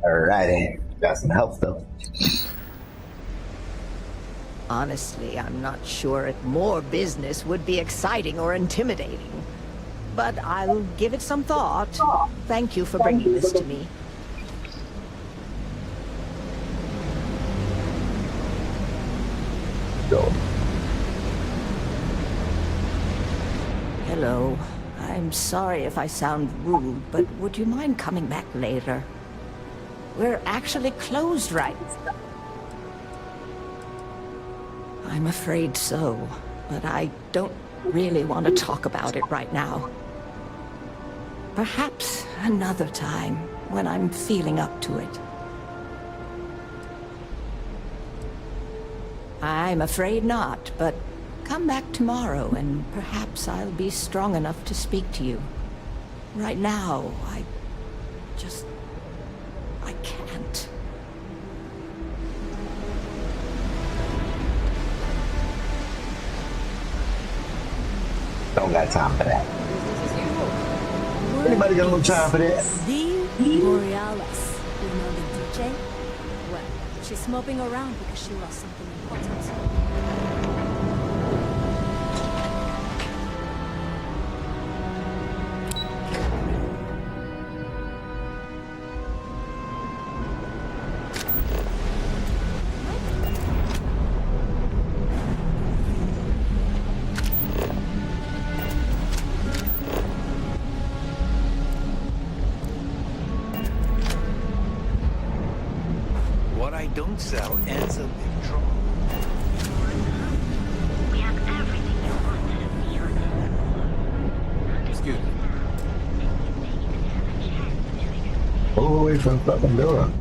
Alrighty, got some help though. Honestly, I'm not sure if more business would be exciting or intimidating. But I'll give it some thought. Thank you for bringing this to me. Go. Hello. I'm sorry if I sound rude, but would you mind coming back later? We're actually closed right now. I'm afraid so, but I don't really want to talk about it right now. Perhaps another time, when I'm feeling up to it. I'm afraid not, but come back tomorrow and perhaps I'll be strong enough to speak to you. Right now, I can't. Don't got time for that. Anybody got no time for that? The Borealis, you know the DJ? Well, she's moping around because she lost something important. What I don't sell ends up in trouble. Excuse me. Move away from the fucking door.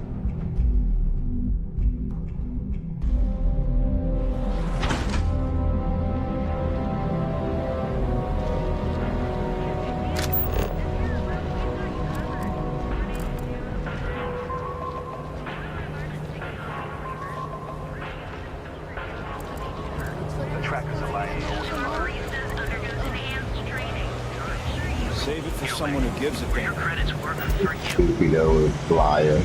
The tracker's alive. Save it for someone who gives a damn. Stupido flyer.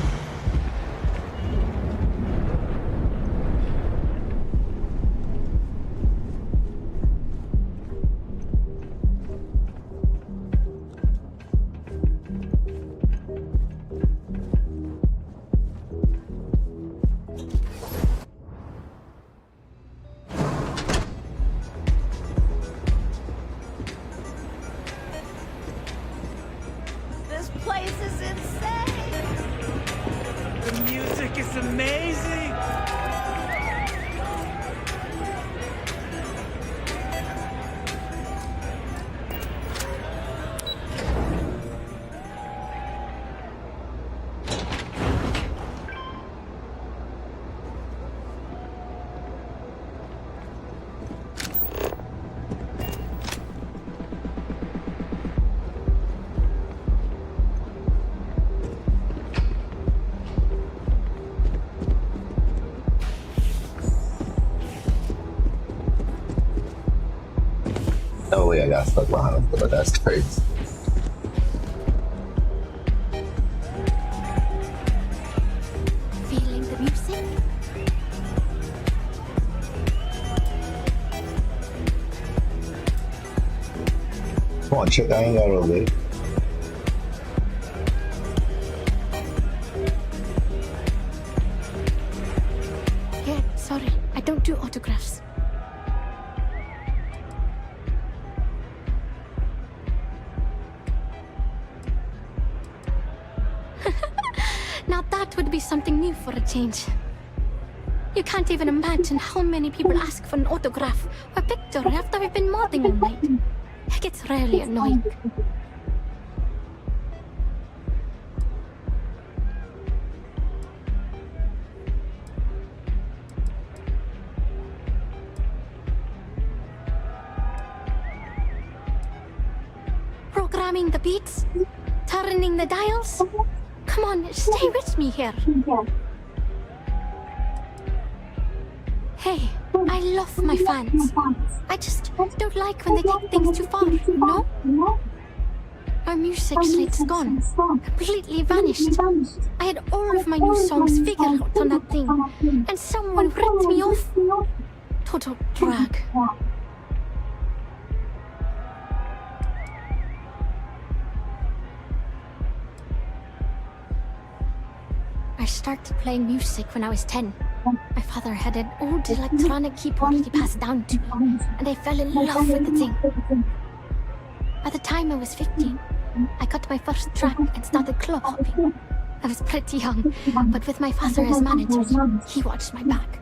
This place is insane! The music is amazing! Oh wait, I got stuck behind him, but that's crazy. Feeling the music? Come on, chick, I ain't got no leg. Yeah, sorry. I don't do autographs. Now that would be something new for a change. You can't even imagine how many people ask for an autograph or picture after we've been modding all night. It gets really annoying. Programming the beats? Turning the dials? Come on, stay with me here. Hey, I love my fans. I just don't like when they take things too far, you know? My music slate's gone. Completely vanished. I had all of my new songs figured out on that thing, and someone ripped me off. Total drag. I started playing music when I was 10. My father had an old electronic keyboard he passed down to me, and I fell in love with the thing. By the time I was 15, I got my first track and started club hopping. I was pretty young, but with my father as manager, he watched my back.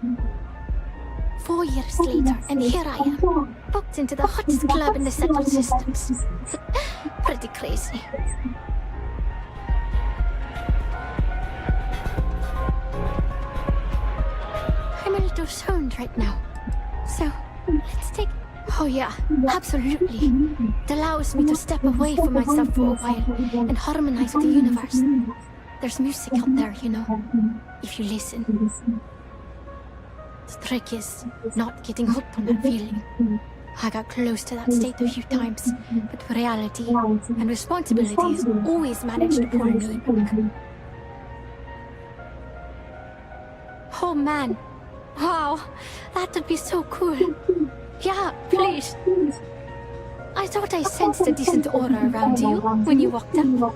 4 years later, and here I am, booked into the hottest club in the Central Systems. Pretty crazy. I'm a little stoned right now. So, let's take... Oh yeah, absolutely. It allows me to step away from myself for a while and harmonize with the universe. There's music out there, you know, if you listen. The trick is not getting hooked on that feeling. I got close to that state a few times, but reality and responsibilities always managed to pull me back. Oh man. Wow, that would be so cool. Yeah, please. I thought I sensed a decent aura around you when you walked up.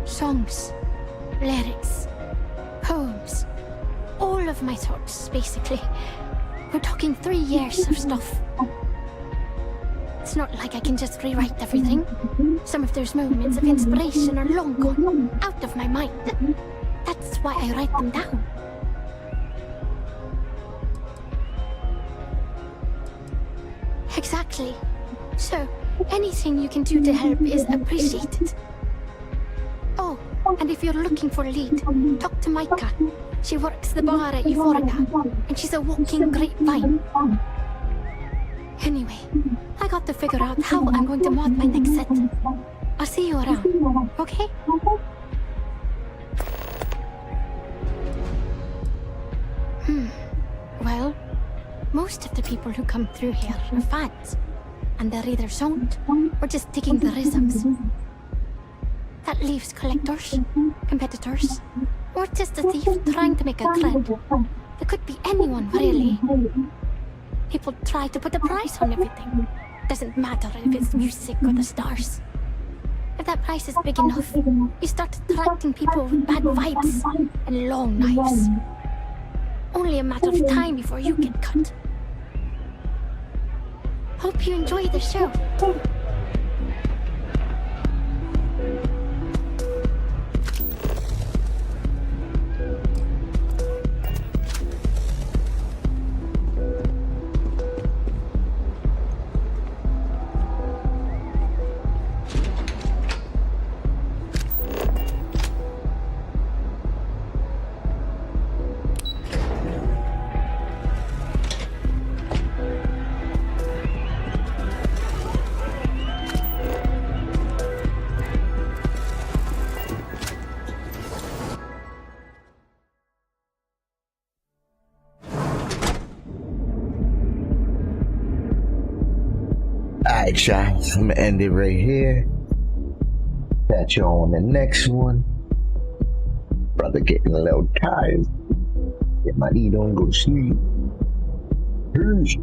Songs, lyrics, poems, all of my thoughts, basically. We're talking 3 years of stuff. It's not like I can just rewrite everything. Some of those moments of inspiration are long gone, out of my mind. That's why I write them down. Exactly. So, anything you can do to help is appreciated. Oh, and if you're looking for a lead, talk to Micah. She works the bar at Euphorica, and she's a walking grapevine. Anyway, I got to figure out how I'm going to mod my next set. I'll see you around, okay? Well, most of the people who come through here are fans, and they're either zoned or just digging the rhythms. That leaves collectors, competitors, or just a thief trying to make a cred. It could be anyone, really. People try to put a price on everything. Doesn't matter if it's music or the stars. If that price is big enough, you start attracting people with bad vibes and long knives. Only a matter of time before you get cut. Hope you enjoy the show. Alright, y'all. I'm gonna end it right here. Catch you on the next one. Brother getting a little tired. Get my knee, don't go to sleep. Peace.